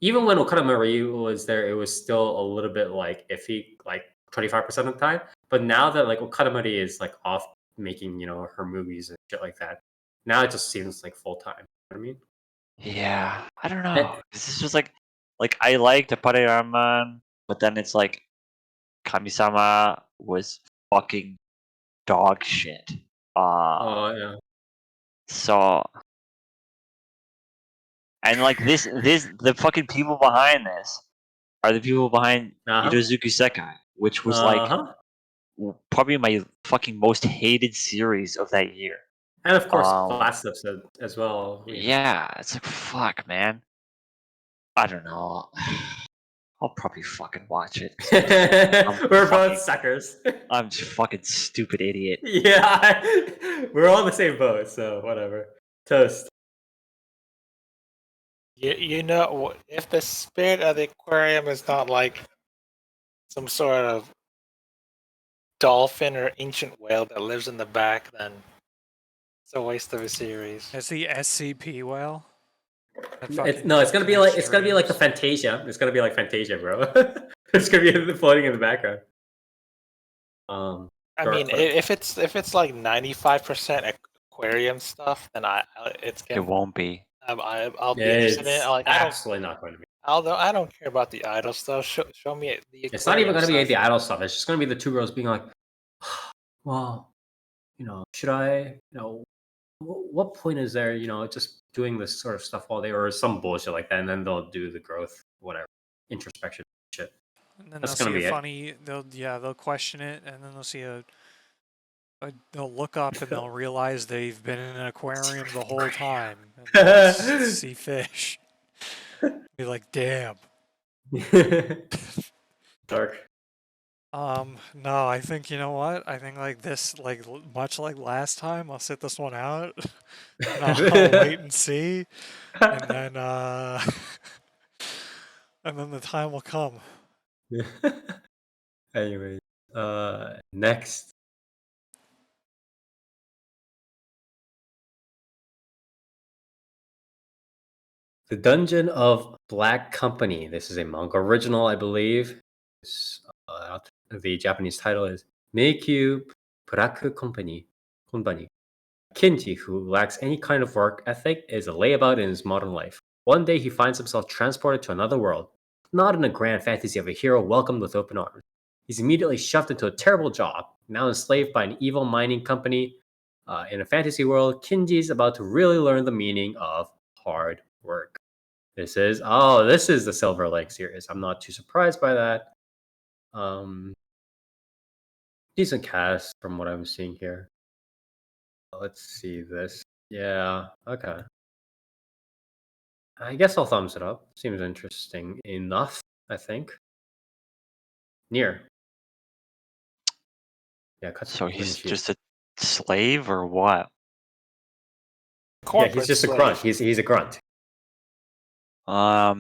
even when Okadamari was there, it was still a little bit like iffy, like 25% of the time. But now that like Okadamari is like off making, her movies and shit like that, now it just seems like full time. You know what I mean? yeah, I don't And- know. This is just like I like the Ramen, but then it's like Kamisama was fucking dog shit. Oh yeah. So and like this the fucking people behind this are the people behind Uh-huh. Itozuki Sekai, which was like Uh-huh. probably my fucking most hated series of that year. And of course, Um, class episode as well. Yeah, it's like fuck, man. I don't know. I'll probably fucking watch it. We're fucking- both suckers. I'm just fucking stupid idiot. Yeah, we're all in the same boat, so whatever. Toast. You know, if the spirit of the aquarium is not like some sort of dolphin or ancient whale that lives in the back, then it's a waste of a series. It's the SCP whale. It's gonna be like the Fantasia. It's gonna be like Fantasia, bro. It's gonna be floating in the background. I mean, if it's like 95% aquarium stuff, then it's It gonna. won't be. I'll be interested in it. Like, absolutely not going to be. Although I don't care about the idol stuff. Show me the. It's not even aquarium going to be stuff. the idol stuff. It's just going to be the two girls being like, well, should I, what point is there, just doing this sort of stuff all day or some bullshit like that, and then they'll do the growth, whatever, introspection shit. And then That's they'll gonna see be a it. funny. They'll question it, and then they'll see they'll look up and they'll realize they've been in an aquarium the whole time and they'll see fish. Be like, damn. Dark. No, I think you know what? I think like this, like much like last time, I'll sit this one out. And I'll wait and see, and then and then the time will come. Anyway, next. The Dungeon of Black Company. This is a manga original, I believe. The Japanese title is Meikyu Black Company. Kinji, who lacks any kind of work ethic, is a layabout in his modern life. One day he finds himself transported to another world, not in a grand fantasy of a hero welcomed with open arms. He's immediately shoved into a terrible job, now enslaved by an evil mining company. In a fantasy world, Kinji's about to really learn the meaning of hard work. This is the Silver Lake series. I'm not too surprised by that. Decent cast from what I'm seeing here. Let's see this. Yeah, okay. I guess I'll thumbs it up. Seems interesting enough, I think. Nier. Yeah, So he's just a slave or what? Yeah, he's just a grunt. He's a grunt. I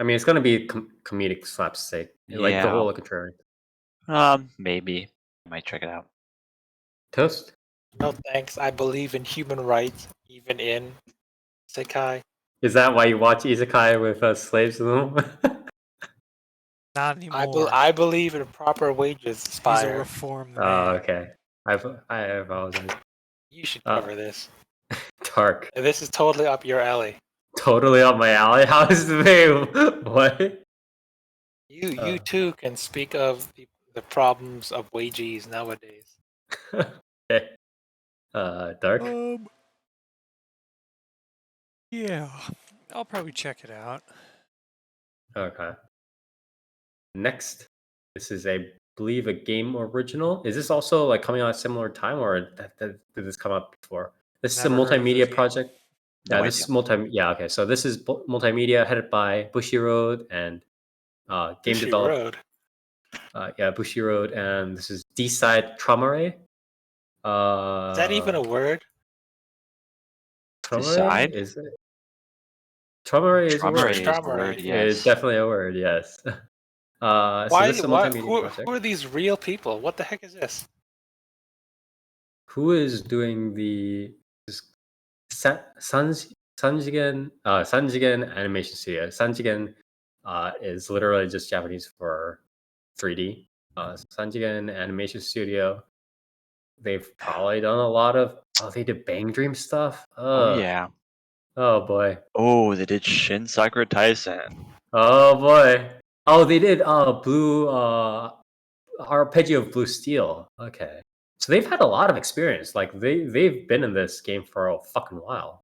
mean, it's gonna be comedic slapstick, like the whole contrary. Maybe I might check it out. Toast. No thanks. I believe in human rights, even in Sekai. Is that why you watch Isekai with slaves in them? Not anymore. I believe in proper wages, He's a Spire. reformed man. Oh, okay. I apologize. You should cover this. Dark. This is totally up your alley. Totally up my alley. How is the name? What? You too can speak of the problems of wages nowadays. Okay. Dark. Yeah, I'll probably check it out. Okay. Next, this is believe a game original. Is this also like coming out at a similar time, or did this come up before? This is a Never heard of this multimedia game. project. No Yeah, idea. this is okay. So this is multimedia headed by Bushi Road and game Sushi developed. Road. Bushi Road, and this is D-Side Traumaray. Is that even a word? Traumaray? Decide? Is it? Traumaray is a word. Traumaray is the word, It's yes. definitely a word, yes. So Why? this is a multimedia project. Who are these real people? What the heck is this? Who is doing Sanjigen Animation Studio? Sanjigen is literally just Japanese for 3D. Sanjigen Animation Studio. They've probably done a lot of. Oh, they did Bang Dream stuff. Oh yeah. Oh boy. Oh, they did Shin Sakura Taisen. Oh boy. Oh, they did Blue Arpeggio of Blue Steel. Okay. So they've had a lot of experience. Like they've been in this game for a fucking while.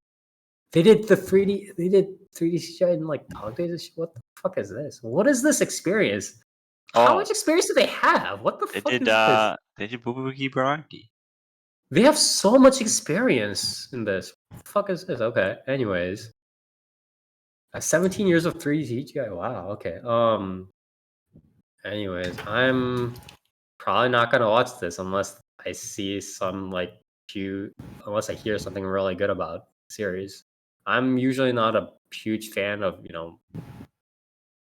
They did 3D CGI in like Dog Days. What the fuck is this? What is this experience? How Oh, much experience do they have? What the they fuck did is this? they did Bubuki Baranki. They have so much experience in this. What the fuck is this? Okay. Anyways. 17 years of 3D CGI. Wow, okay. Anyways, I'm probably not gonna watch this unless I see some like unless I hear something really good about the series. I'm usually not a huge fan of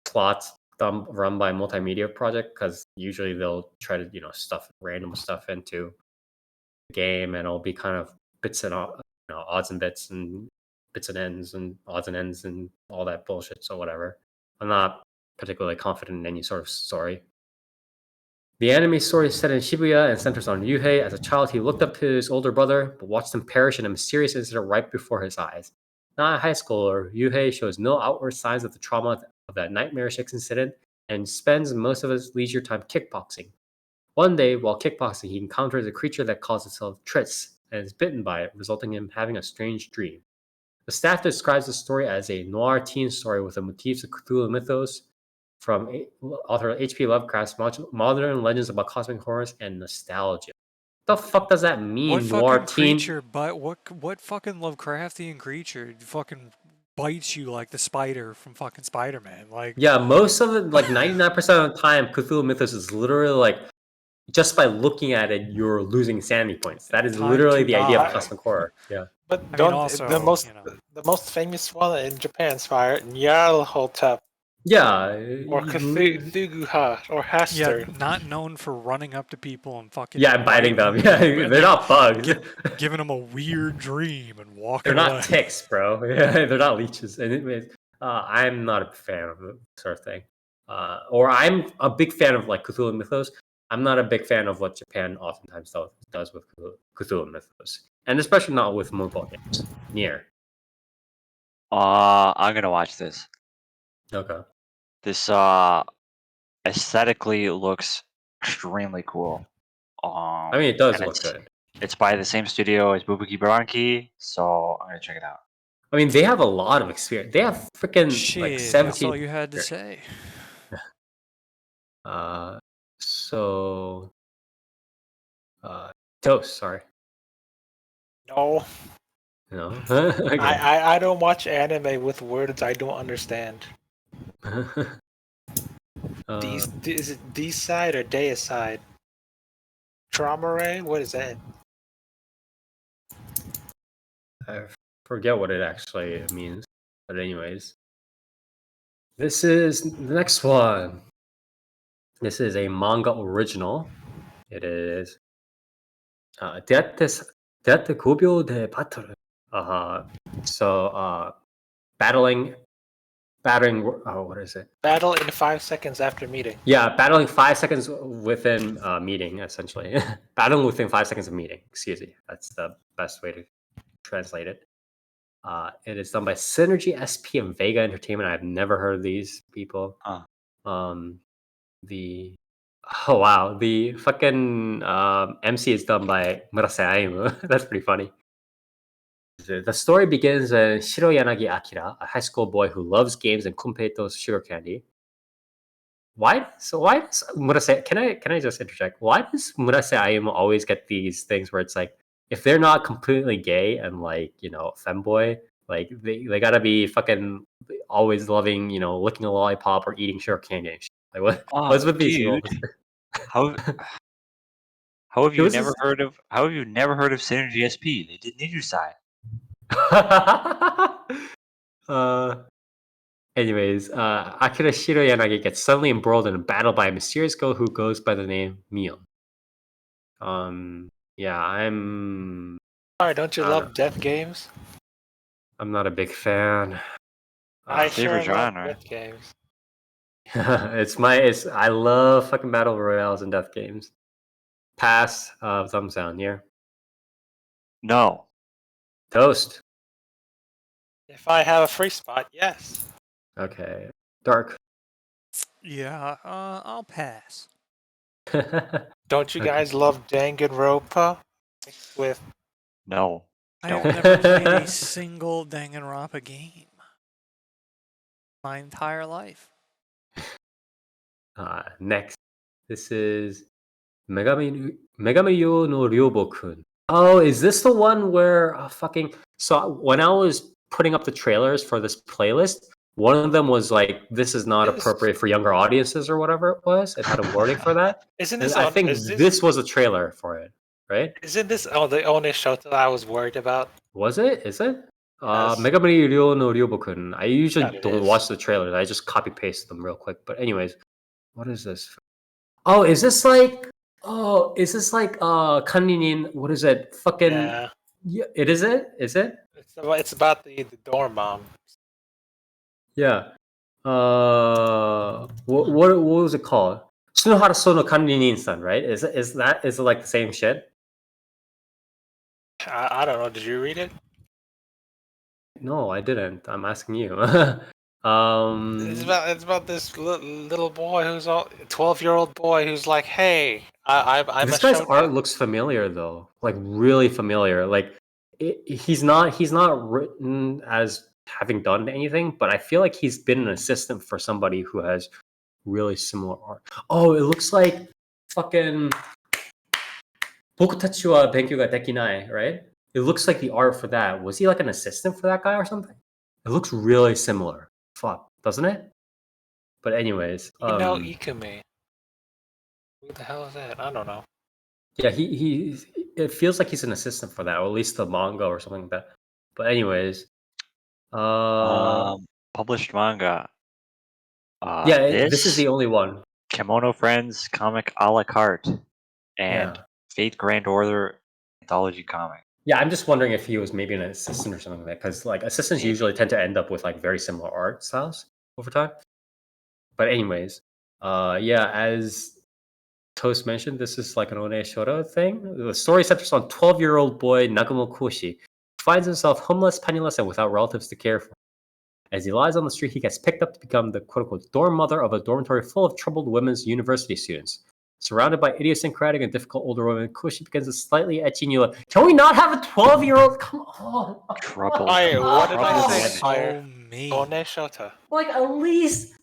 plots run by multimedia project because usually they'll try to stuff random stuff into the game and it'll be kind of bits and odds and bits and bits and ends and odds and ends and all that bullshit. So whatever. I'm not particularly confident in any sort of story. The anime story is set in Shibuya and centers on Yuhei. As a child, he looked up to his older brother, but watched him perish in a mysterious incident right before his eyes. Not a high schooler, Yuhei shows no outward signs of the trauma of that nightmarish incident and spends most of his leisure time kickboxing. One day, while kickboxing, he encounters a creature that calls itself Tritz and is bitten by it, resulting in him having a strange dream. The staff describes the story as a noir teen story with the motifs of Cthulhu mythos, from author H.P. Lovecraft's modern legends about cosmic horrors and nostalgia. What the fuck does that mean, What noir fucking teen? creature? But what fucking Lovecraftian creature fucking bites you like the spider from fucking Spider-Man? Like, Yeah, most of it, like 99% of the time, Cthulhu mythos is literally like just by looking at it, you're losing sanity points. That is Time literally to the idea of die. cosmic horror. Yeah. But I mean, don't also, the most famous one in Japan is fire Nyarlathotep Yeah. or Cthulhu or yeah, Hester. not known for running up to people and fucking Yeah, biting them. biting Yeah, and they're not bugs. giving them a weird dream and walking They're away. not ticks, bro. Yeah, they're not leeches. And I'm not a fan of the sort of thing. Or I'm a big fan of like Cthulhu mythos. I'm not a big fan of what Japan oftentimes does with Cthulhu mythos, and especially not with mobile games. Near. I'm gonna watch this. Okay. This aesthetically looks extremely cool. I mean, it does and look good. It's by the same studio as Bubuki Baranki, so I'm gonna check it out. I mean, they have a lot of experience. They have freaking like Shit, 17. that's all you had to say. So, Toast. Sorry. No, No. Okay. I don't watch anime with words I don't understand. Is it D-side or Deicide? Traumaray? What is that? I forget what it actually means, but anyways, this is the next one. This is a manga original. It is Dete Kubyo de Battle. So battling. What is it? Battle in 5 seconds after meeting. Yeah, battling 5 seconds within meeting, essentially. Battling within 5 seconds of meeting. Excuse me. That's the best way to translate it. It is done by Synergy SP and Vega Entertainment. I've never heard of these people. the oh wow, the fucking MC is done by Murase Aimu. That's pretty funny. The story begins when Shiroyanagi Akira, a high school boy who loves games and Kunpei sugar candy. Why does Murase, can I just interject? Why does Murase Aimu always get these things where it's like if they're not completely gay and like, femboy, like they gotta be fucking always loving, licking a lollipop or eating sugar candy and shit. Like what's with these Dude, rules? how how have It you was never just heard of Synergy SP? They did Ninja Side. uh anyways, Akira Shiroyanagi gets suddenly embroiled in a battle by a mysterious girl who goes by the name Mion. Yeah, Sorry, don't you I don't know. love death games? I'm not a big fan. I favorite sure love genre. death games. I love fucking battle royales and death games. Pass, thumbs down here. No. Toast. If I have a free spot, yes. Okay. Dark. Yeah, I'll pass. Don't you Okay. guys love Danganronpa mixed with? No. I've Don't. never played a single Danganronpa game my entire life. Next. This is Megami-ryou no Ryoubo-kun. Oh, is this the one where so when I was putting up the trailers for this playlist, one of them was like, "This is not This- appropriate for younger audiences" or whatever it was. It had a warning for that. Isn't And this I on? think Is this? this was a trailer for it, right? Isn't this the only show that I was worried about? Was it? Is it? Yes. Megami-ryou no Ryoubo-kun. I usually Yeah, it don't is. watch the trailers. I just copy paste them real quick. But anyways, what is this? Oh, is this like? Oh, is this like Kaninin? What is it? Fucking Yeah, yeah, it is it? Is it? it's about the dorm mom. Yeah. What was it called? Tsunohara Sono Kaninin-san, right? Is it like the same shit? I don't know. Did you read it? No, I didn't. I'm asking you. It's about this little boy who's 12-year-old boy who's like, hey, I'm This a guy's shota. art looks familiar though, like really familiar. Like he's not written as having done anything, but I feel like he's been an assistant for somebody who has really similar art. Oh, it looks like fucking Bokutachi wa Benkyu ga dekinai, right? It looks like the art for that. Was he like an assistant for that guy or something? It looks really similar. Fuck, doesn't it? But anyways, Ikumi. Who the hell is that? I don't know. yeah, he it feels like he's an assistant for that, or at least the manga or something like that. But anyways, Published manga. yeah, this is the only one. Kimono Friends comic a la carte and Yeah. Fate Grand Order anthology comic. Yeah, I'm just wondering if he was maybe an assistant or something like that, because like assistants Maybe. usually tend to end up with like very similar art styles over time. But anyways, yeah, as Toast mentioned, this is like an One Shota thing. The story centers on 12-year-old boy Nagumo Koshi, who finds himself homeless, penniless, and without relatives to care for. As he lies on the street, he gets picked up to become the quote-unquote dorm mother of a dormitory full of troubled women's university students. Surrounded by idiosyncratic and difficult older women, Koshi begins a slightly etchy new life. Can we not have a 12-year-old? Come on. Trouble. What did I Trouble say? women. Fire. So mean. One Shota. Like at least,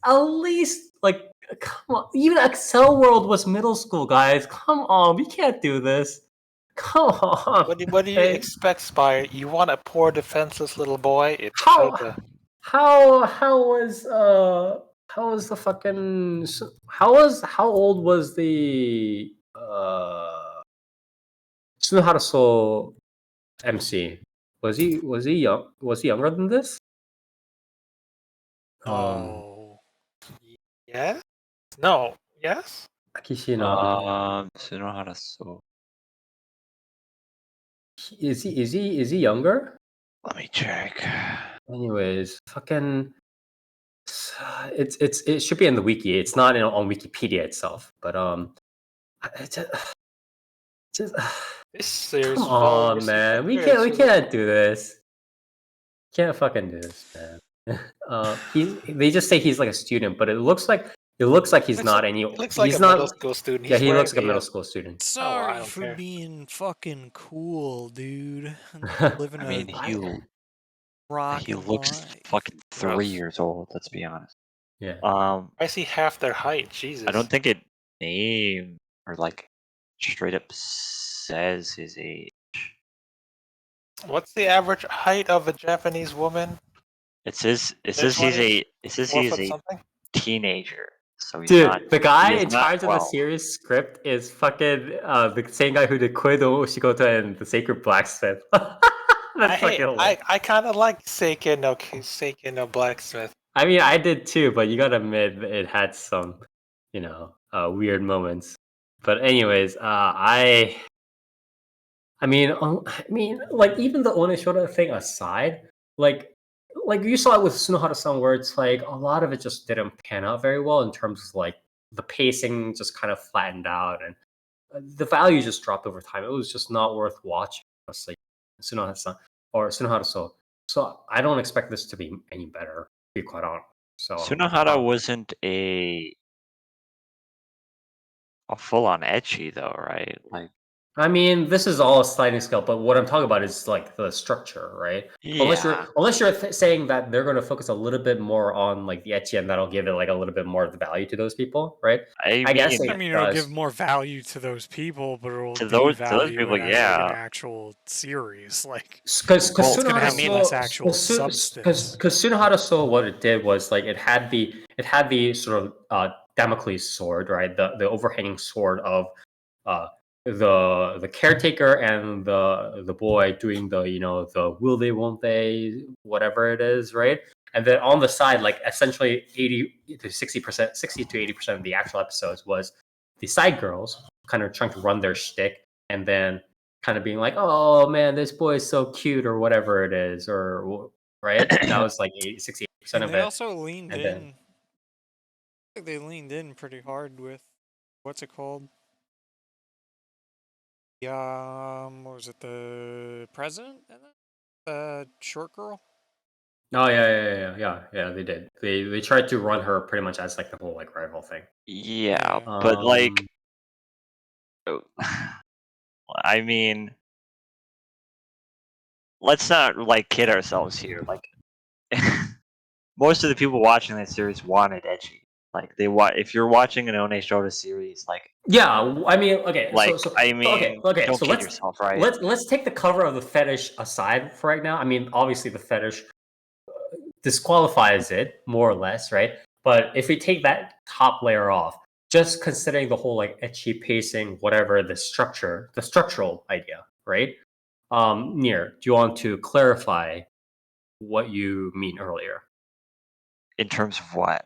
like, come on. Even Excel World was middle school, guys. Come on, we can't do this. Come on. What do you Hey, expect, Spire? You want a poor, defenseless little boy? It's How Shota. how was the fucking how old was the Tsunohara So MC? Was he young? Was he younger than this? Oh. Yes? No. Yes? Akishino. Tsunohara So. Is he younger? Let me check. Anyways, fucking it should be in the wiki. It's not on Wikipedia itself, but it's just This series come well on, received man. We critics. can't do this. Can't fucking do this, man. They just say he's like a student, but it looks like He looks like he's Looks not like- any. He looks like he's a not. middle school student. Yeah, He's he looks like a wearing middle the, school student. Sorry don't for care. being fucking cool, dude. Living I a mean, rock he and looks life. fucking 3 Rough. years old. Let's be honest. Yeah. I see half their height. Jesus. I don't think it name or like straight up says his age. What's the average height of a Japanese woman? It says Their he's 20s? a 4 foot a something? teenager. So he's Dude, not. the guy he is in not charge of the 12. series script is fucking the same guy who did Koedo Ushigota and the Sacred Blacksmith. That's fucking hilarious. I kind of like Seiken no Blacksmith. I mean, I did too, but you gotta admit it had some, weird moments. But anyways, like even the Onishoda thing aside, like you saw it with Sunohara-san, where it's like a lot of it just didn't pan out very well in terms of like the pacing just kind of flattened out and the value just dropped over time. It was just not worth watching. It's like Sunohara-san or Sunohara-so. So I don't expect this to be any better, to be quite honest. So Sunohara wasn't a full on ecchi though, right? Like, I mean, this is all a sliding scale, but what I'm talking about is like the structure, right? Unless yeah, you're saying that they're going to focus a little bit more on like the ecchi, and that'll give it like a little bit more of the value to those people, right? I guess mean, I mean, it'll give more value to those people, but it'll to those devalue people, it as like an yeah. actual series. Like, Because Well, it's gonna have less actual substance. Because Sunohara So, what it did was like it had the sort of Damocles sword, right? The overhanging sword of the caretaker and the boy doing the will they won't they whatever it is, right? And then on the side, like essentially 60 to 80% of the actual episodes was the side girls kind of trying to run their shtick, and then kind of being like, oh man, this boy is so cute or whatever it is, or right. That was like 60% And of they it. also leaned And in. then- I think they leaned in pretty hard with what's it called? What was it? The president and the short girl. Oh yeah. They did. They tried to run her pretty much as like the whole like rival thing. yeah, Yeah. but like, I mean, let's not like kid ourselves here. Like, most of the people watching that series wanted ecchi. Like if you're watching an One Shota series, like I mean, okay. don't So kid yourself, right? let's take the cover of the fetish aside for right now. I mean, obviously the fetish disqualifies it more or less, right? But if we take that top layer off, just considering the whole like ecchi pacing, whatever the structural idea, right? Near, do you want to clarify what you mean earlier? In terms of what?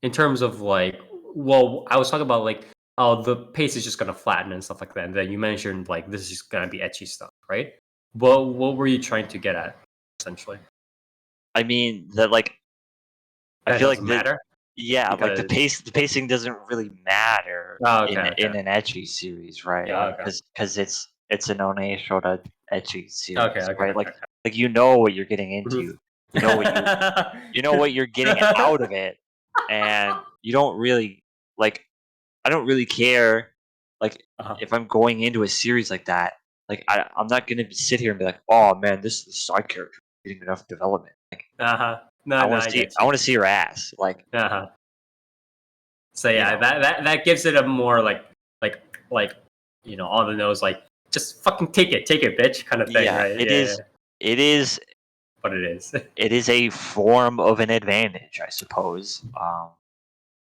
In terms of like, well, I was talking about like, oh, the pace is just gonna flatten and stuff like that. And then you mentioned like this is just gonna be ecchi stuff, right? Well, what were you trying to get at, essentially? I mean that like I That feel like doesn't matter. yeah, like Because- the pacing doesn't really matter Oh, okay, in okay. an ecchi series, right? Yeah, Like, okay. because it's an One Shota ecchi series, Okay, right? okay. Like you know what you're getting into, you know what you know what you're getting out of it, and you don't really like. I don't really care, like Uh-huh. if I'm going into a series like that. Like I'm not gonna sit here and be like, oh man, this side character is getting enough development. Like No, I no, want I to see get you. see your ass. Like So yeah, know. that gives it a more like on the nose, like just fucking take it, bitch, kind of thing, yeah, right? it Yeah, is. It is. but it is. It is a form of an advantage, I suppose.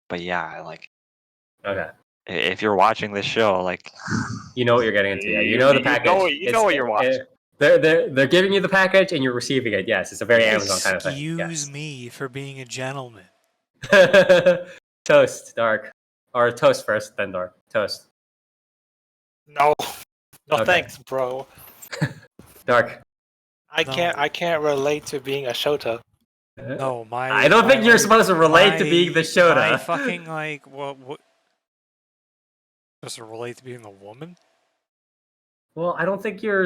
But yeah, like Okay. if you're watching this show, like You know what you're getting into. Yeah, you know the package. You know what you're watching. They're giving you the package and you're receiving it. Yes, it's a very Amazon kind of thing. Excuse me for being a gentleman. Yes. Toast, dark, or toast first, then dark. Toast, No, Okay. thanks, bro. dark. I can't relate to being a Shota. No, my. I don't think you're like, supposed to relate to being the My Shota. fucking like what? Supposed to relate to being a woman? Well, I don't think you're.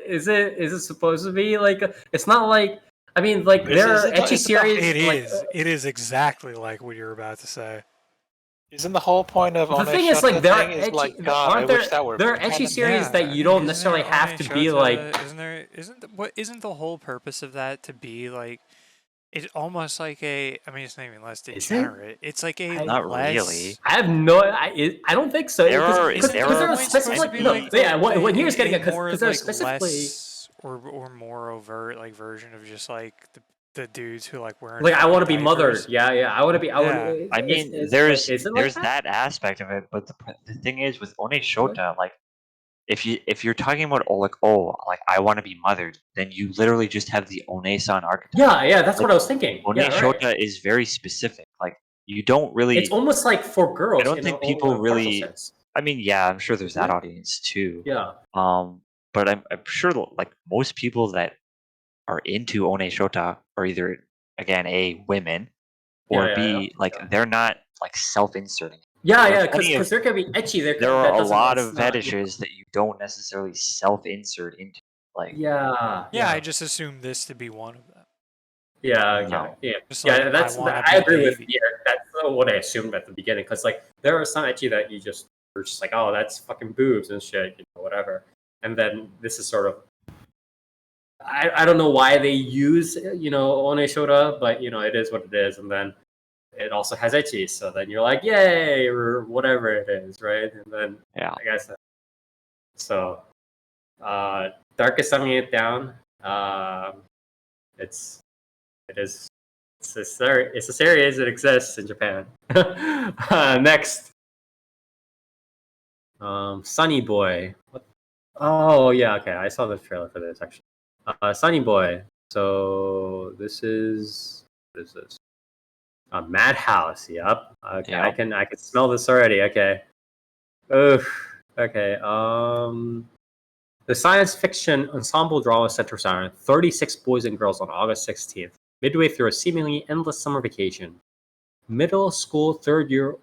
Is it supposed to be like? It's not like. I mean, like there are ecchi series. It like, is. It is exactly like what you're about to say. Isn't the whole point of The thing is, like, Oneshota there are thing is like, ecchi, God, I aren't wish there? that were There are me. ecchi series Yeah, that I you mean, don't isn't necessarily there have to be like. Oneshota? Isn't the whole purpose of that to be like? It's almost like a. I mean, it's not even less Is it? degenerate. It's like a Not less. really. I have no. I don't think so. There are Because Isn't there the are there are point supposed to specific be no. like Yeah, what he was getting at a more because there's like specifically less or more overt like version of just like the dudes who like wearing like I want to be fucking mothered. diapers? Yeah. I want to be. I would. Yeah. I mean, Is there's it like there's that? that aspect of it, but the thing is with One What? Shota, like if you're talking about like I want to be mothered, then you literally just have the One-san archetype. Yeah. That's Like what I was thinking. One Yeah, right. Shota is very specific. Like you don't It's really. almost like for I girls don't in think people a partial really. sense. I mean, yeah, I'm sure there's that Yeah. audience too. Yeah. But I'm sure like most people that are into One Shota are either again A, women, or Yeah. B, like they're not like self-inserting. Yeah, There are because plenty of there can be etchy. there are That a doesn't. lot It's of not. Yeah. fetishes that you don't necessarily self-insert into. Like Yeah. Yeah, I just assumed this to be one of them. no, Just like I That's want to I be agree with baby. you. That's what I assumed at the beginning because like there are some etchy that you just were just like, oh, that's fucking boobs and shit, whatever. And then this is sort of I don't know why they use One Shota, but it is what it is. And then it also has etchy, so then you're like, yay, or whatever it is, right? And then yeah. I guess so. Dark is summing it down. It's it is it's a series. It exists in Japan. Next, Sonny Boy. What? Oh yeah, okay. I saw the trailer for this actually. Sonny Boy. So what is this? A Madhouse. Yep. Okay, Yep. I can smell this already. Okay. Oof. Okay. The science fiction ensemble drama centers on 36 boys and girls on August 16th, midway through a seemingly endless summer vacation. Middle school third year,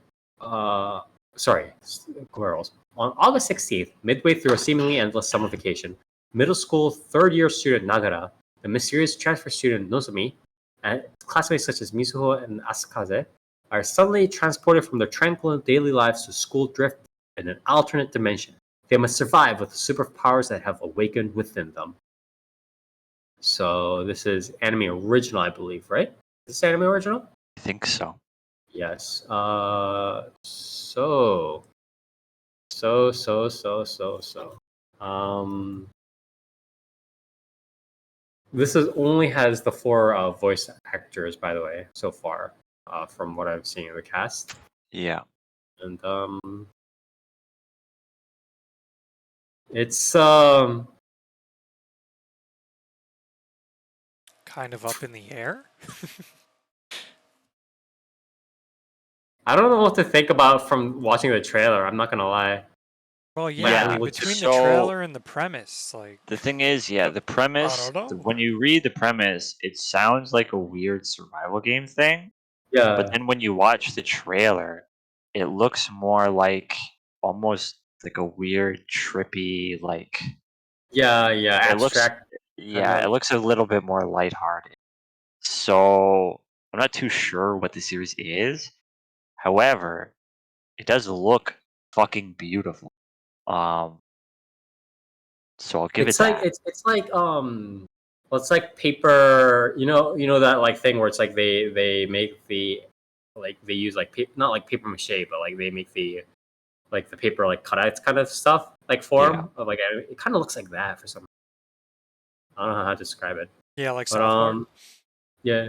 girls. On August 16th, midway through a seemingly endless summer vacation, middle school third year student Nagara, the mysterious transfer student Nozomi, and classmates such as Mizuho and Asakaze are suddenly transported from their tranquil daily lives to school drift in an alternate dimension. They must survive with the superpowers that have awakened within them. So this is anime original, I believe, right? Is this anime original? I think so. Yes. This is only has the four voice actors, by the way, so far, from what I've seen in the cast, Yeah. and it's Kind of up in the air. I don't know what to think about from watching the trailer. I'm not gonna lie. Well, But yeah, it looks between the so- trailer and the premise, like The thing is, yeah, the premise. don't know. When you read the premise, it sounds like a weird survival game thing. Yeah. But then when you watch the trailer, it looks more like almost like a weird, trippy, like Yeah. it looks. Abstract. Yeah, of- it looks a little bit more lighthearted. So I'm not too sure what the series is. However, it does look fucking beautiful. So I'll give it It's like that. well, it's like paper. That like thing where it's like they make the like they use like not like paper mache, but like they make the paper like cutouts kind of stuff like form of like it kind of looks like that for some. I don't know how to describe it, Yeah, like but South Park. yeah,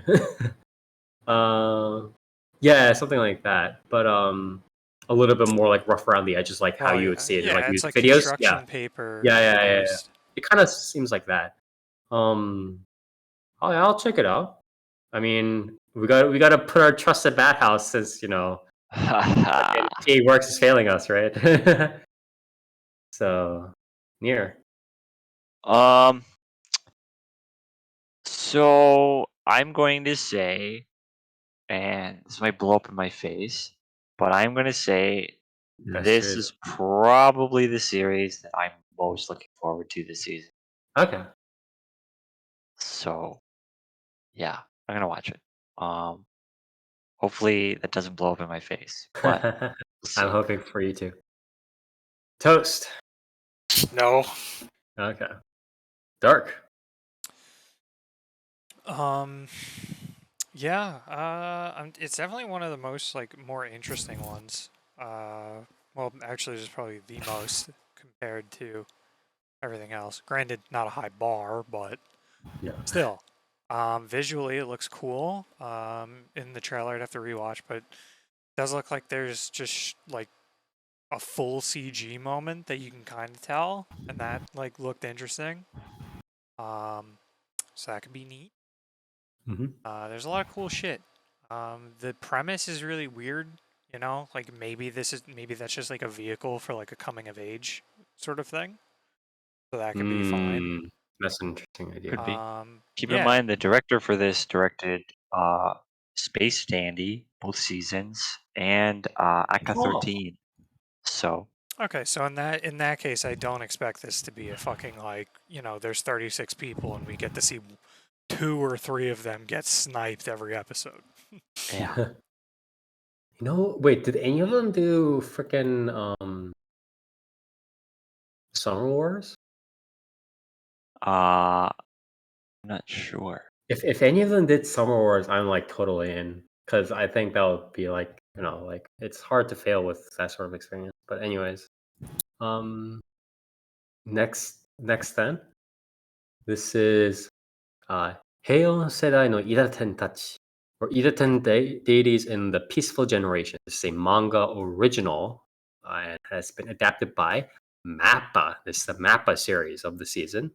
yeah, something like that. But a little bit more like rough around the edges, like how Oh, you yeah. would see it in Yeah, like it's music like videos. construction Yeah, paper. yeah. used. It kind of seems like that. I'll check it out. I mean, we got to put our trust at Madhouse since T Works is failing us, right? So, near. um. So I'm going to say, and this might blow up in my face, but I'm going to say Best this series. is probably the series that I'm most looking forward to this season. Okay. So, yeah, I'm gonna watch it. Hopefully that doesn't blow up in my face. But we'll see. I'm hoping for you too. Toast. No. Okay. Dark. Yeah, it's definitely one of the most more interesting ones. Well, actually, it's probably the most compared to everything else. Granted, not a high bar, but Yeah. still. Visually, it looks cool. In the trailer, I'd have to rewatch, but it does look like there's just like a full CG moment that you can kind of tell, and that looked interesting. So that could be neat. Mm-hmm. There's a lot of cool shit. The premise is really weird, you know, like maybe that's just like a vehicle for like a coming of age sort of thing. So that could be fine. That's an interesting idea. Could be. Keep in Yeah. mind the director for this directed Space Dandy, both seasons, and Aka Oh. 13. So Okay, so in that case, I don't expect this to be a fucking there's 36 people and we get to see 2 or 3 of them get sniped every episode. yeah. Wait, did any of them do freaking Summer Wars? I'm not sure. If any of them did Summer Wars, I'm like totally in, because I think that would be like it's hard to fail with that sort of experience. But anyways, next then, this is Heian Seirei no Idaten-tachi, or Deities in the Peaceful Generation. This is a manga original and has been adapted by Mappa. This is the Mappa series of the season.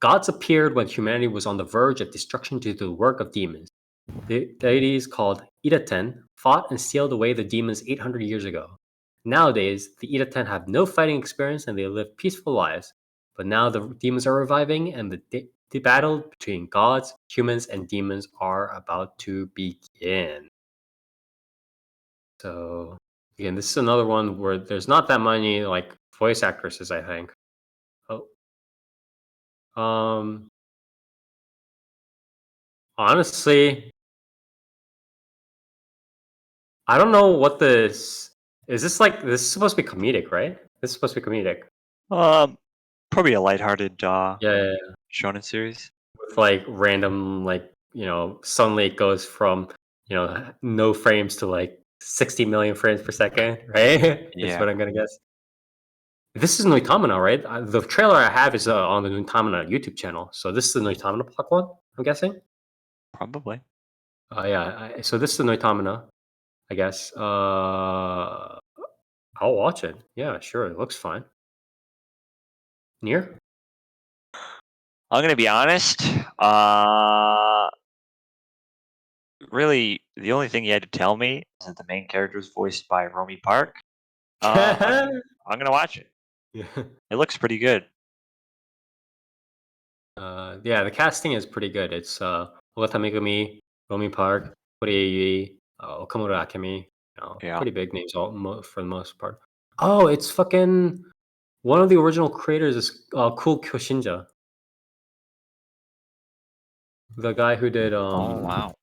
Gods appeared when humanity was on the verge of destruction due to the work of demons. The deities called Idaten fought and sealed away the demons 800 years ago. Nowadays, the Idaten have no fighting experience and they live peaceful lives. But now the demons are reviving and the battle between gods, humans, and demons are about to begin. So, again, this is another one where there's not that many voice actresses, I think. Honestly, I don't know what this is. This is supposed to be comedic, right? This is supposed to be comedic. Probably a lighthearted Yeah. shonen series. With random suddenly it goes from no frames to 60 million frames per second, right? Is Yeah. what I'm gonna guess. This is Noitamina, right? The trailer I have is on the Noitamina YouTube channel, so this is the Noitamina block one. I'm guessing. Probably. Yeah. So this is the Noitamina, I guess. I'll watch it. Yeah, sure. It looks fine. Near? I'm gonna be honest. Really, the only thing you had to tell me is that the main character is voiced by Romy Park. I'm gonna watch it. Yeah. It looks pretty good. Yeah, the casting is pretty good. It's Ogata Megumi, Romy Park, Hori Okamura Akemi. Yeah. Pretty big names for the most part. Oh, it's fucking one of the original creators is Cool Kyoshinja. The guy who did Oh wow.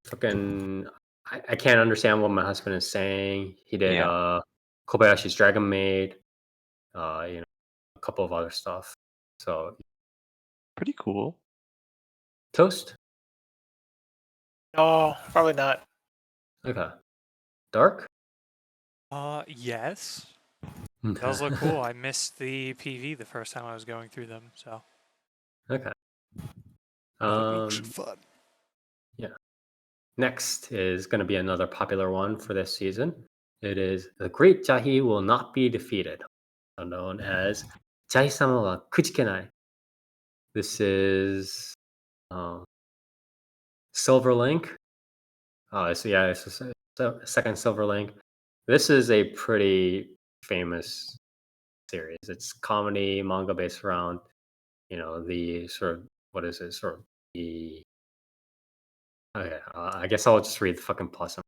fucking I can't understand what my husband is saying. He did Yeah. Kobayashi's Dragon Maid, a couple of other stuff. So Pretty cool. Toast? No, probably not. Okay. Dark? Yes. It does look cool. I missed the PV the first time I was going through them, so. Okay. It looks fun. Yeah. Next is going to be another popular one for this season. It is The Great Jahi Will Not Be Defeated, known as Jahi-sama wa Kujikenai. This is Silver Link. It's a second Silver Link. This is a pretty famous series. It's comedy manga based around, the sort of what is it? Sort of the. Okay, I guess I'll just read the fucking plus.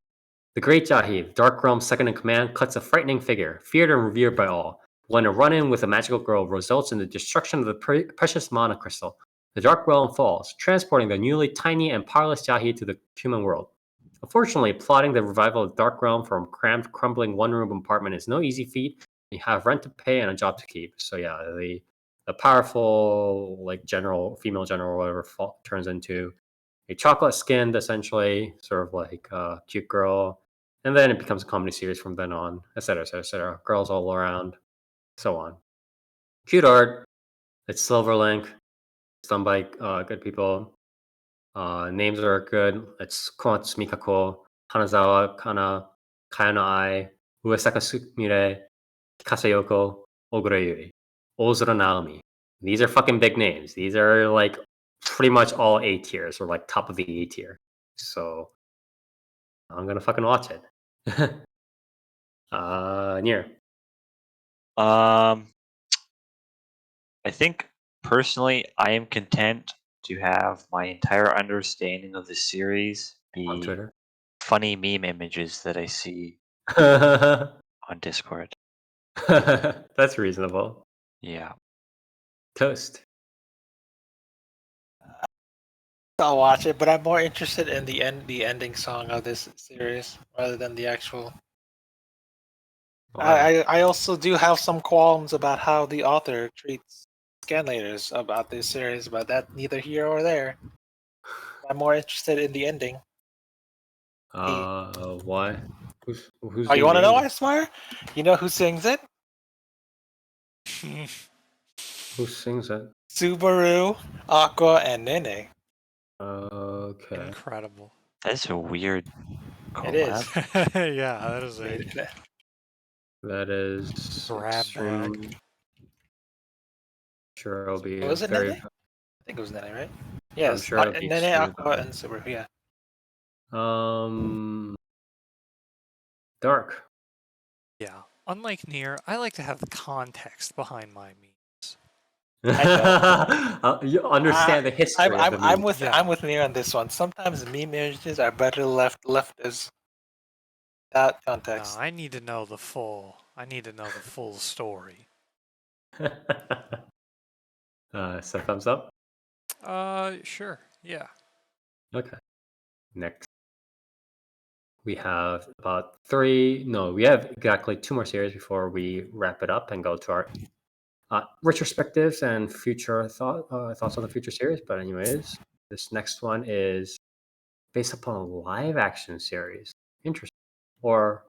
The Great Jahi, Dark Realm's second in command, cuts a frightening figure, feared and revered by all. When a run-in with a magical girl results in the destruction of the precious mana crystal, the dark realm falls, transporting the newly tiny and powerless Yahi to the human world. Unfortunately, plotting the revival of the dark realm from a cramped, crumbling one-room apartment is no easy feat. You have rent to pay and a job to keep. So yeah, the powerful female general or whatever turns into a chocolate skinned, essentially, sort of like a cute girl. And then it becomes a comedy series from then on, etc., etc., etc. Girls all around, so on. Cute art. It's Silverlink. It's done by good people. Names are good. It's Komatsu Mikako, Hanazawa Kana, Kayano Ai, Uesaka Sumire, Kasayoko, Ogura Yui, Ozura Naomi. These are fucking big names. These are like pretty much all A tiers or like top of the A tier. So I'm gonna fucking watch it. Nier. I think personally, I am content to have my entire understanding of the series On be Twitter. funny meme images that I see on Discord. That's reasonable. Yeah. Toast. I'll watch it, but I'm more interested in the ending song of this series rather than the actual. I also do have some qualms about how the author treats scanlators about this series, but that's neither here or there. I'm more interested in the ending. Why? Who's Oh, you want to doing know the why, Smire? You know who sings it? Who sings it? Subaru, Aqua, and Nene. Okay. Incredible. That's a weird It is. collab. Yeah, that is a That is grab bag. sure it'll be Was it very. Nene? I think it was Nene, right? Yes, sure it'll be Nene, extremely Aqua, and Subaru. Yeah. Dark. Yeah. Unlike Nier, I like to have the context behind my memes. You understand the history of the I'm meme. with Yeah. I'm with Neo on this one. Sometimes meme images are better left as that No, context. I need to know the full. I need to know the full story. So thumbs up. Sure. Yeah. Okay. Next, we have about three. No, we have exactly two more series before we wrap it up and go to our retrospectives and future thoughts on the future series. But anyways, this next one is based upon a live action series. Interesting. Or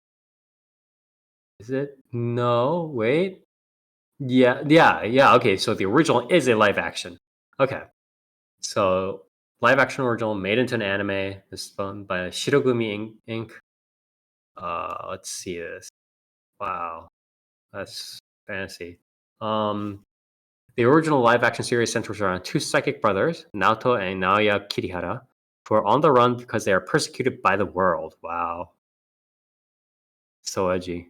is it? No, wait. Yeah. Okay, so the original is a live action. Okay. So live action original made into an anime. This is done by Shirogumi Inc. Let's see this. Wow. That's fancy. The original live action series centers around two psychic brothers, Naoto and Naoya Kirihara, who are on the run because they are persecuted by the world. Wow. So edgy.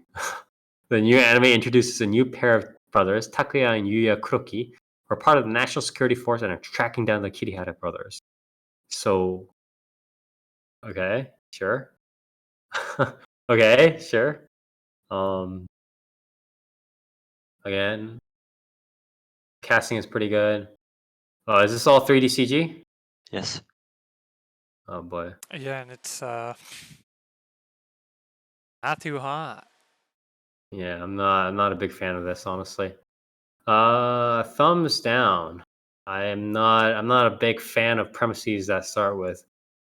The new anime introduces a new pair of brothers, Takuya and Yuya Kuroki, who are part of the National Security Force and are tracking down the Kirihara brothers. So, okay, sure. Okay, sure. Again, casting is pretty good. Is this all 3D CG? Yes. Oh boy. Yeah, and it's not too hot. Yeah, I'm not a big fan of this, honestly. Thumbs down. I'm not a big fan of premises that start with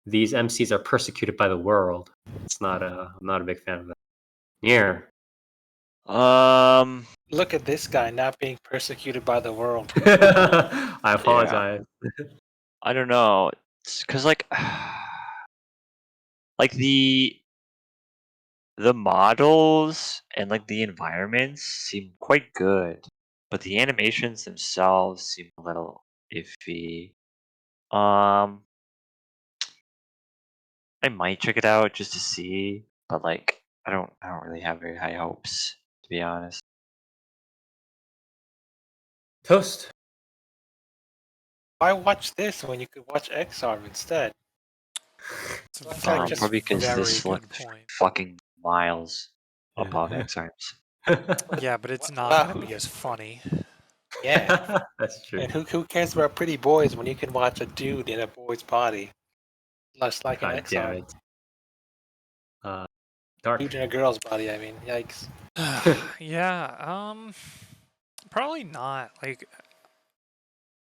these MCs are persecuted by the world. I'm not a big fan of that. Nier. Look at this guy not being persecuted by the world. I apologize. I don't know. It's because like like the models and like the environments seem quite good, but the animations themselves seem a little iffy. I might check it out just to see, but like I don't really have very high hopes, to be honest. Toast. Why watch this when you could watch XR instead? It's Like, very, just Probably because very this good looks point. fucking miles Yeah. above X-Arms. Yeah, but it's not Wow. going to be as funny. Yeah. That's true. And who cares about pretty boys when you can watch a dude in a boy's body? Less like an God damn XR. it. Dark. Dude in a girl's body, I mean. Yikes. Yeah, probably not. Like,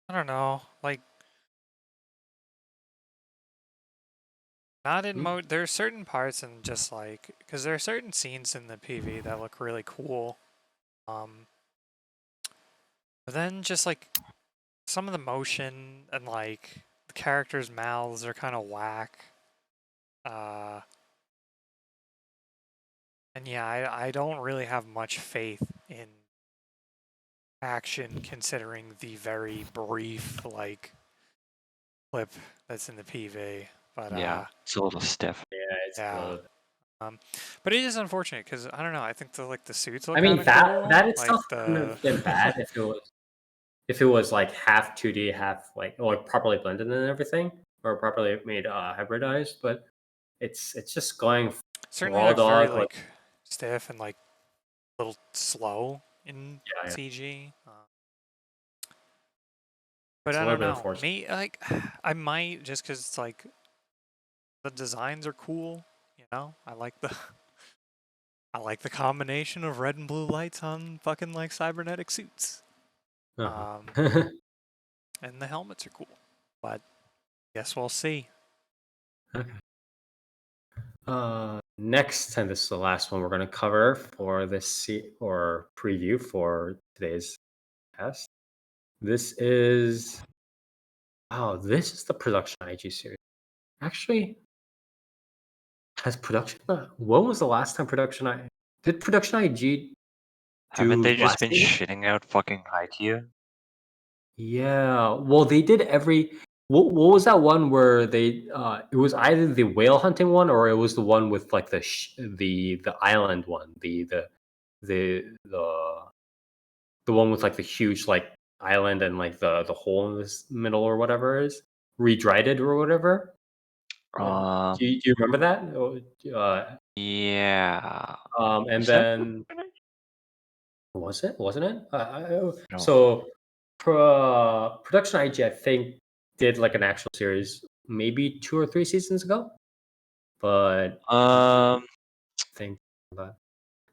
I don't know. Like, not in mode. There are certain parts and just like, because there are certain scenes in the PV that look really cool. But then just like some of the motion and like the characters' mouths are kind of whack. And yeah, I don't really have much faith in action considering the very brief like clip that's in the PV. But Yeah, it's a little stiff. Yeah, it's yeah. good. But it is unfortunate because I don't know. I think the suits look I mean, kind of that cool. that like itself wouldn't have been bad if it was like half 2D, half like or properly blended and everything, or properly made hybridized. But it's just going certainly raw looks very dog like stiff and like a little slow in yeah. CG. But It's a I little don't bit know. unfortunate. Me like I might just because it's like the designs are cool. You know, I like the I like the combination of red and blue lights on fucking like cybernetic suits. Uh-huh. And the helmets are cool. But guess we'll see. Okay. Next, and this is the last one we're going to cover for this or preview for today's test. This is the production IG series. Actually, has production? When was the last time did production IG Haven't do they just last been season? shitting out fucking Haikyuu? Yeah. Well, they did every. What was that one where they? It was either the whale hunting one or it was the one with like the island one. The the one with like the huge like island and like the hole in this middle or whatever it is redried or whatever. Do you remember that? Yeah. And Was that then was it? Wasn't it? no. So production IG, I think, did like an actual series maybe 2 or 3 seasons ago, but I Um, think that.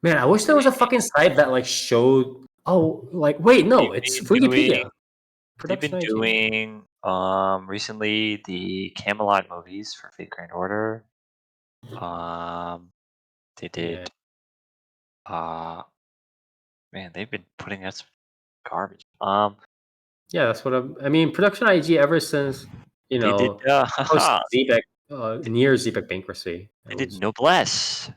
Man, I wish there was a fucking site that like showed. Oh, like wait, no, they've it's been Wikipedia. doing they've Production been IG. doing recently the Camelot movies for Fate Grand Order. They did man, they've been putting out some garbage. Yeah, that's what I mean. Production IG ever since They did post Zebek, near Zebek bankruptcy. they It did was. Noblesse.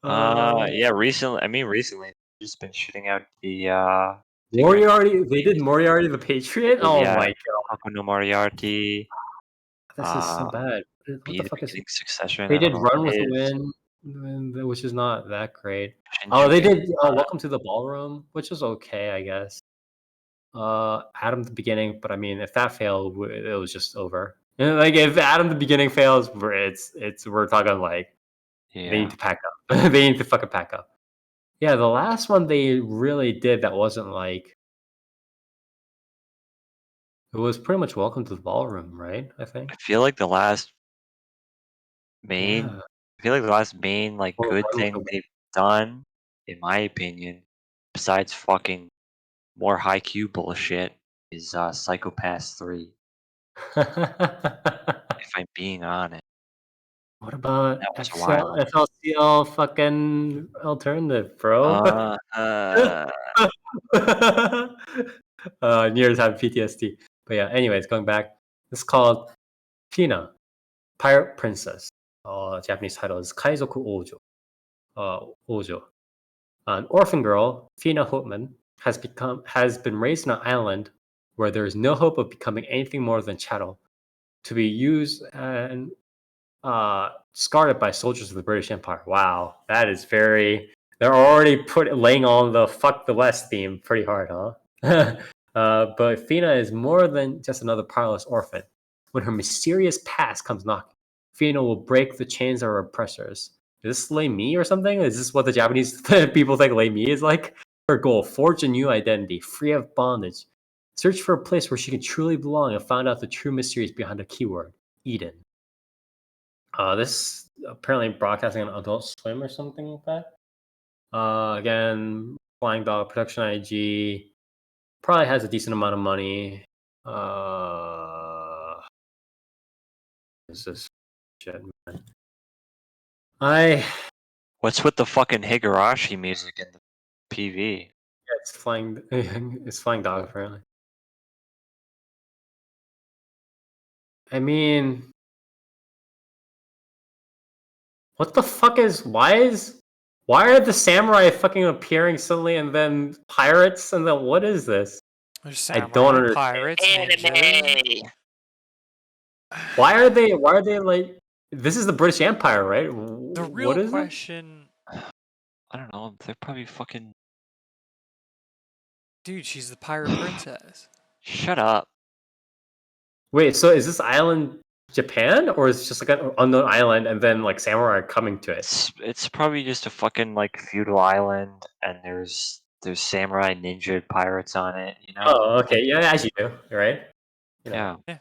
Yeah, recently they've just been shooting out the Fate Grand Moriarty. They did Moriarty the They Patriot. did, Oh yeah, my god, Haku no Moriarty, this is so uh, bad. What Be the the fuck is? Beginning Succession. They I don't did know Run what with it the is. Wind, which is not that great. Oh, they Shinjuku. did Welcome to the Ballroom, which is okay, I guess. Adam the Beginning, but I mean, if that failed, it was just over. And, like if Adam the Beginning fails, we're talking like they Yeah. need to pack up. They need to fucking pack up. Yeah, the last one they really did that wasn't like it was pretty much Welcome to the Ballroom, right? I think. I feel like the last main Yeah. I feel like the last main like Or good Run with thing they've done, in my opinion, besides fucking more high Q bullshit, is Psychopaths 3, the if I'm being honest. What about That was a while ago. FLCL fucking alternative, bro? Uh, uh, Near time PTSD. But yeah, anyways, going back. It's called Fina, Pirate Princess. Japanese title is Kaizoku Ojo. Ojo. An orphan girl, Fina Hopman, has been raised on an island where there is no hope of becoming anything more than chattel, to be used and discarded by soldiers of the British Empire. Wow, that is very. They're already laying on the "fuck the West" theme pretty hard, huh? But Fina is more than just another powerless orphan. When her mysterious past comes knocking, Fina will break the chains of her oppressors Is this Lei Mi or something? Is this what the Japanese people think Lei Mi is like? Her goal: forge a new identity, free of bondage. Search for a place where she can truly belong and find out the true mysteries behind the keyword, Eden. This apparently broadcasting on Adult Swim or something like that. Again, Flying Dog Production IG probably has a decent amount of money. Is this shit, man? What's with the fucking Higurashi music in the PV? It's flying. It's Flying Dog apparently. I mean, what the fuck is? Why are the samurai fucking appearing suddenly and then pirates and then what is this? There's I samurai, don't understand. pirates, ninjas. Why are they like? This is the British Empire, right? The What real is it? question, I don't know. They're probably fucking. dude, she's the pirate princess. Shut up. Wait, so is this island Japan or is it just like an unknown island and then like samurai are coming to it? It's probably just a fucking like feudal island, and there's samurai ninja pirates on it. You know? Oh, okay, yeah, as you do, right? You know. Yeah.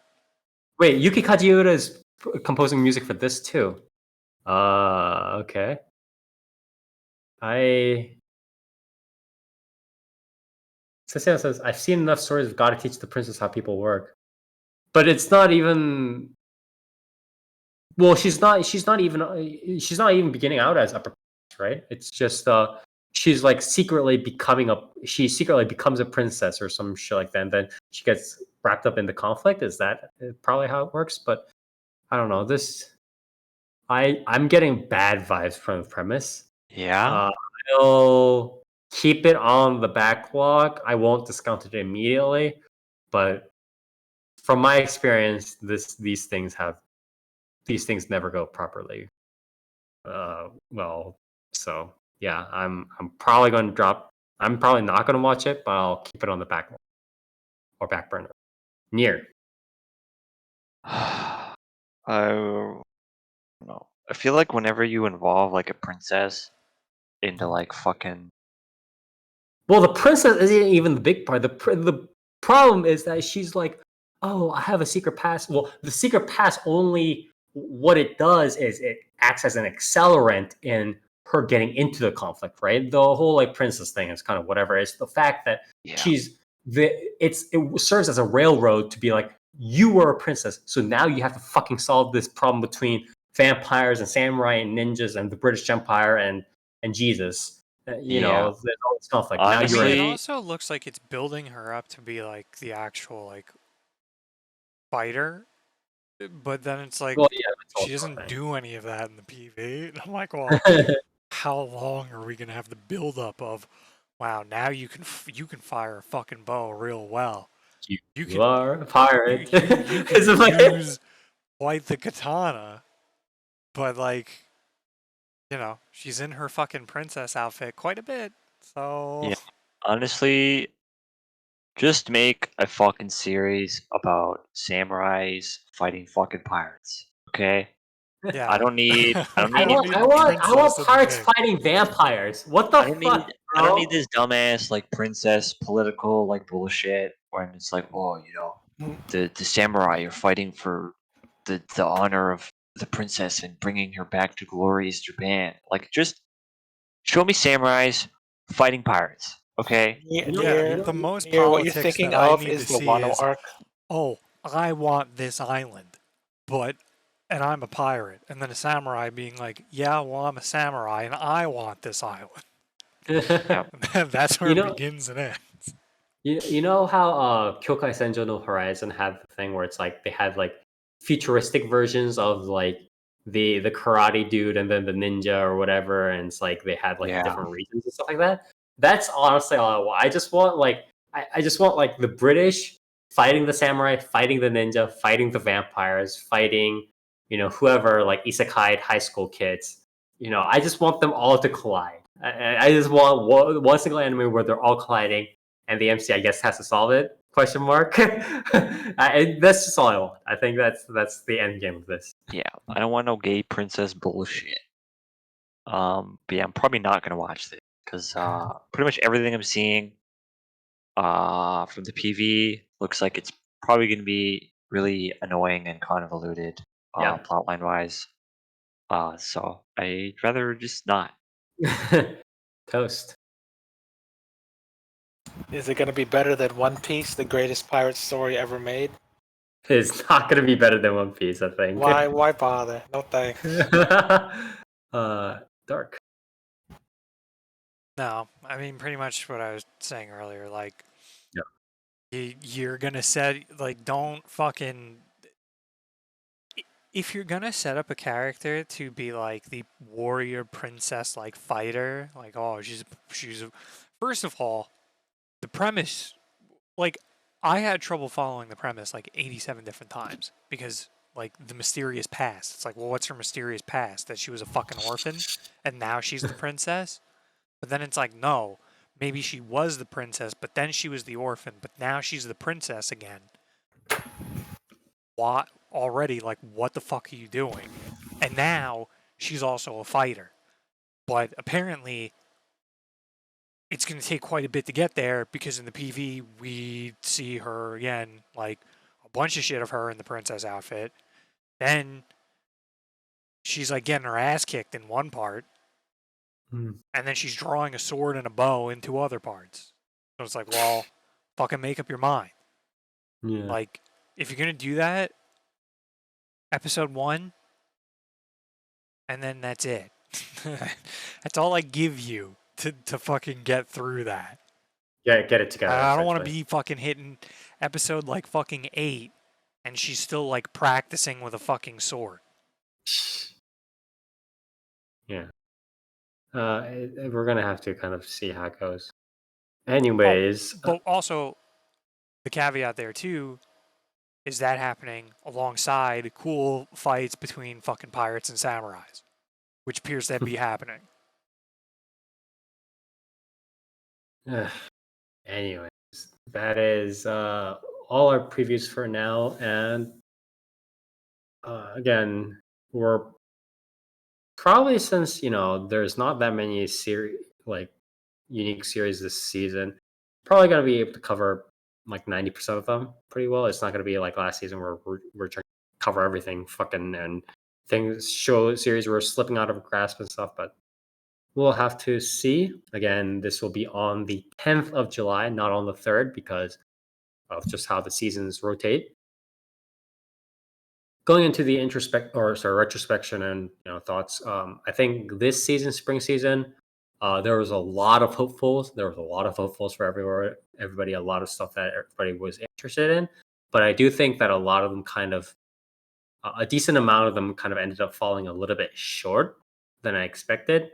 Wait, Yuki Kajiura is composing music for this too. Okay. Saseo says, I've seen enough stories of gotta teach the princess how people work. But it's not even well, she's not even beginning out as upper class, right? It's just she secretly becomes a princess or some shit like that, and then she gets wrapped up in the conflict. Is that probably how it works? But I don't know. I'm getting bad vibes from the premise. Yeah. I'll keep it on the backlog. I won't discount it immediately, but from my experience, these things never go properly. Well, so yeah, I'm probably going to drop. I'm probably not going to watch it, but I'll keep it on the back burner. Near. I don't know. I feel like whenever you involve like a princess into like fucking Well, the princess isn't even the big part. The problem is that she's like, oh, I have a secret pass. Well, the secret pass only what it does is it acts as an accelerant in her getting into the conflict, right? The whole like princess thing is kind of whatever. It's the fact that yeah. it serves as a railroad to be like, you were a princess, so now you have to fucking solve this problem between vampires and samurai and ninjas and the British Empire and Jesus. You know, there's all this conflict. Now I you're mean, it Honestly- also looks like it's building her up to be like the actual like fighter, but then it's like well, yeah, that's she also a doesn't thing. do any of that in the PV. And I'm like, well, how long are we gonna have the build up of? Wow, now you can fire a fucking bow real well. You can- are a pirate. You It's can like- use quite the katana, but like, you know, she's in her fucking princess outfit quite a bit. So Yeah. Honestly, just make a fucking series about samurais fighting fucking pirates. Okay? yeah, I don't need I need want pirates fighting vampires. What the I don't fuck, need bro? I don't need this dumbass like princess political like bullshit when it's like, oh, you know, the samurai are fighting for the honor of the princess and bringing her back to glorious Japan. Like, just show me samurais fighting pirates, okay? The most Near what you're politics thinking that I of need is to the see Wano is, arc. oh, I want this island, and I'm a pirate, and then a samurai being like, yeah, well, I'm a samurai, and I want this island. That's where it begins and ends. You know how Kyokai Senjo no Horizon had the thing where it's like they had like futuristic versions of like the karate dude and then the ninja or whatever, and it's like they had like Yeah. different regions and stuff like that. That's honestly all I want. I just want like I just want like the British fighting the samurai, fighting the ninja, fighting the vampires, fighting whoever like isekai high school kids. I just want them all to collide. I just want one single anime where they're all colliding, and the MC, I guess, has to solve it? Question mark. That's just all I want. I think that's the end game of this. Yeah, I don't want no gay princess bullshit. But yeah, I'm probably not gonna watch this because pretty much everything I'm seeing from the PV looks like it's probably gonna be really annoying and convoluted Yeah. plotline wise. So I'd rather just not. Toast. Is it going to be better than One Piece, the greatest pirate story ever made? It's not going to be better than One Piece, I think. Why bother? No thanks. Dark. No, I mean pretty much what I was saying earlier. Like, Yeah. you're gonna set like don't fucking. If you're gonna set up a character to be like the warrior princess like fighter, like oh she's first of all, the premise, like I had trouble following the premise like 87 different times because like the mysterious past. It's like, well, what's her mysterious past? That she was a fucking orphan and now she's the princess? But then it's like, no, maybe she was the princess, but then she was the orphan, but now she's the princess again. What already? Like, what the fuck are you doing? And now she's also a fighter. But apparently, it's going to take quite a bit to get there because in the PV, we see her again, like a bunch of shit of her in the princess outfit. Then she's like getting her ass kicked in one part. And then she's drawing a sword and a bow in two other parts. So it's like, well, fucking make up your mind. Yeah. Like, if you're gonna do that, episode 1, and then that's it. That's all I give you to fucking get through that. Yeah, get it together. I don't want to be fucking hitting episode like fucking 8, and she's still like practicing with a fucking sword. Yeah. We're gonna have to kind of see how it goes. Anyways, But also, the caveat there too is that happening alongside cool fights between fucking pirates and samurais, which appears to be happening. anyways, that is all our previews for now, and again, we're probably, since there's not that many like unique series this season, probably gonna be able to cover like 90% of them pretty well. It's not gonna be like last season where we're trying to cover everything fucking, and things show series we're slipping out of grasp and stuff, but we'll have to see. Again, this will be on the 10th of July, not on the 3rd, because of just how the seasons rotate. Going into the retrospection and thoughts, I think this season, spring season, there was a lot of hopefuls. There was a lot of hopefuls for everybody, a lot of stuff that everybody was interested in. But I do think that a lot of them a decent amount of them kind of ended up falling a little bit short than I expected.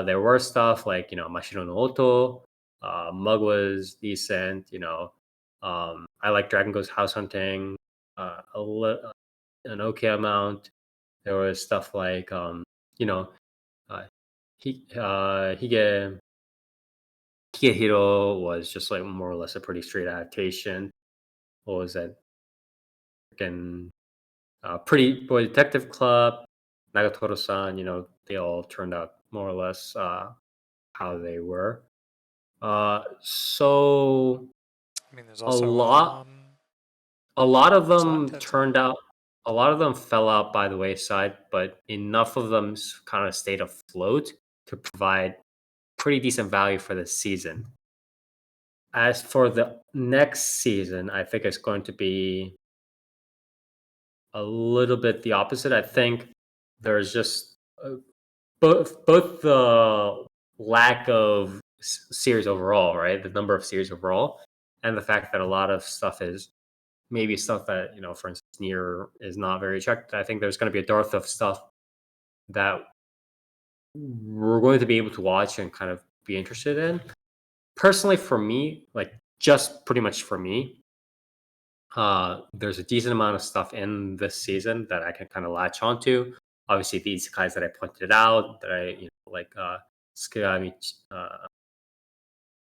There were stuff like Mashiro no Oto, Mug was decent. I like Dragon Ghost House Hunting. An okay amount. There was stuff like uh, Higehiro was just like more or less a pretty straight adaptation. What was that? Again, Pretty Boy Detective Club, Nagatoro-san. They all turned out more or less how they were. So I mean, there's a also lot of Slime them Tetsu. turned out. A lot of them fell out by the wayside, but enough of them kind of stayed afloat to provide pretty decent value for this season. As for the next season, I think it's going to be a little bit the opposite. I think there's just both the lack of series overall, right? The number of series overall, and the fact that a lot of stuff is maybe stuff that for instance, Nier is not very checked. I think there's going to be a dearth of stuff that we're going to be able to watch and kind of be interested in. Personally, for me, like just pretty much for me, there's a decent amount of stuff in this season that I can kind of latch onto. Obviously, the isekais that I pointed out, that I like Skimichi,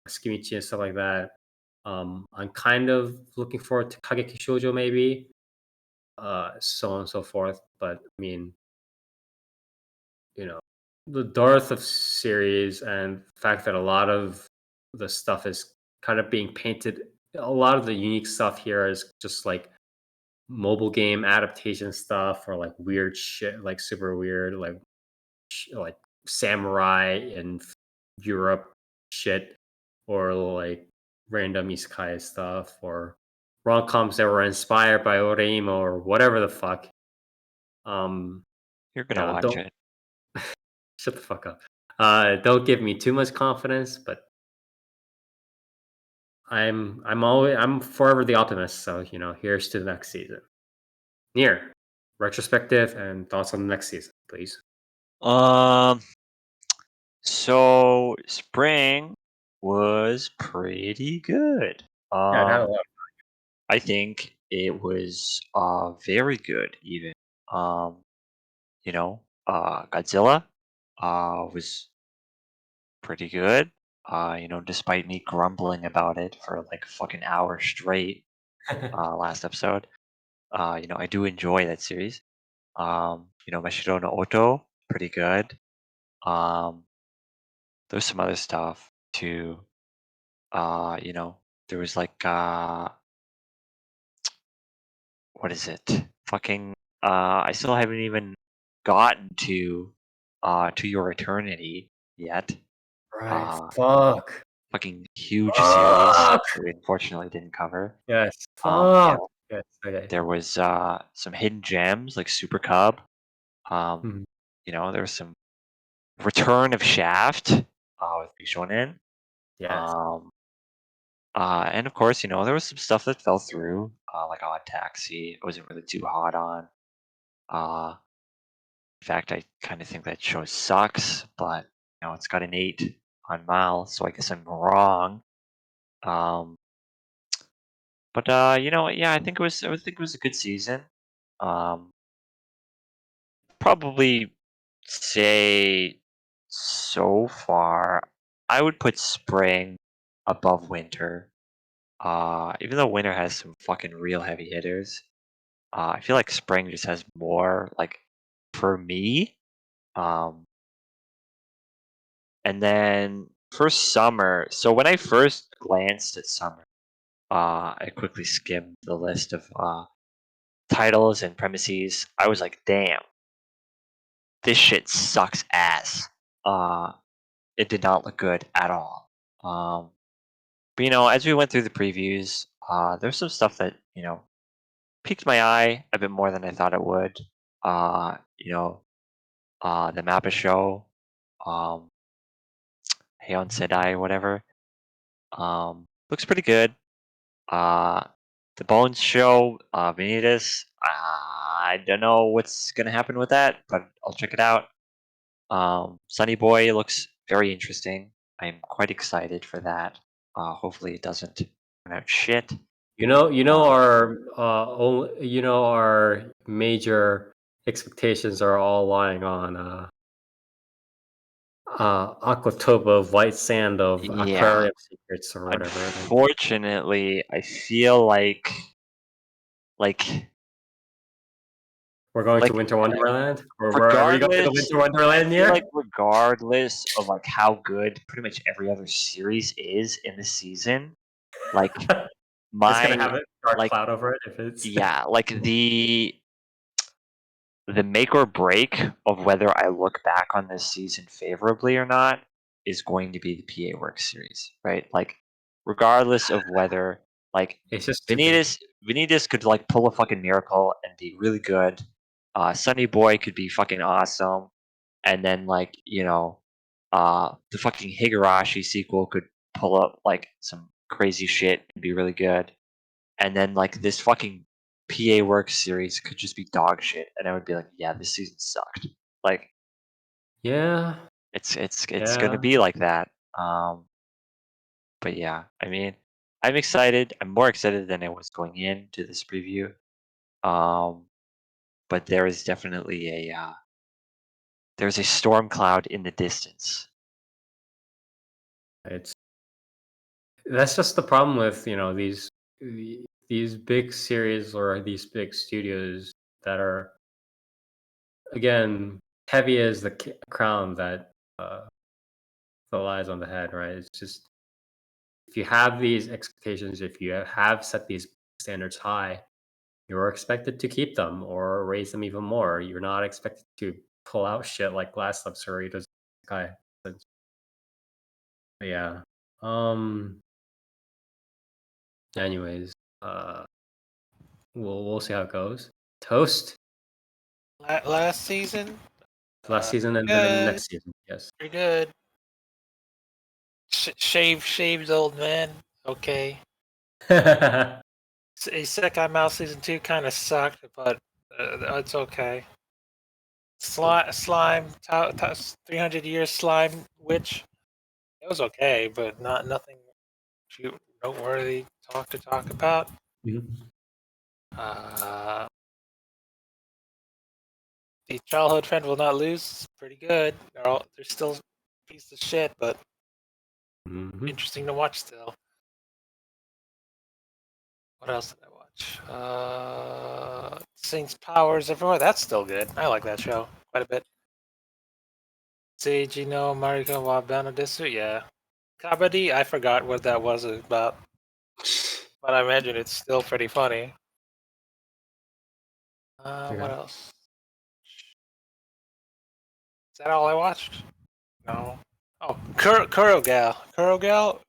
Skimichi and stuff like that. I'm kind of looking forward to Kageki Shoujo, maybe, so on and so forth. But I mean, the dearth of series and the fact that a lot of the stuff is kind of being painted. A lot of the unique stuff here is just like mobile game adaptation stuff or like weird shit, like super weird, like samurai in Europe shit, or like random isekai stuff, or rom-coms that were inspired by Oreimo or whatever the fuck. You're gonna watch Don't it. shut the fuck up. Don't give me too much confidence, but I'm forever the optimist. So here's to the next season. Near retrospective and thoughts on the next season, please. So spring was pretty good. Yeah, it had a lot. I think it was very good even. Godzilla was pretty good. Despite me grumbling about it for like fucking hour straight last episode. I do enjoy that series. Mashiro no Oto, pretty good. There's some other stuff too. There was like what is it? Fucking I still haven't even gotten to your eternity yet. Right. Uh Fuck. fucking huge series Fuck. that we unfortunately didn't cover. Yes. Um, you Fuck. know, Yes. Okay. there was some hidden gems like Super Cub. Mhm. There was some Return of Shaft with Bishonen. Yes. Um, and of course, there was some stuff that fell through, like Odd Taxi. I wasn't really too hot on. In fact, I kind of think that show sucks, but it's got an 8 on Mal, so I guess I'm wrong. But yeah, I think it was a good season. Um, Probably say so far, I would put spring above winter. Even though winter has some fucking real heavy hitters, I feel like spring just has more like for me. Um, and then for summer, so when I first glanced at summer, I quickly skimmed the list of titles and premises. I was like, damn, this shit sucks ass. Uh, it did not look good at all. But as we went through the previews, there's some stuff that piqued my eye a bit more than I thought it would. The Mappa show, um, Heion Sedai, whatever, looks pretty good. The Bones show, Vanitas, I don't know what's gonna happen with that, but I'll check it out. Sonny Boy looks very interesting. I'm quite excited for that. Hopefully it doesn't turn out shit. Our major expectations are all lying on Aquatoba of White Sand of Yeah. Aquarium Secrets or whatever. Unfortunately, I feel like We're going to like Winter Wonderland? Or are we going to the regardless, Winter Wonderland I feel here? like regardless of like how good pretty much every other series is in the season, like It's gonna my have a dark like cloud over it if it's yeah, like the make or break of whether I look back on this season favorably or not is going to be the PA Works series, right? Like, regardless of whether like it's just too big. Vanitas could like pull a fucking miracle and be really good. Sonny Boy could be fucking awesome, and then the fucking Higurashi sequel could pull up like some crazy shit and be really good, and then like this fucking PA Works series could just be dog shit, and I would be like, yeah, this season sucked. Like Yeah. it's gonna Yeah. be like that. But yeah, I mean, I'm excited. I'm more excited than I was going into this preview. But there is definitely there's a storm cloud in the distance. It's that's just the problem with, these big series or these big studios that are again heavy as the crown that lies on the head, right? It's just if you have these expectations, if you have set these standards high, you're expected to keep them or raise them even more. You're not expected to pull out shit like Glass Love Surrey does. Guy. Yeah. Anyways, we'll see how it goes. Toast Last season, last season and then the good, next season. Yes. pretty good. Shaved old man. Okay. Isekai Mouse season 2 kind of sucked, but it's okay. Slime, 300 years slime witch. It was okay, but nothing too noteworthy to talk about. Mhm. The childhood friend will not lose. Pretty good. They're still a piece of shit, but interesting to watch still. What else did I watch? Saints Powers Everywhere. That's still good. I like that show quite a bit. Seiji no Mariko wa Banadesu. Yeah. Kabaddi. I forgot what that was about, but I imagine it's still pretty funny. What else? Is that all I watched? No. Oh, Kuro Gal.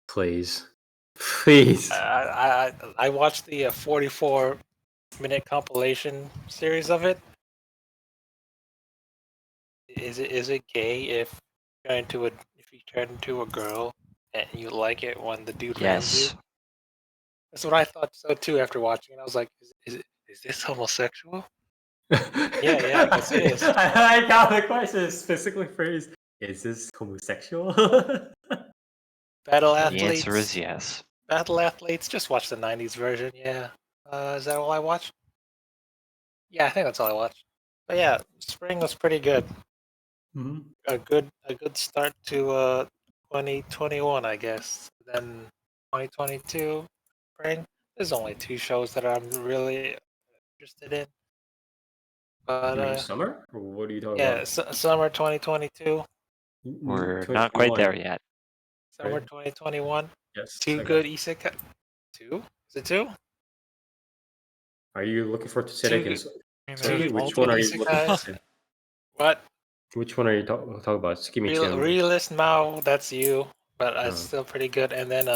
Please. Please. I watched the 44-minute compilation series of it. Is it gay if you turn into a girl and you like it when the dude rams you? Yes. That's what I thought so too after watching it. I was like, is this homosexual? Yeah, I guess it is. I got the question is specifically phrased. Is this homosexual? Battle The answer Athletes. is yes. Battle Athletes. Just watch the '90s version. Yeah. Is that all I watched? Yeah, I think that's all I watched. But yeah, spring was pretty good. A good start to 2021, I guess. Then 2022 spring. There's only 2 shows that I'm really interested in. But You mean summer? Or what are you talking yeah, about? summer 2022, We're not quite there yet. summer Right. 2021. Yes. 2 okay. good isekai. 2? Is it 2? Are you looking for to say Two- against? I mean, Sorry, there's which one multiple are you looking for? isekais. What? Which one are you talking about? Skimmy Chan. Realist Mao, that's you, but it's Oh. still pretty good. And then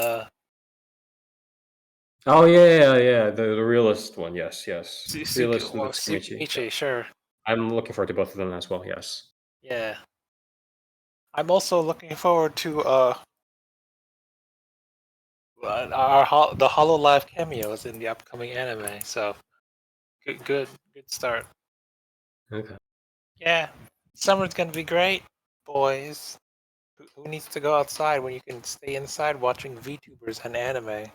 Oh yeah. The realist one. Yes. Realist and the Tsukimichi, sure. I'm looking forward to both of them as well. Yes. Yeah. I'm also looking forward to the Hololive cameos in the upcoming anime. So good start. Okay. Yeah, summer's gonna be great, boys. Who needs to go outside when you can stay inside watching VTubers and anime?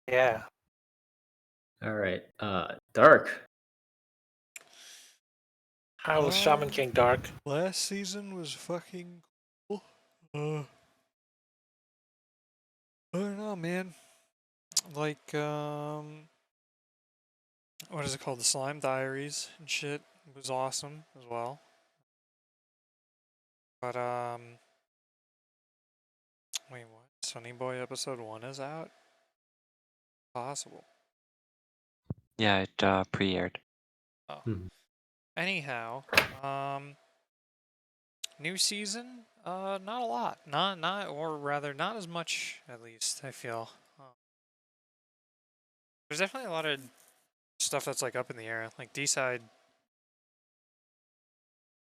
Yeah. All right. Dark. How was Shaman King Dark? Last season was fucking cool. I don't know, man. Like, what is it called? The Slime Diaries and shit was awesome as well. But, wait, what? Sonny Boy episode 1 is out? Possible. Yeah, it pre-aired. Oh. Mhm. Anyhow, new season? Not a lot. Or rather, not as much, at least, I feel. There's definitely a lot of stuff that's, like, up in the air. Like, D-Side,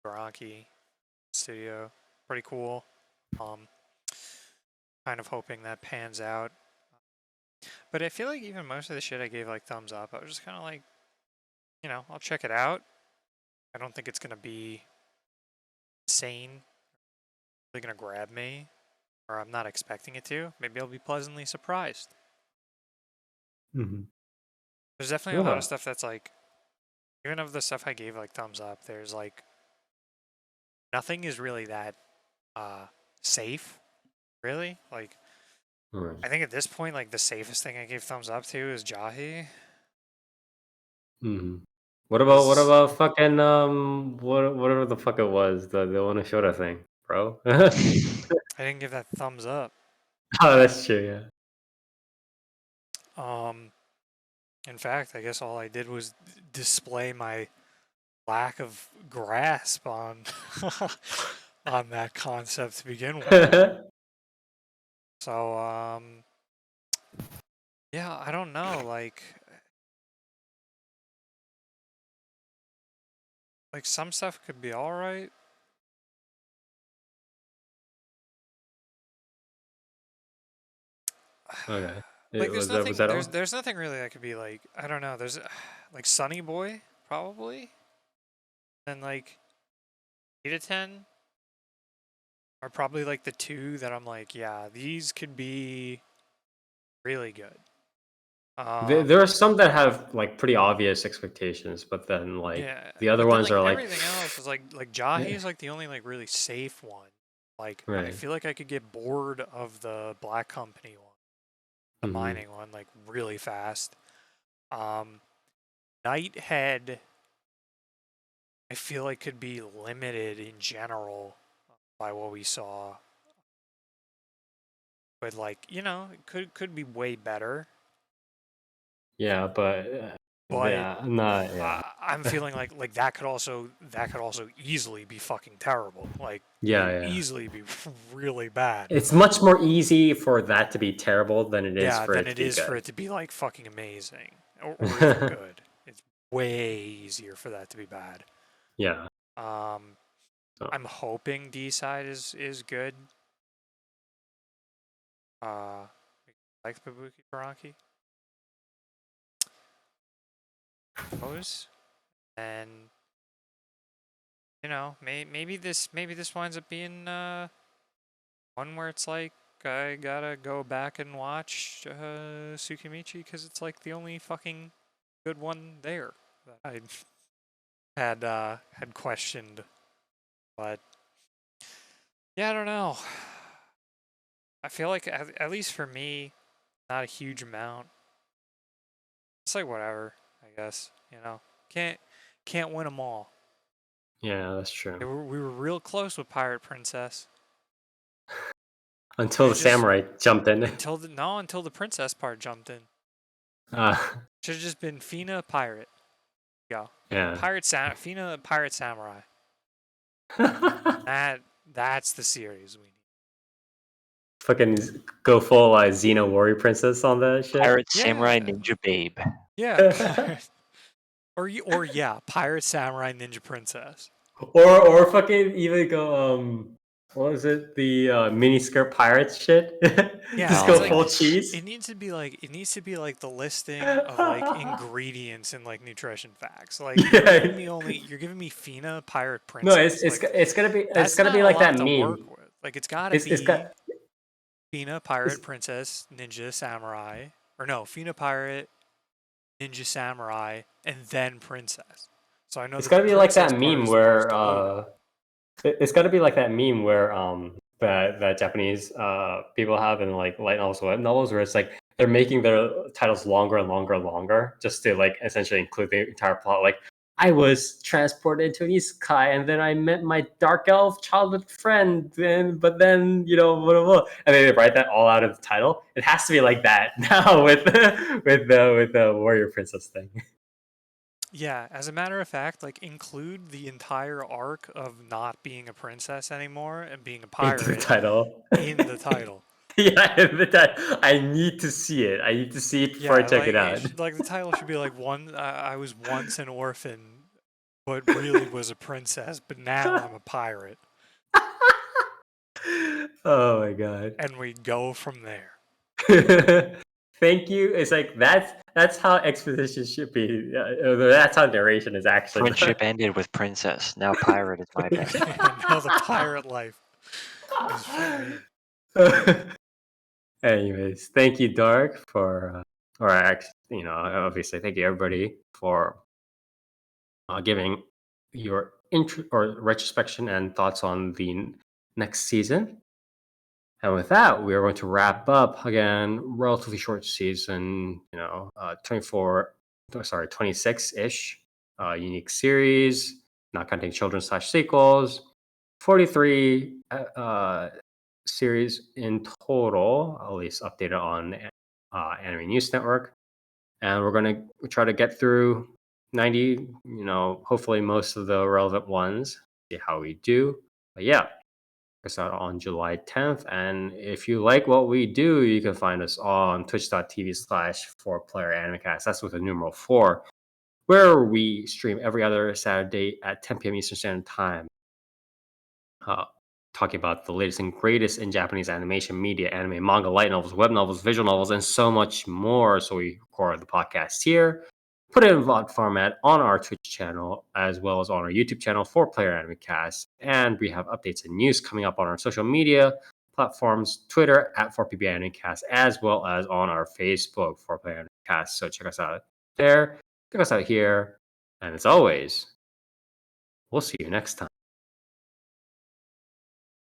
Garaki, Studio, pretty cool. Kind of hoping that pans out. But I feel like even most of the shit I gave, like, thumbs up. I was just kind of like, you know, I'll check it out. I don't think it's going to be insane. Really going to grab me. Or I'm not expecting it to. Maybe I'll be pleasantly surprised. There's definitely a lot of stuff that's like, even of the stuff I gave like thumbs up, there's like, nothing is really that safe, really. Like, Right. I think at this point, like the safest thing I gave thumbs up to is Jahi. What about fucking whatever the fuck it was, the Onoshota thing, bro? Oh, I didn't give that thumbs up. that's true. In fact, I guess all I did was display my lack of grasp on on that concept to begin with. Yeah. So, yeah, I don't know. Like some stuff could be all right. Okay. Like there's nothing. Was that all? There's nothing really that could be like. I don't know. There's like Sonny Boy probably, and like 8 to 10 are probably like the two that I'm like, yeah, these could be really good. There are some that have like pretty obvious expectations, but then like Yeah, the other but then ones like are like, everything else is like Jahi is like the only like really safe one. Like I right. feel like I could get bored of the Black Company one, the Mhm. mining one, like really fast. Nighthead, I feel like could be limited in general by what we saw, but like it could be way better. Yeah, but But yeah, not yeah. I'm feeling like that could also easily be fucking terrible. Like Yeah. easily be really bad. It's much more easy for that to be terrible than it is Yeah, for than it to it be is for good. it to be like fucking amazing or even good. It's way easier for that to be bad. Yeah. I'm hoping D side is good. Like Babuki Baranki. Suppose. And maybe this winds up being one where it's like I gotta go back and watch Tsukimichi because it's like the only fucking good one there that I had questioned. But yeah, I don't know. I feel like at least for me, not a huge amount. It's like whatever, I guess. Can't win them all. Yeah, that's true. We were real close with Pirate Princess. Until the samurai jumped in. Until the princess part jumped in. Should have just been Fina Pirate. Go. Yeah. Fina Pirate Samurai. That's the series we need. Fucking go full Xena Warrior Princess on that shit. Pirate Samurai Ninja Babe. Yeah. or Pirate Samurai Ninja Princess. Or fucking even go what was it? The mini skirt pirates shit? Yeah, just go like, full cheese. It needs to be like the listing of like ingredients and like nutrition facts. Like you're giving me Fina Pirate Princess. No, it's gonna be like that meme. Like it's gotta be Fina Pirate Princess Ninja Samurai, or no, Fina Pirate Ninja Samurai and then Princess. So I know it's gotta be like that meme where it's gotta be like that meme where that Japanese people have in like light novels, web novels, where it's like they're making their titles longer and longer and longer just to like essentially include the entire plot. Like I was transported into an isekai, and then I met my dark elf childhood friend. But then blah, blah, blah. And then they write that all out of the title. It has to be like that now with the warrior princess thing. Yeah, as a matter of fact, like include the entire arc of not being a princess anymore and being a pirate Into the title. in the title. Yeah, I need to see it. I need to see it before I check it out. Like the title should be like I was once an orphan, but really was a princess, but now I'm a pirate. Oh my god. And we go from there. Thank you. It's like that's how exposition should be. That's how narration is actually. Friendship ended with princess. Now pirate is my best friend. Now the pirate life is for me. Anyways, thank you, Dark, for obviously, thank you everybody for giving your retrospection and thoughts on the next season. And with that, we are going to wrap up again. Relatively short season, 26 ish. unique series, not counting children's / sequels. 43 series in total, at least updated on Anime News Network. And we're going to try to get through 90, hopefully most of the relevant ones, see how we do. But yeah, check us out on July 10th. And if you like what we do, you can find us on twitch.tv/4player-animecast. That's with a numeral 4, where we stream every other Saturday at 10 p.m. Eastern Standard Time. Talking about the latest and greatest in Japanese animation, media, anime, manga, light novels, web novels, visual novels, and so much more. So we record the podcast here, put it in VOD format on our Twitch channel, as well as on our YouTube channel, 4Player Anime Cast. And we have updates and news coming up on our social media platforms, Twitter at 4PB Anime Cast, as well as on our Facebook, 4Player Anime Cast. So check us out there, check us out here. And as always, we'll see you next time.